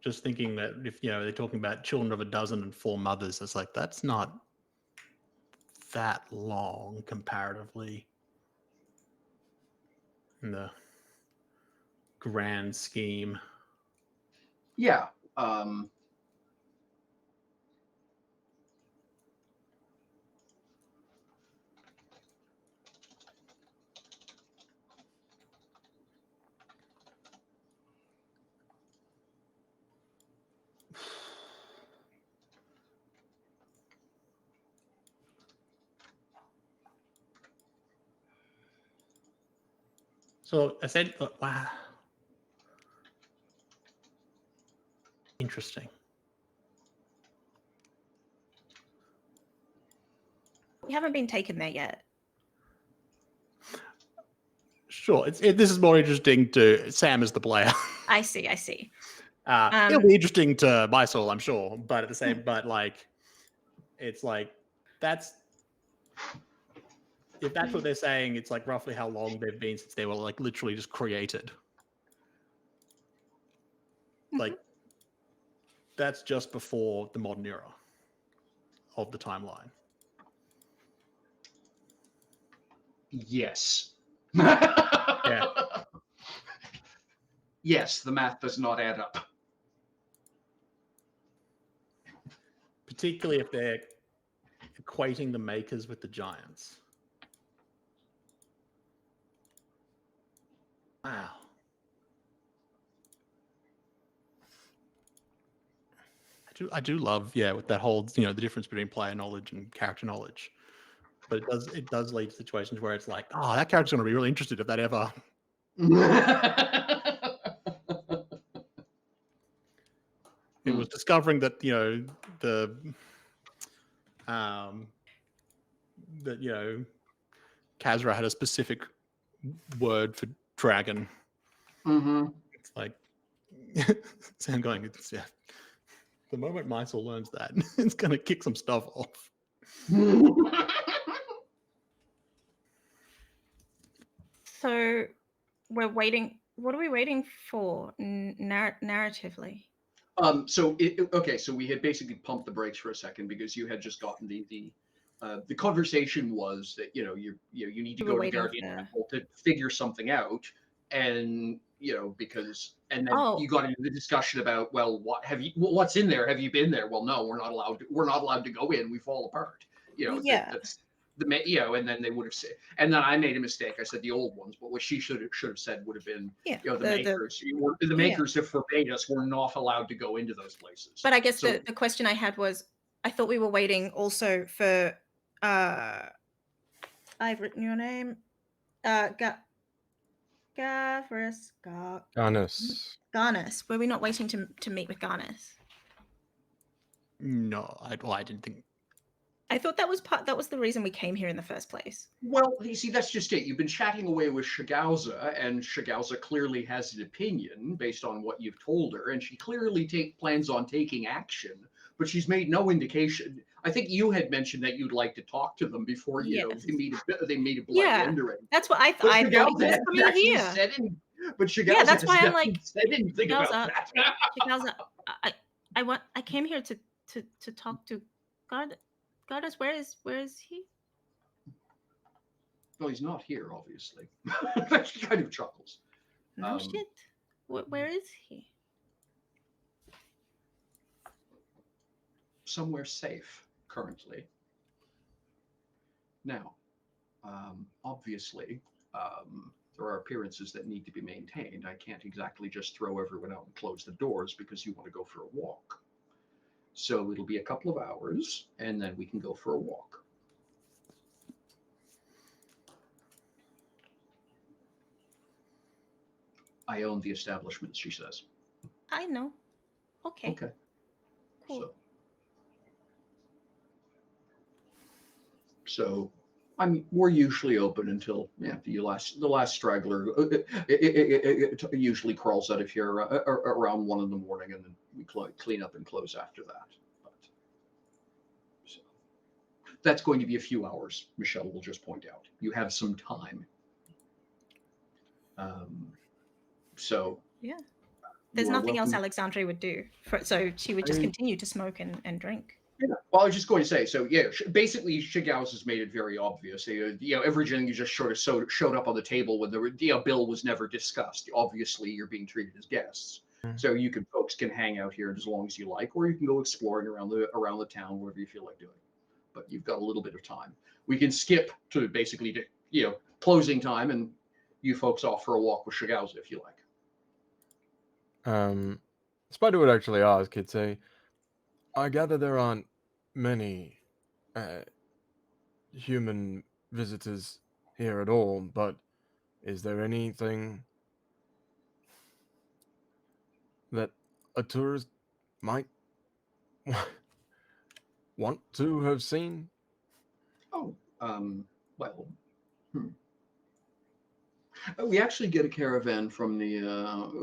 Just thinking that if they're talking about children of a dozen and 4 mothers, it's like that's not that long comparatively in the grand scheme. Yeah. So I said, wow, interesting. We haven't been taken there yet. Sure, this is more interesting to Sam as the player. I see. I see. It'll be interesting to my soul, I'm sure, but at the same, but like, it's like that's if that's what they're saying, it's like roughly how long they've been since they were like literally just created. Like that's just before the modern era of the timeline. Yes. Yeah. Yes, the math does not add up. Particularly if they're equating the makers with the giants. Wow. I do love, with that whole, the difference between player knowledge and character knowledge. But it does lead to situations where it's like, oh, that character's going to be really interested if that ever. It was discovering that Kazra had a specific word for dragon. Mm-hmm. It's like Sam going, the moment Mysol learns that, it's going to kick some stuff off. So we're waiting. What are we waiting for narratively? So we had basically pumped the brakes for a second because you had just gotten the the conversation was that you need to We were go to waiting Guardian for- Temple to figure something out, and and then Oh. you got into the discussion about, well, what's in there? Have you been there? Well, no, we're not allowed to go in. We fall apart. Yeah. That's and then they would have said, and then I made a mistake. I said the old ones, but what she should have said would have been, Yeah. the makers. The makers have forbade us. We're not allowed to go into those places. But I guess the question I had was, I thought we were waiting also for I've written your name. Garrus. Garnus. Were we not waiting to meet with Garnus? No, I didn't think. I thought that was the reason we came here in the first place. Well, you see, that's just it. You've been chatting away with Shigauza, and Shigauza clearly has an opinion based on what you've told her, and she clearly plans on taking action, but she's made no indication. I think you had mentioned that you'd like to talk to them before they made a bloody end already. That's what I thought. I thought he was coming here. But Shigauza that's why I'm like, said anything about that. Shigauza, I came here to talk to Gardas. Where is he? Well, he's not here, obviously. She kind of chuckles. No shit. Where is he? Somewhere safe, currently. Now, obviously, there are appearances that need to be maintained. I can't exactly just throw everyone out and close the doors because you want to go for a walk. So it'll be a couple of hours, and then we can go for a walk. I own the establishment, she says. I know. Okay. Okay. Cool. So we're usually open until the last straggler usually crawls out of here around 1 a.m, and then we clean up and close after that. But so that's going to be a few hours. Michelle will just point out you have some time. So yeah, there's nothing else Alexandria would do. So she would just continue to smoke and drink. Yeah. Well, I was just going to say, so yeah, basically Shigaus has made it very obvious. Everything just sort of showed up on the table when the bill was never discussed. Obviously, you're being treated as guests, so folks can hang out here as long as you like, or you can go exploring around the town, whatever you feel like doing. But you've got a little bit of time. We can skip to basically closing time, and you folks off for a walk with Shigaus if you like. Spider would actually ask, he'd say, I gather there aren't many human visitors here at all, but is there anything that a tourist might want to have seen? Oh, well, we actually get a caravan from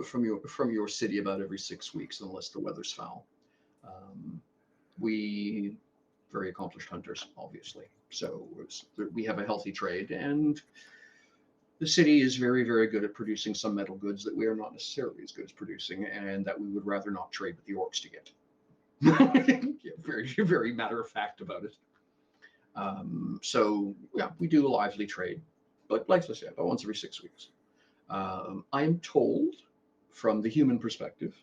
from your city about every 6 weeks, unless the weather's foul. We very accomplished hunters, obviously, so we have a healthy trade, and the city is very, very good at producing some metal goods that we are not necessarily as good as producing, and that we would rather not trade with the orcs to get. Very, very matter of fact about it. So yeah, we do a lively trade, but like I said, about once every 6 weeks. I am told, from the human perspective,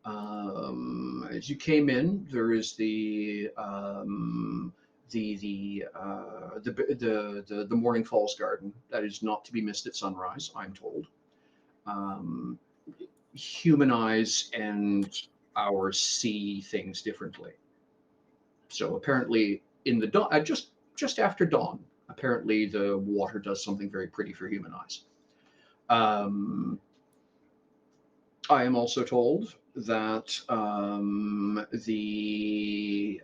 as you came in, there is the Morning Falls Garden that is not to be missed at sunrise. I'm told. Human eyes and ours see things differently. So apparently, in the dawn, just after dawn, apparently the water does something very pretty for human eyes. I am also told that the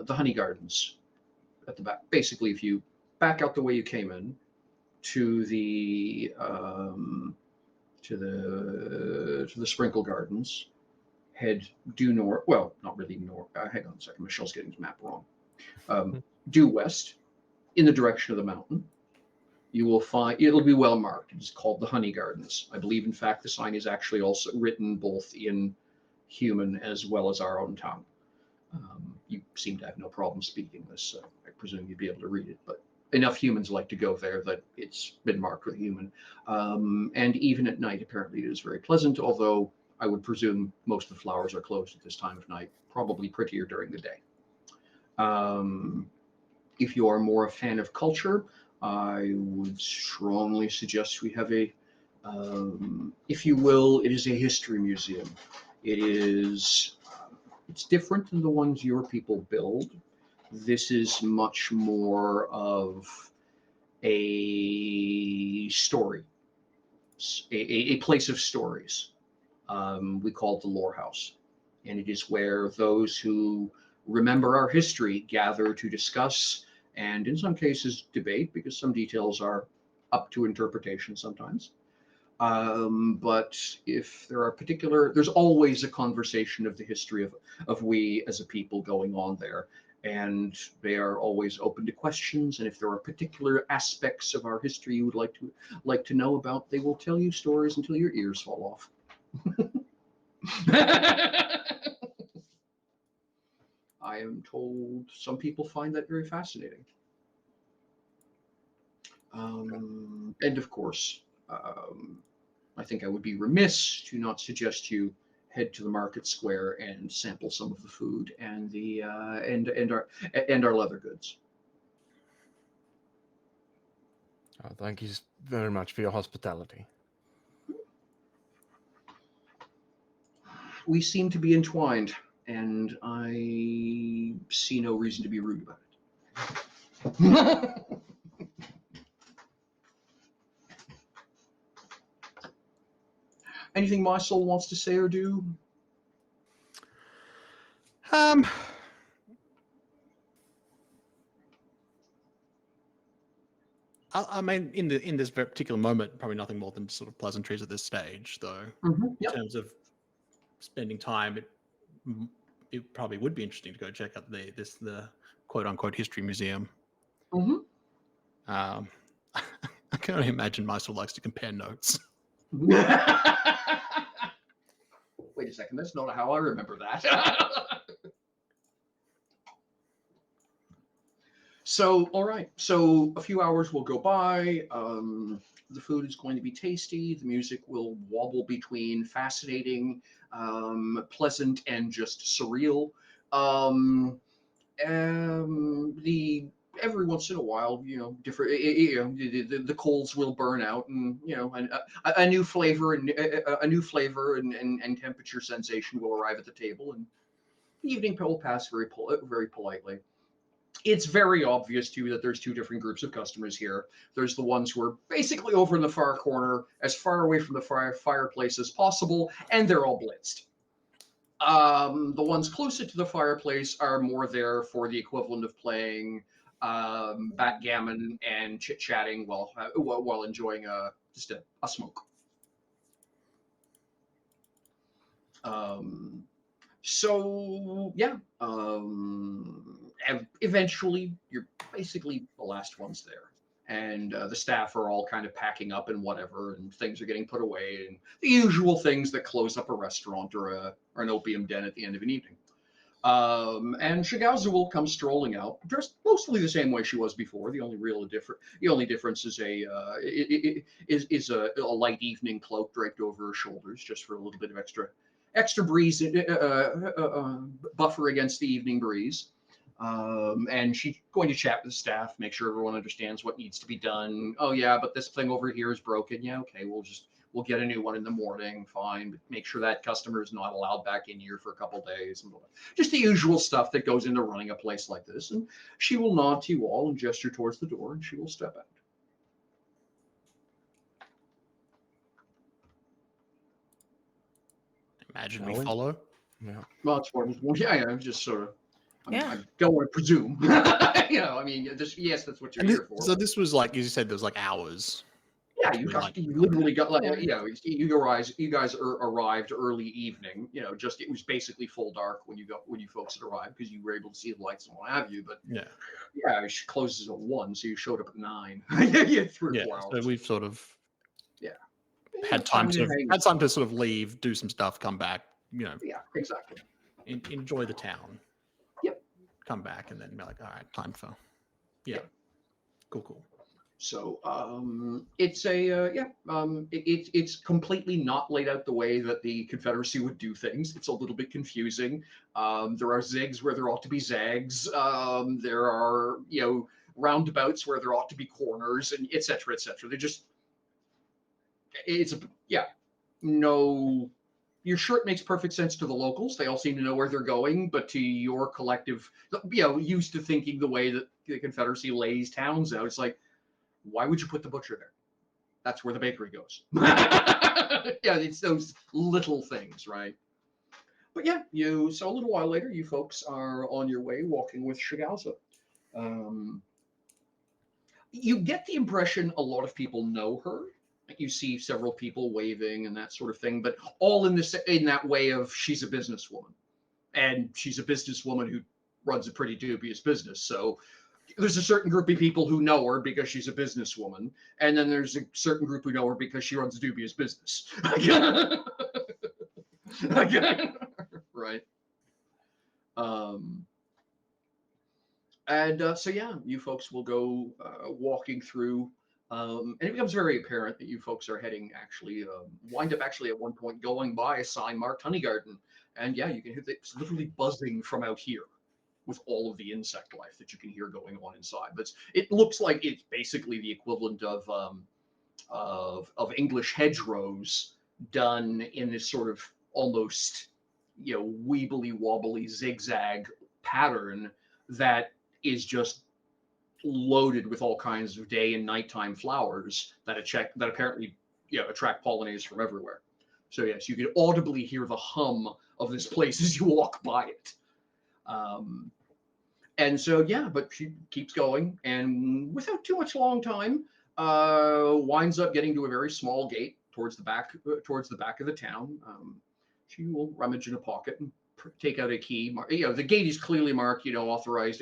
honey gardens at the back, basically, if you back out the way you came in to the sprinkle gardens, head due north. Well, not really north. Hang on a second. Michelle's getting his map wrong. Due west, in the direction of the mountain. You will find it'll be well marked. It's called the Honey Gardens. I believe, in fact, the sign is actually also written both in human as well as our own tongue. you seem to have no problem speaking this, so I presume you'd be able to read it. But enough humans like to go there that it's been marked with human. And even at night, apparently it is very pleasant, although I would presume most of the flowers are closed at this time of night, probably prettier during the day. If you are more a fan of culture, I would strongly suggest we have a, if you will, it is a history museum. It is, it's different than the ones your people build. This is much more of a story, a place of stories. We call it the Lore House. And it is where those who remember our history gather to discuss and in some cases debate, because some details are up to interpretation sometimes. But if there are particular, there's always a conversation of the history of we as a people going on there. And they are always open to questions. And if there are particular aspects of our history you would like to know about, they will tell you stories until your ears fall off. I am told some people find that very fascinating. And of course, I think I would be remiss to not suggest you head to the market square and sample some of the food and the and our leather goods. Thank you very much for your hospitality. We seem to be entwined, and I see no reason to be rude about it. Anything my soul wants to say or do? I mean, in this particular moment, probably nothing more than sort of pleasantries at this stage, though. Yep. In terms of spending time, it probably would be interesting to go check out the quote unquote history museum. I can only imagine Maestro likes to compare notes. Wait a second, that's not how I remember that. So, all right. So a few hours will go by. The food is going to be tasty. The music will wobble between fascinating, pleasant, and just surreal. Every once in a while, different. The coals will burn out, and a new flavor and and temperature sensation will arrive at the table, and the evening will pass very politely. It's very obvious to you that there's two different groups of customers here. There's the ones who are basically over in the far corner, as far away from the fireplace as possible, and they're all blitzed. The ones closer to the fireplace are more there for the equivalent of playing backgammon and chit-chatting while enjoying just a smoke. So yeah, eventually you're basically the last ones there, and the staff are all kind of packing up and whatever, and things are getting put away, and the usual things that close up a restaurant or an opium den at the end of an evening. And Shigazu will come strolling out, dressed mostly the same way she was before. The only difference is a light evening cloak draped over her shoulders, just for a little bit of extra breeze, buffer against the evening breeze. And she's going to chat with the staff, make sure everyone understands what needs to be done. Oh yeah, but this thing over here is broken. Yeah, okay, we'll get a new one in the morning. Fine, but make sure that customer is not allowed back in here for a couple days. And just the usual stuff that goes into running a place like this. And she will nod to you all and gesture towards the door, and she will step out. Imagine we follow. Yeah. Well, I'm just sort of. Yeah. I don't want to presume. I mean, yes, that's what you're here for. So this was like, as you said, there was like hours. Yeah, you literally got you guys arrived early evening. Just it was basically full dark when you folks had arrived, because you were able to see the lights and what have you. But yeah, she closes at 1, so you showed up at 9. Yeah, 3 or 4 hours. So we've sort of had time to sort of leave, do some stuff, come back. Yeah, exactly. Enjoy the town. Yep. come back and then be like, all right, time for cool. So it's it's completely not laid out the way that the Confederacy would do things. It's a little bit confusing. There are zigs where there ought to be zags. There are roundabouts where there ought to be corners, and et cetera, et cetera. Your shirt makes perfect sense to the locals. They all seem to know where they're going, but to your collective, used to thinking the way that the Confederacy lays towns out, it's like, why would you put the butcher there? That's where the bakery goes. It's those little things, right? But so a little while later, you folks are on your way walking with Shigauza. You get the impression a lot of people know her. You see several people waving and that sort of thing, but all in that way of she's a businesswoman. And she's a businesswoman who runs a pretty dubious business. So there's a certain group of people who know her because she's a businesswoman, and then there's a certain group who know her because she runs a dubious business. Right. You folks will go walking through, and it becomes very apparent that you folks are heading wind up at one point going by a sign marked Honey Garden, and you can hear it's literally buzzing from out here with all of the insect life that you can hear going on inside. But it looks like it's basically the equivalent of English hedgerows done in this sort of almost weebly wobbly zigzag pattern that is just loaded with all kinds of day and nighttime flowers that apparently attract pollinators from everywhere. So yes, you can audibly hear the hum of this place as you walk by it. But she keeps going, and without too much long time, winds up getting to a very small gate towards the back of the town. She will rummage in a pocket and take out a key. The gate is clearly marked, authorized,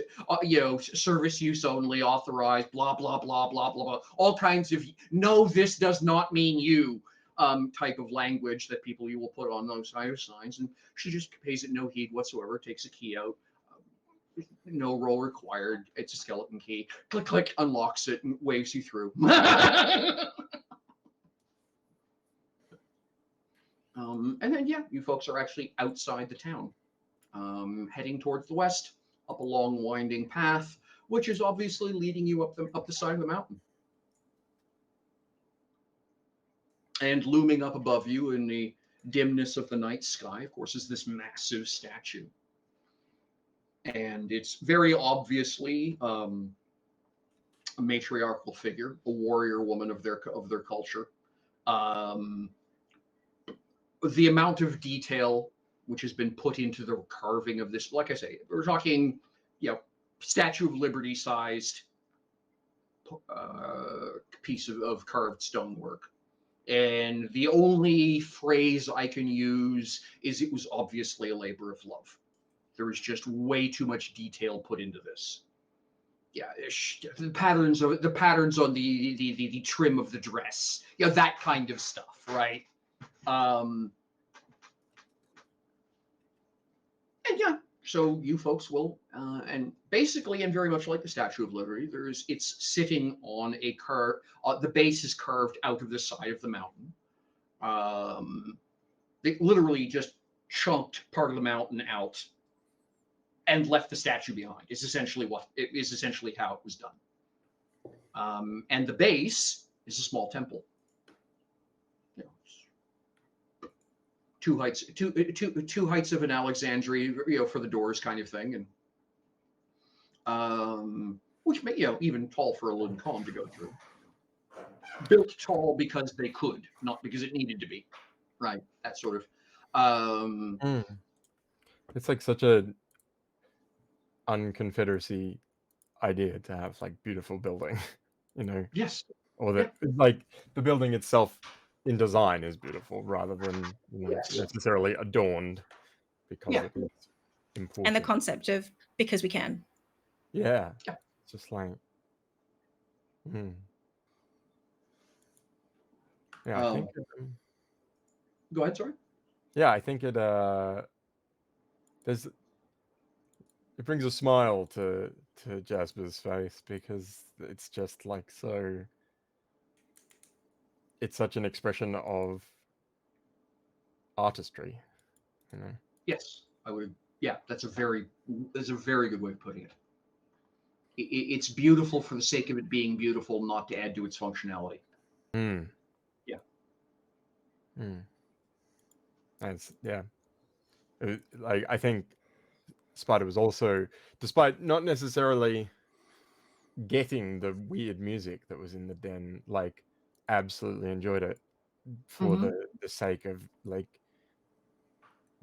service use only, authorized, blah blah blah blah blah blah, all kinds of no, this does not mean you. Type of language that you will put on those kind of signs, and she just pays it no heed whatsoever, takes a key out. No roll required. It's a skeleton key. Click, click, unlocks it and waves you through. You folks are actually outside the town, heading towards the west, up a long winding path, which is obviously leading you up the side of the mountain. And looming up above you in the dimness of the night sky, of course, is this massive statue. And it's very obviously a matriarchal figure, a warrior woman of their culture. The amount of detail which has been put into the carving of this, like I say, we're talking, Statue of Liberty sized piece of carved stonework. And the only phrase I can use is it was obviously a labor of love. There is just way too much detail put into this. The patterns on the trim of the dress, that kind of stuff, right? So you folks will, and basically, and very much like the Statue of Liberty, it's sitting on a the base is carved out of the side of the mountain. They literally just chunked part of the mountain out and left the statue behind. Is essentially how it was done. And the base is a small temple. Two heights of an Alexandria, for the doors kind of thing, and which may, even tall for a Luncom to go through. Built tall because they could, not because it needed to be, right? That sort of. It's like such a unconfederacy idea to have beautiful building, Yes. Or that like the building itself in design is beautiful rather than necessarily adorned because it is important. And the concept of because we can. Yeah. It's just like I think go ahead, sorry. Yeah, I think it it brings a smile to Jasper's face, because it's just like so. It's such an expression of artistry, you know. Yes, I would. Yeah, that's a very good way of putting it. It's beautiful for the sake of it being beautiful, not to add to its functionality. Mm. Yeah. That's like, I think Spider was also, despite not necessarily getting the weird music that was in the den, like absolutely enjoyed it for Mhm. the sake of like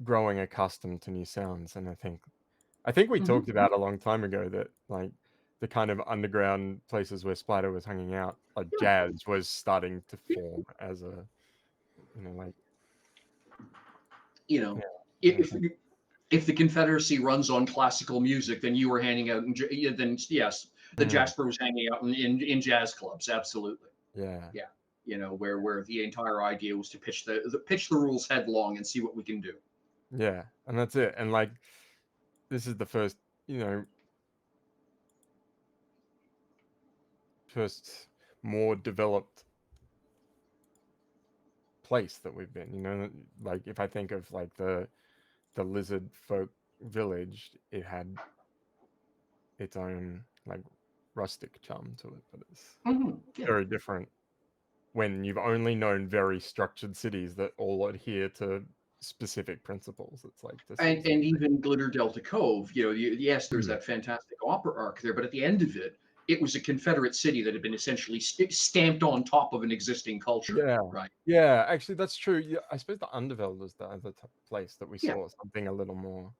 growing accustomed to new sounds. And I think we talked about a long time ago that like the kind of underground places where Spider was hanging out, like Yeah. jazz was starting to form as a, like, You know, yeah, if the Confederacy runs on classical music, then you were hanging out then yes, the Jasper was hanging out in jazz clubs. Absolutely. yeah. You know, where the entire idea was to pitch the rules headlong and see what we can do. Yeah, and that's it. And like, this is the first, first more developed place that we've been. Like if I think of like the lizard folk village, it had its own like rustic charm to it, but it's Yeah. very different when you've only known very structured cities that all adhere to specific principles. It's like this And even Glitter Delta Cove, yes, there's Hmm. that fantastic opera arc there, but at the end of it, it was a Confederate city that had been essentially stamped on top of an existing culture. Yeah, Right. yeah, actually that's true. Yeah, I suppose the Underveld was the other place that we Yeah. saw something a little more.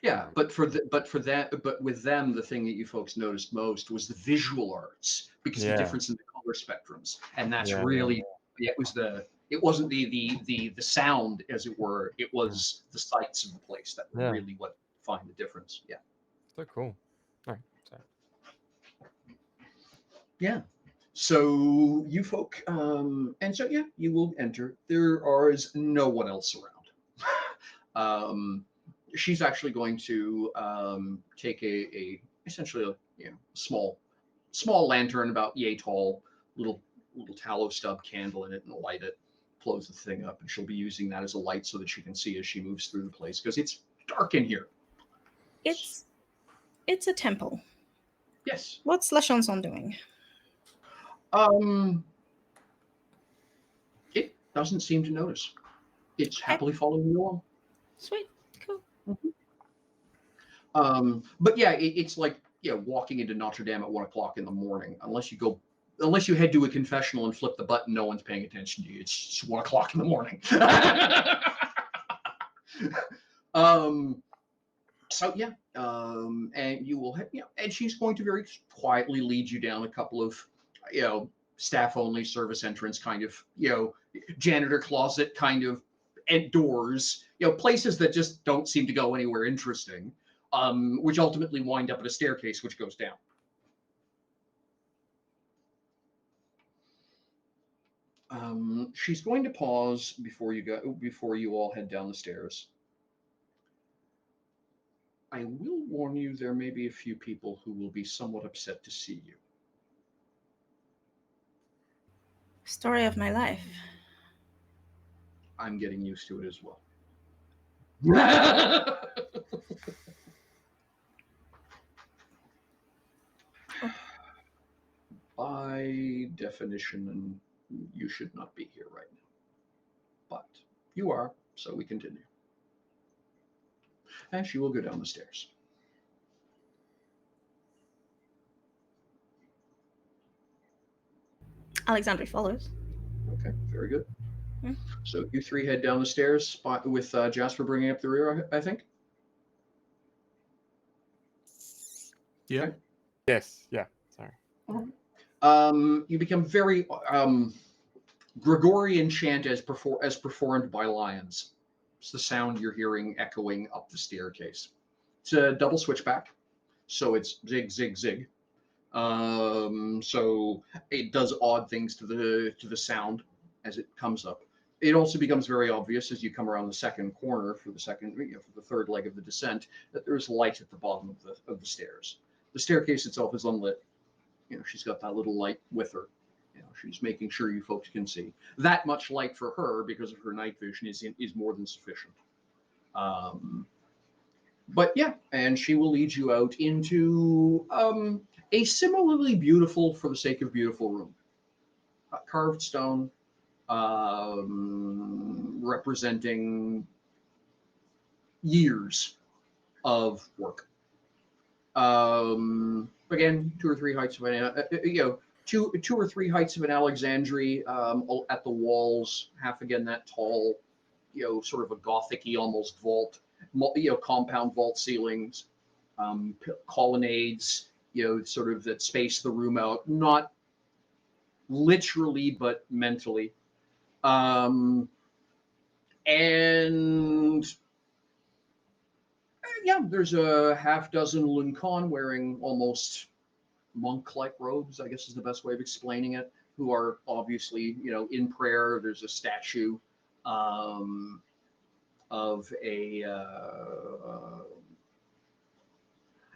Yeah, but with them, the thing that you folks noticed most was the visual arts, because the Yeah. difference in the color spectrums, and that's Yeah, really it wasn't the sound, as it were, it was the sights of the place that were Yeah. really what defined the difference. Yeah. So cool. All right, sorry. Yeah. So you folk, and so yeah, you will enter. There is no one else around. She's actually going to take a essentially a small lantern about yay tall, little tallow stub candle in it, and light it, close the thing up, and she'll be using that as a light so that she can see as she moves through the place, because it's dark in here. It's a temple. Yes. What's La Chanson doing? It doesn't seem to notice. It's happily following you along. Sweet. Cool. But yeah, it's like walking into Notre Dame at 1 o'clock in the morning. Unless you head to a confessional and flip the button, no one's paying attention to you. It's just 1 o'clock in the morning. So yeah, and you will and she's going to very quietly lead you down a couple of staff only service entrance kind of janitor closet kind of doors, places that just don't seem to go anywhere interesting, which ultimately wind up at a staircase which goes down. She's going to pause before you all head down the stairs. I will warn you, there may be a few people who will be somewhat upset to see you. Story of my life. I'm getting used to it as well. By definition, you should not be here right now. But you are, so we continue. And she will go down the stairs. Alexandria follows. Okay, very good. So you three head down the stairs, with Jasper bringing up the rear, I think? Yeah. Okay. Yes, yeah, sorry. You become very Gregorian chant as performed by lions. It's the sound you're hearing echoing up the staircase. It's a double switchback, so it's zig, zig, zig. So it does odd things to the sound as it comes up. it also becomes very obvious as you come around the second corner for the third leg of the descent that there's light at the bottom of the stairs. The staircase itself is unlit. She's got that little light with her. She's making sure you folks can see. That much light for her, because of her night vision, is more than sufficient. But yeah, and she will lead you out into a similarly beautiful, for the sake of beautiful, room. Carved stone, representing years of work. Again, 2 or 3 heights of an, two or three heights of an Alexandry at the walls, half again that tall, sort of a Gothic-y almost vault, compound vault ceilings, colonnades, sort of that space the room out, not literally but mentally. And yeah, there's a half dozen Luncan wearing almost monk-like robes, I guess is the best way of explaining it, who are obviously, in prayer. There's a statue of a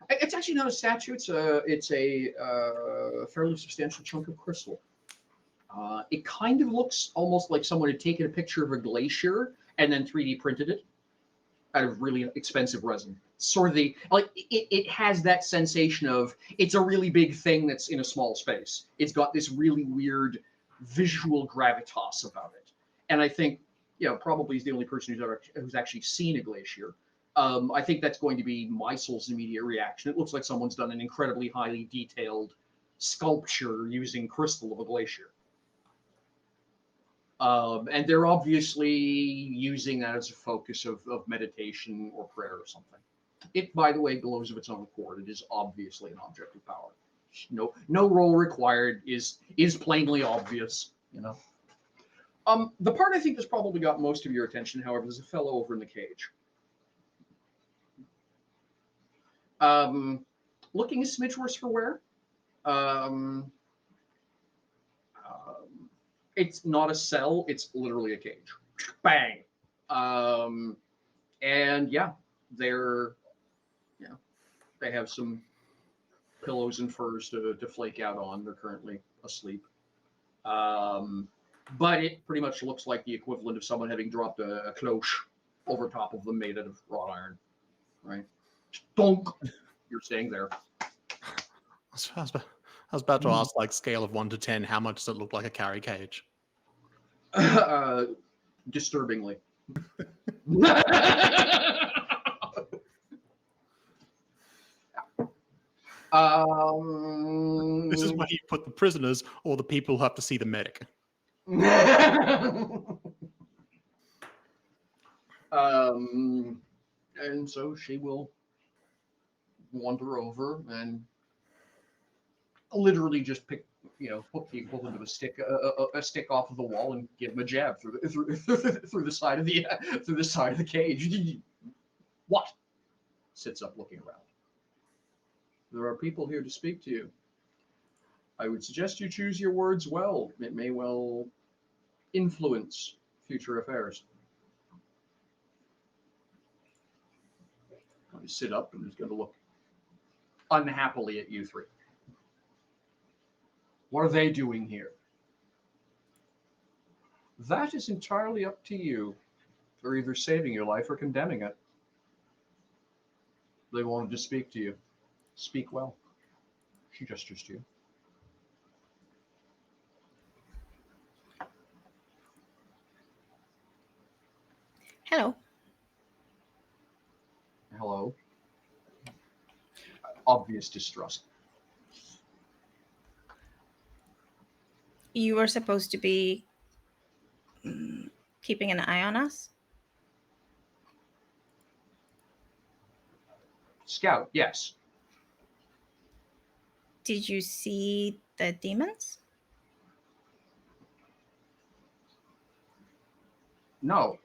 it's actually not a statue, it's a fairly substantial chunk of crystal. It kind of looks almost like someone had taken a picture of a glacier and then 3D printed it out of really expensive resin. Sort of it has that sensation of it's a really big thing that's in a small space. It's got this really weird visual gravitas about it. And I think, probably is the only person who's actually seen a glacier. I think that's going to be Meisel's immediate reaction. It looks like someone's done an incredibly highly detailed sculpture using crystal of a glacier. And they're obviously using that as a focus of meditation or prayer or something. It, by the way, glows of its own accord. It is obviously an object of power. No role required, is plainly obvious, The part I think that's probably got most of your attention, however, is a fellow over in the cage. Looking a smidge worse for wear. It's not a cell, it's literally a cage. Bang. And yeah, they have some pillows and furs to flake out on. They're currently asleep. But it pretty much looks like the equivalent of someone having dropped a cloche over top of them made out of wrought iron, right? Donk. You're staying there. I was about to ask, like, scale of 1 to 10, how much does it look like a carry cage? Disturbingly. This is where you put the prisoners or the people who have to see the medic. And so she will wander over and literally just pick, hook the equivalent of a stick off of the wall and give him a jab through the side of the cage. What? Sits up looking around. There are people here to speak to you. I would suggest you choose your words well. It may well influence future affairs. I sit up and is going to look unhappily at you three. What are they doing here? That is entirely up to you. They're either saving your life or condemning it. They wanted to speak to you. Speak well. She gestures to you. Hello. Hello. Obvious distrust. You were supposed to be keeping an eye on us? Scout, yes. Did you see the demons? No.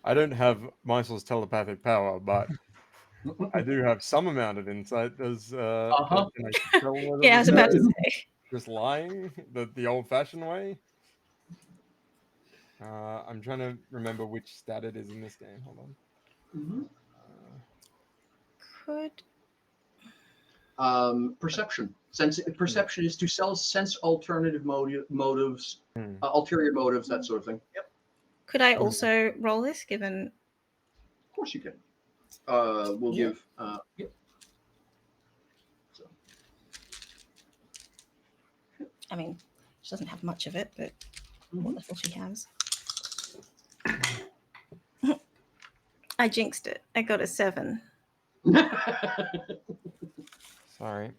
I don't have Meisel's telepathic power, but I do have some amount of insight. Can I tell whether Yeah, I was about to the say. Just lying the old-fashioned way. I'm trying to remember which stat it is in this game. Hold on. Could Perception. Perception is to sense alternative motives, ulterior motives, that sort of thing. Yep. could I also roll this? Given Of course you can. We'll give. Yep. So. I mean, she doesn't have much of it, but what little she has. I jinxed it. I got a 7. Sorry,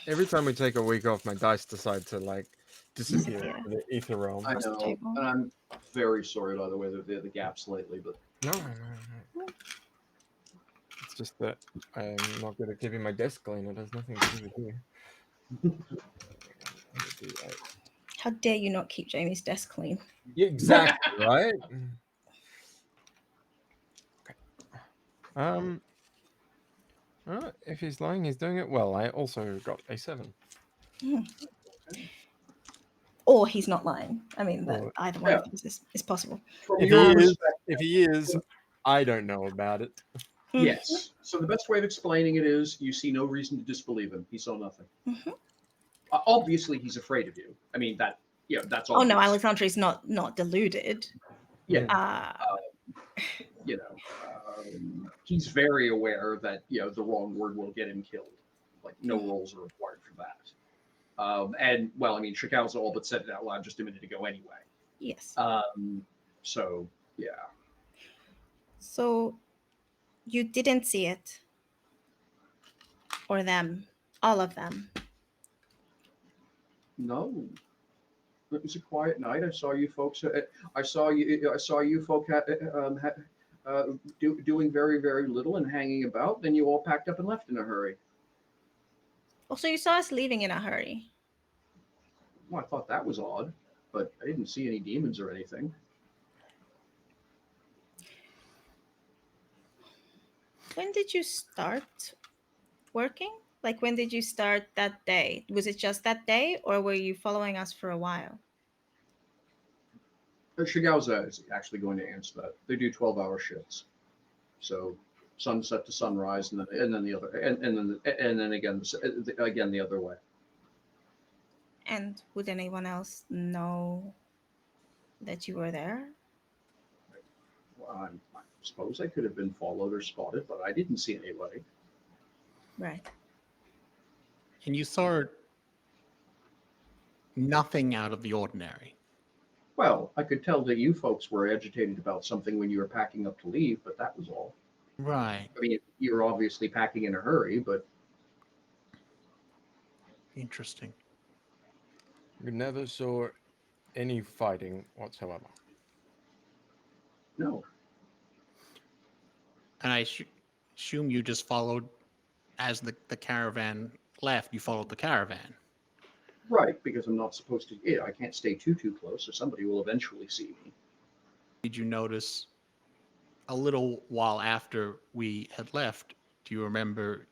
every time we take a week off, my dice decide to like disappear Disappear. into the ether realm. I Across the know, table. and I'm very sorry by the way the gaps lately, but No. It's just that I'm not good at keeping my desk clean. It has nothing to do with you. How dare you not keep Jamie's desk clean? Yeah, exactly, right? Okay. If he's lying, he's doing it well. I also got a 7. Or he's not lying. I mean, Or- either one of these is possible. from If your he is, perspective, I don't know about it. yes. So the best way of explaining it is you see no reason to disbelieve him. He saw nothing. Obviously, he's afraid of you. I mean, that's all. Oh no, Alexandria's not deluded. Yeah. He's very aware that the wrong word will get him killed. Like no rolls are required for that. And well, I mean, Ch5's all but said it out loud just a minute ago anyway. Yes. So yeah. So you didn't see it, or them, all of them. No. It was a quiet night. I saw you folks. I saw you folk doing very, very little and hanging about. Then you all packed up and left in a hurry. Oh, so you saw us leaving in a hurry. Well, I thought that was odd, but I didn't see any demons or anything. When did you start working? Like, when did you start that day? Was it just that day, or were you following us for a while? Ch5 is actually going to answer that. They do 12-hour shifts, so sunset to sunrise, and then the other, and then again the other way. And would anyone else know that you were there? Well, I suppose I could have been followed or spotted, but I didn't see anybody. Right. And you saw nothing out of the ordinary. Well, I could tell that you folks were agitated about something when you were packing up to leave, but that was all. Right. I mean, you were obviously packing in a hurry, but Interesting. You never saw any fighting whatsoever. no. And I assume you just followed as the caravan left. You followed the caravan. Right, because I'm not supposed to. Yeah, I can't stay too close, or somebody will eventually see me. Did you notice a little while after we had left? Do you remember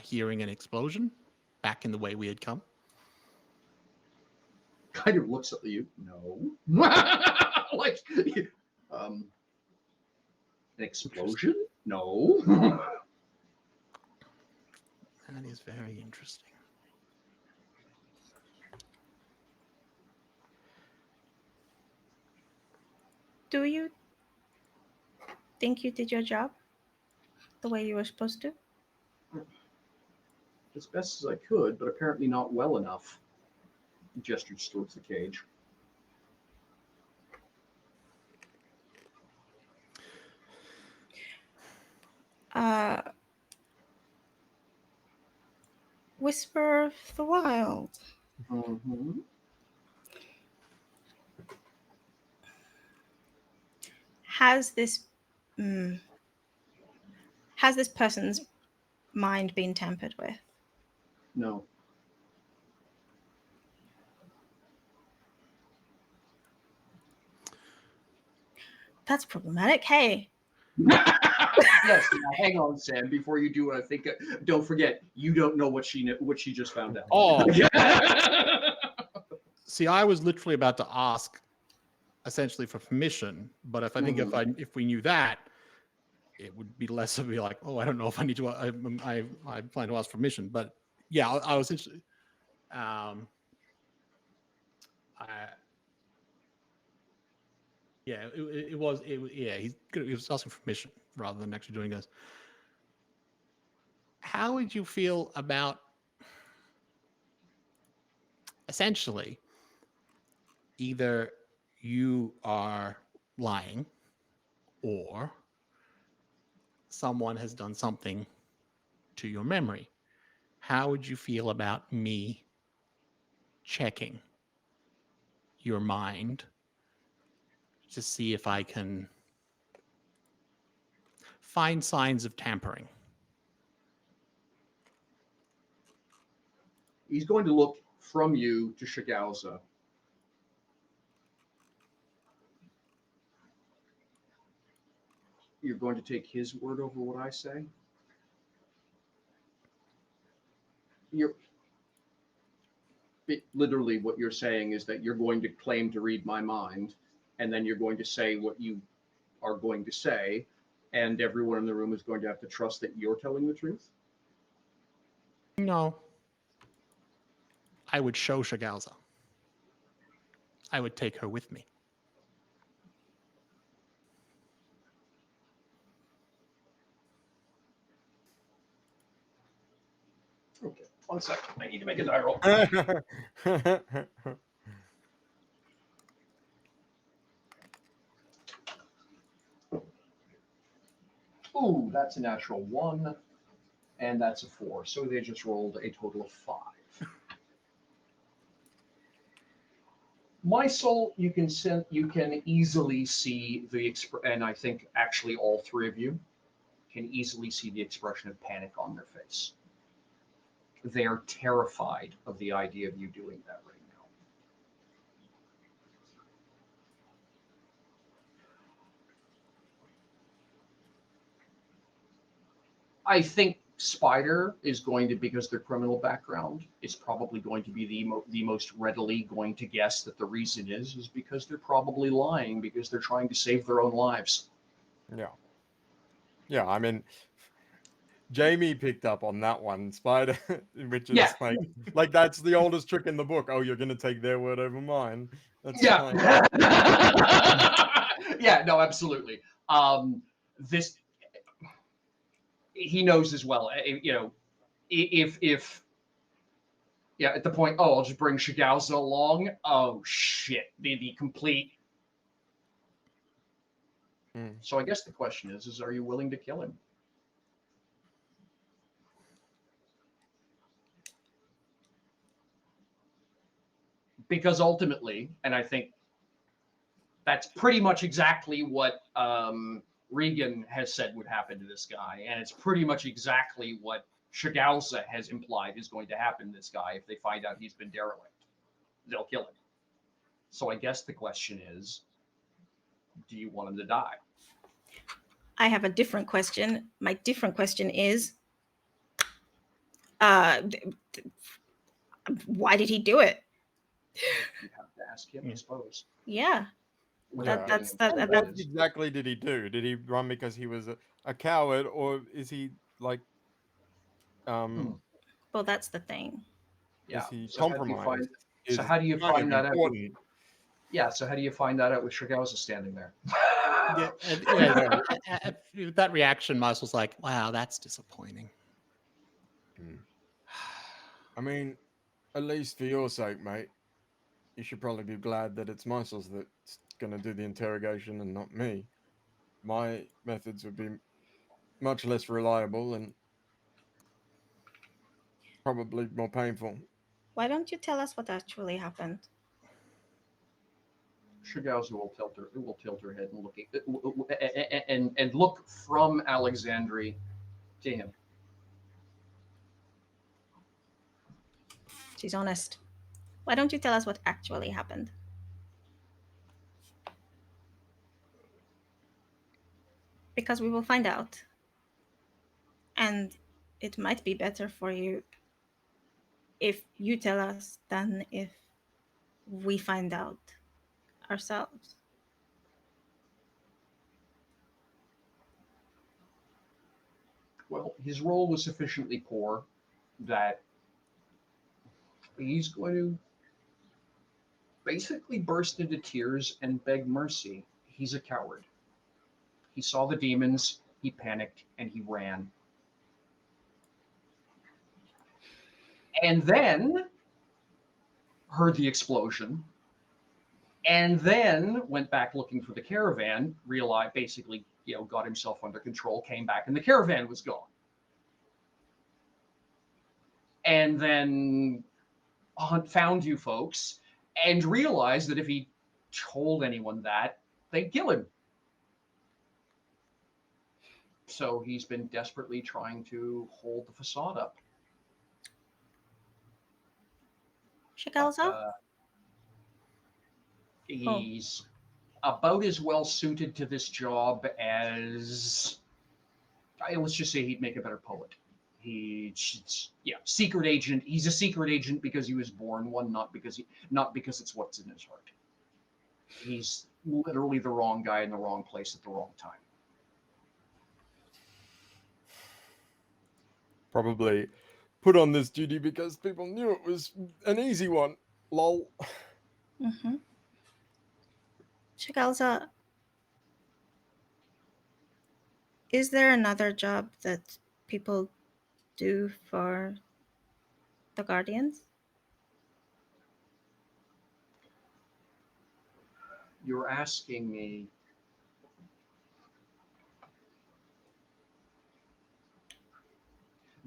hearing an explosion back in the way we had come? Kind of looks at you. No. Like, an explosion? No. That is very interesting. Do you think you did your job the way you were supposed to? As best as I could, but apparently not well enough. He gestured towards the cage. Whisper of the Wild. Mm-hmm. Has this person's mind been tampered with? No. That's problematic. Hey. Yes. Now, hang on, Sam. Before you do what I think, don't forget you don't know what she just found out. Oh. See, I was literally about to ask, essentially for permission. But if I think if we knew that, it would be less of be like, oh, I don't know if I need to. I plan to ask permission. But yeah, I was interested. Yeah, it was. Yeah, he was asking for permission rather than actually doing this. How would you feel about essentially either you are lying or someone has done something to your memory? How would you feel about me checking your mind to see if I can find signs of tampering? He's going to look from you to Shigauza. You're going to take his word over what I say? Literally what you're saying is that you're going to claim to read my mind, and then you're going to say what you are going to say, and everyone in the room is going to have to trust that you're telling the truth? No. I would show Shigauza. I would take her with me. Okay, 1 second. I need to make a die roll. Ooh, that's a natural 1, and that's a 4. So they just rolled a total of 5. My soul, you can easily see and I think actually all three of you can easily see the expression of panic on their face. They are terrified of the idea of you doing that right now. I think Spider is going to, because their criminal background is probably going to be the most readily going to guess that the reason is because they're probably lying because they're trying to save their own lives. Yeah, I mean, Jamie picked up on that one, Spider, which is like that's the oldest trick in the book. Oh, you're gonna take their word over mine. That's fine. Yeah, no, absolutely. This he knows as well. You know, if at the point, oh, I'll just bring Shigauza along. Oh shit, the complete. So I guess the question is are you willing to kill him? Because ultimately, and I think that's pretty much exactly what Regan has said would happen to this guy, and it's pretty much exactly what Shigauza has implied is going to happen to this guy if they find out he's been derelict. They'll kill him. So I guess the question is, do you want him to die? I have a different question. My different question is, why did he do it? You have to ask him, I suppose. Yeah. What exactly did he do? Did he run because he was a coward, or is he like Well, that's the thing. Yeah. Is he So compromised? How do you find that out? Yeah, so how do you find that out with Shigauza standing there? That reaction, Miles was like, wow, that's disappointing. I mean, at least for your sake, mate, you should probably be glad that it's Miles that's going to do the interrogation and not me. My methods would be much less reliable and probably more painful. Why don't you tell us what actually happened? Shigauza will tilt her head and look from Alexandri to him. She's honest. Why don't you tell us what actually happened? Because we will find out. And it might be better for you if you tell us than if we find out ourselves. Well, his role was sufficiently poor that he's going to basically burst into tears and beg mercy. He's a coward. He saw the demons, he panicked, and he ran. And then heard the explosion, and then went back looking for the caravan, realized basically, got himself under control, came back, and the caravan was gone. And then found you folks and realized that if he told anyone that, they'd kill him. So he's been desperately trying to hold the facade up. Shigalza? He's about as well suited to this job as, let's just say, he'd make a better poet. Secret agent. He's a secret agent because he was born one, not because it's what's in his heart. He's literally the wrong guy in the wrong place at the wrong time. Probably put on this duty because people knew it was an easy one. Lol. Mm-hmm. Shigalza, is there another job that people do for the Guardians? You're asking me.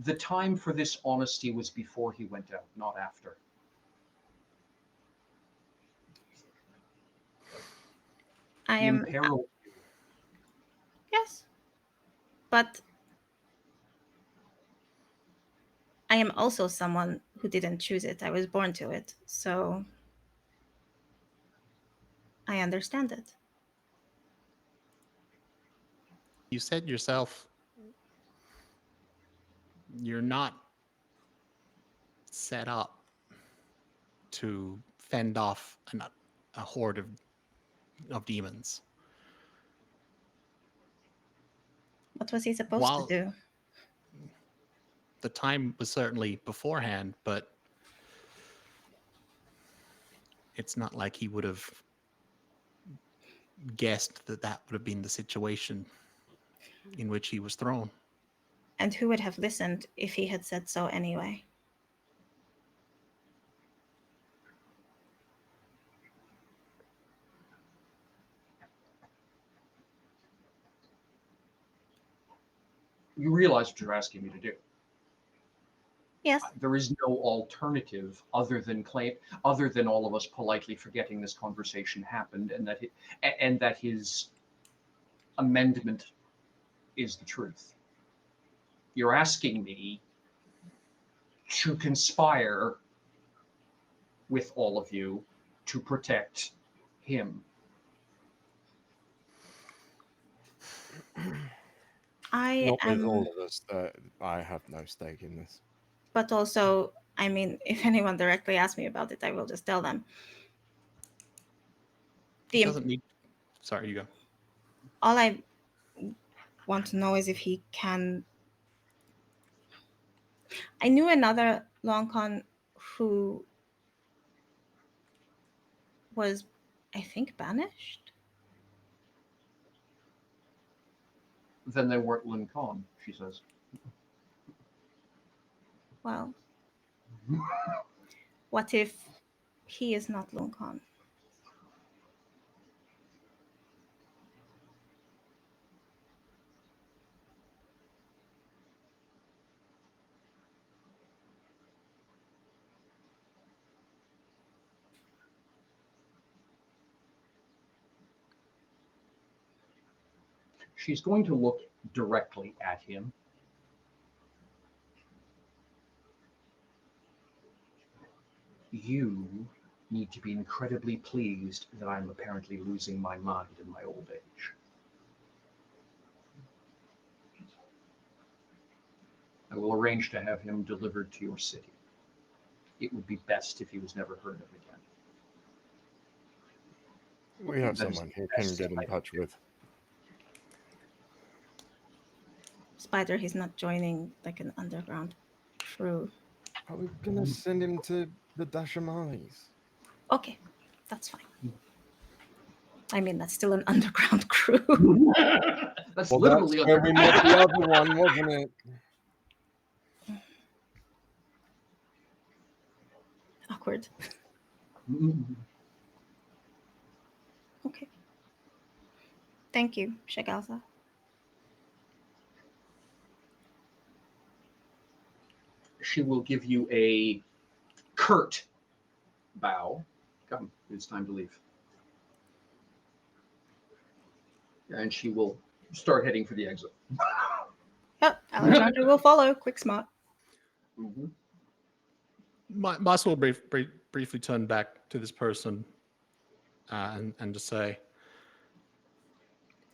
The time for this honesty was before he went out, not after. I am. Imperiled you. Yes. But I am also someone who didn't choose it. I was born to it. So I understand it. You said yourself, you're not set up to fend off a horde of demons. What was he supposed to do? The time was certainly beforehand, but it's not like he would have guessed that would have been the situation in which he was thrown. And who would have listened if he had said so anyway? You realize what you're asking me to do. Yes. There is no alternative other than all of us politely forgetting this conversation happened and that his amendment is the truth. You're asking me to conspire with all of you to protect him. Not with all of us. I have no stake in this. But also, I mean, if anyone directly asks me about it, I will just tell them. Doesn't need. Sorry, you go. All I want to know is if he can. I knew another long con who was, I think, banished. Then they weren't Lin Con, she says. Well, what if he is not Lun Con? She's going to look directly at him. You need to be incredibly pleased that I'm apparently losing my mind in my old age. I will arrange to have him delivered to your city. It would be best if he was never heard of again. We have That is someone the who can best get in I- touch with. Spider, he's not joining like an underground crew. Are we gonna send him to the Dashamalis? Okay, that's fine. I mean, that's still an underground crew. That's Well, literally that's where we met the other one, wasn't it? Awkward. Okay. Thank you, Shagalza. She will give you a curt bow. Come, it's time to leave. And she will start heading for the exit. Yep, Alexandra will follow. Quick, smart. Mhm. Mas will briefly turn back to this person and just say,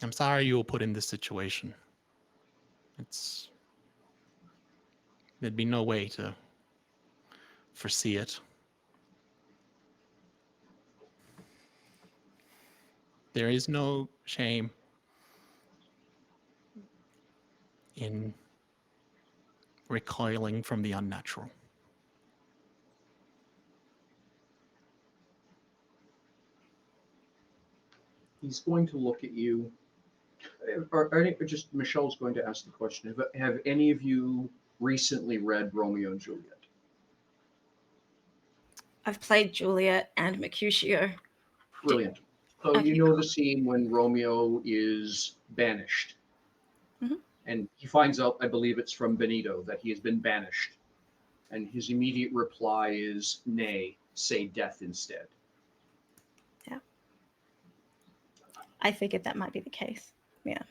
I'm sorry you were put in this situation. There'd be no way to foresee it. There is no shame in recoiling from the unnatural. He's going to look at you. Just Michelle's going to ask the question. Have any of you recently read Romeo and Juliet? I've played Juliet and Mercutio. Brilliant. So Have you you- know the scene when Romeo is banished. Mhm. And he finds out, I believe it's from Benito, that he has been banished. And his immediate reply is, nay, say death instead. I figured that might be the case. Yeah.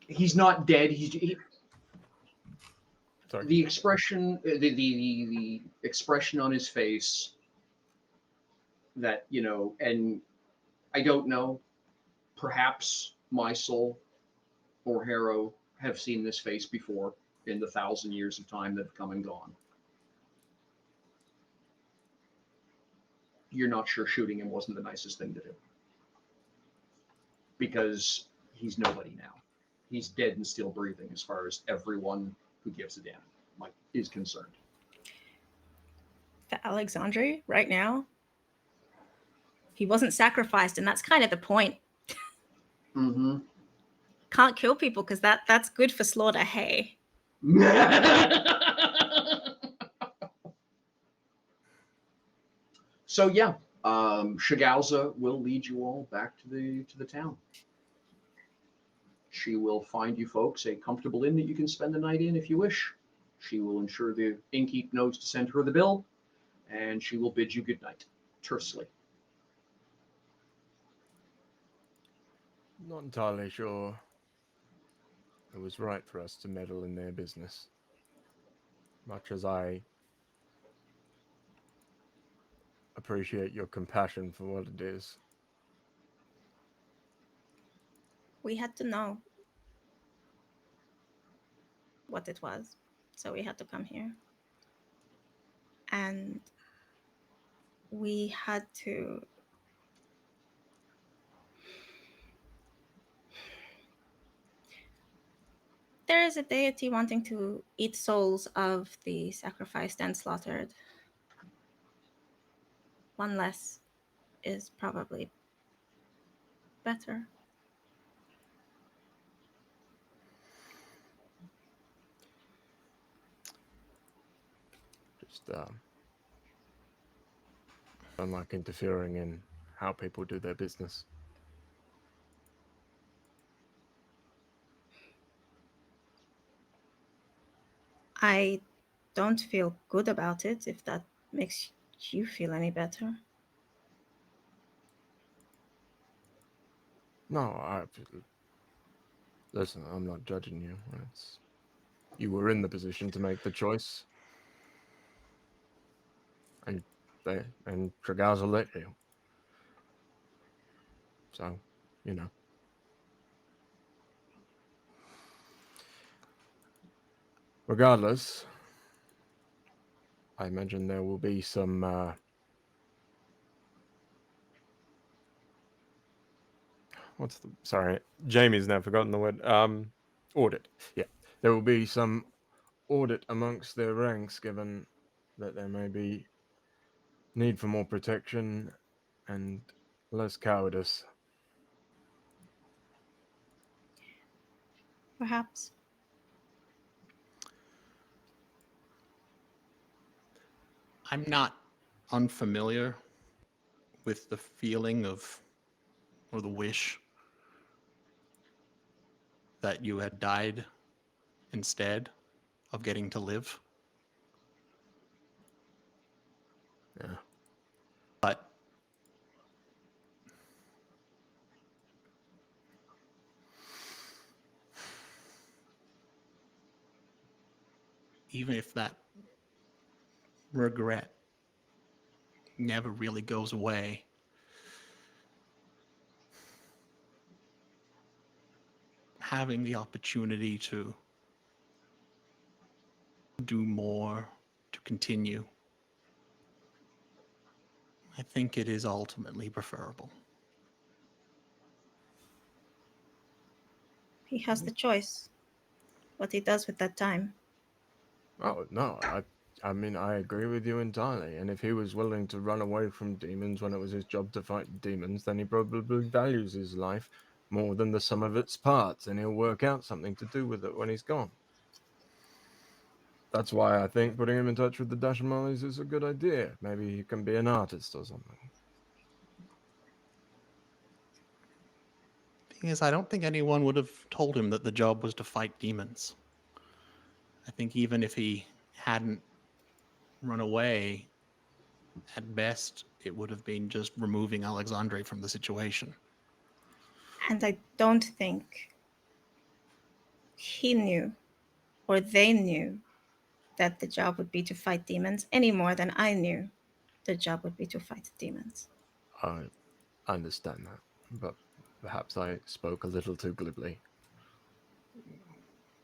He's not dead. Sorry. The expression, the expression on his face that, and I don't know, perhaps my soul or Harrow have seen this face before in the 1,000 years of time that have come and gone. You're not sure shooting him wasn't the nicest thing to do. Because he's nobody now. He's dead and still breathing as far as everyone who gives a damn is concerned. For Alexandre, right now, he wasn't sacrificed, and that's kind of the point. Mm-hmm. Can't kill people because that's good for slaughter hay. So yeah, Shagalza will lead you all back to the town. She will find you folks a comfortable inn that you can spend the night in if you wish. She will ensure the innkeep knows to send her the bill, and she will bid you good night, tersely. Not entirely sure it was right for us to meddle in their business. Much as I appreciate your compassion for what it is. We had to know what it was, so we had to come here. And we had to... There is a deity wanting to eat souls of the sacrificed and slaughtered. One less is probably better. Just don't like interfering in how people do their business. I don't feel good about it, if that makes you feel any better. No, listen, I'm not judging you. You were in the position to make the choice. And Tragaza let you. So, Regardless, I imagine there will be some sorry, Jamie's now forgotten the word. Audit. Yeah, there will be some audit amongst their ranks, given that there may be need for more protection and less cowardice. Perhaps. I'm not unfamiliar with the feeling of, or the wish that you had died instead of getting to live. Yeah. But even if that regret never really goes away, having the opportunity to do more, to continue, I think it is ultimately preferable. He has the choice. What he does with that time. Oh no, I mean I agree with you entirely. And if he was willing to run away from demons when it was his job to fight demons, then he probably values his life more than the sum of its parts, and he'll work out something to do with it when he's gone. That's why I think putting him in touch with the Dashamali's is a good idea. Maybe he can be an artist or something. Thing is, I don't think anyone would have told him that the job was to fight demons. I think even if he hadn't run away, at best, it would have been just removing Alexandre from the situation. And I don't think he knew, or they knew, that the job would be to fight demons any more than I knew the job would be to fight demons. I understand that, but perhaps I spoke a little too glibly.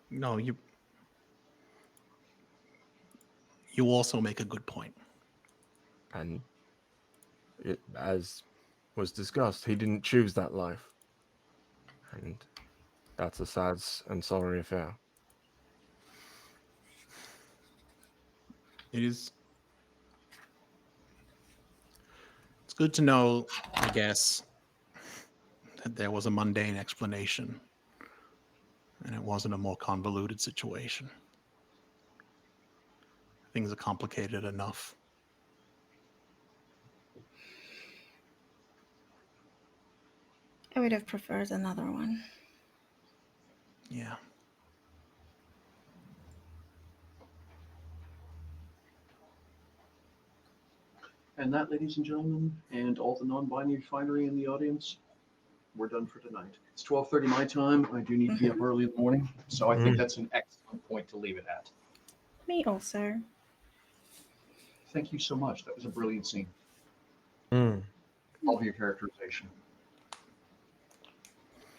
No, you also make a good point. And as was discussed, he didn't choose that life. And that's a sad and sorry affair. It is. It's good to know, I guess, that there was a mundane explanation and it wasn't a more convoluted situation. Things are complicated enough. I would have preferred another one. Yeah. And that, ladies and gentlemen, and all the non-binary finery in the audience, we're done for tonight. It's 12:30 my time. I do need to be up early in the morning, so I think that's an excellent point to leave it at. Me also. Thank you so much. That was a brilliant scene. Mm. All of your characterization.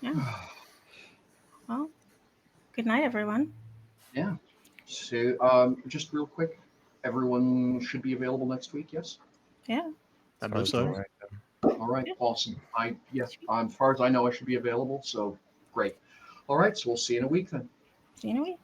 Yeah. Well, good night, everyone. Yeah. So, just real quick, everyone should be available next week, yes? Yeah. I believe so. Right. All right, awesome. Yes, as far as I know, I should be available, so great. All right, so we'll see you in a week then. See you in a week.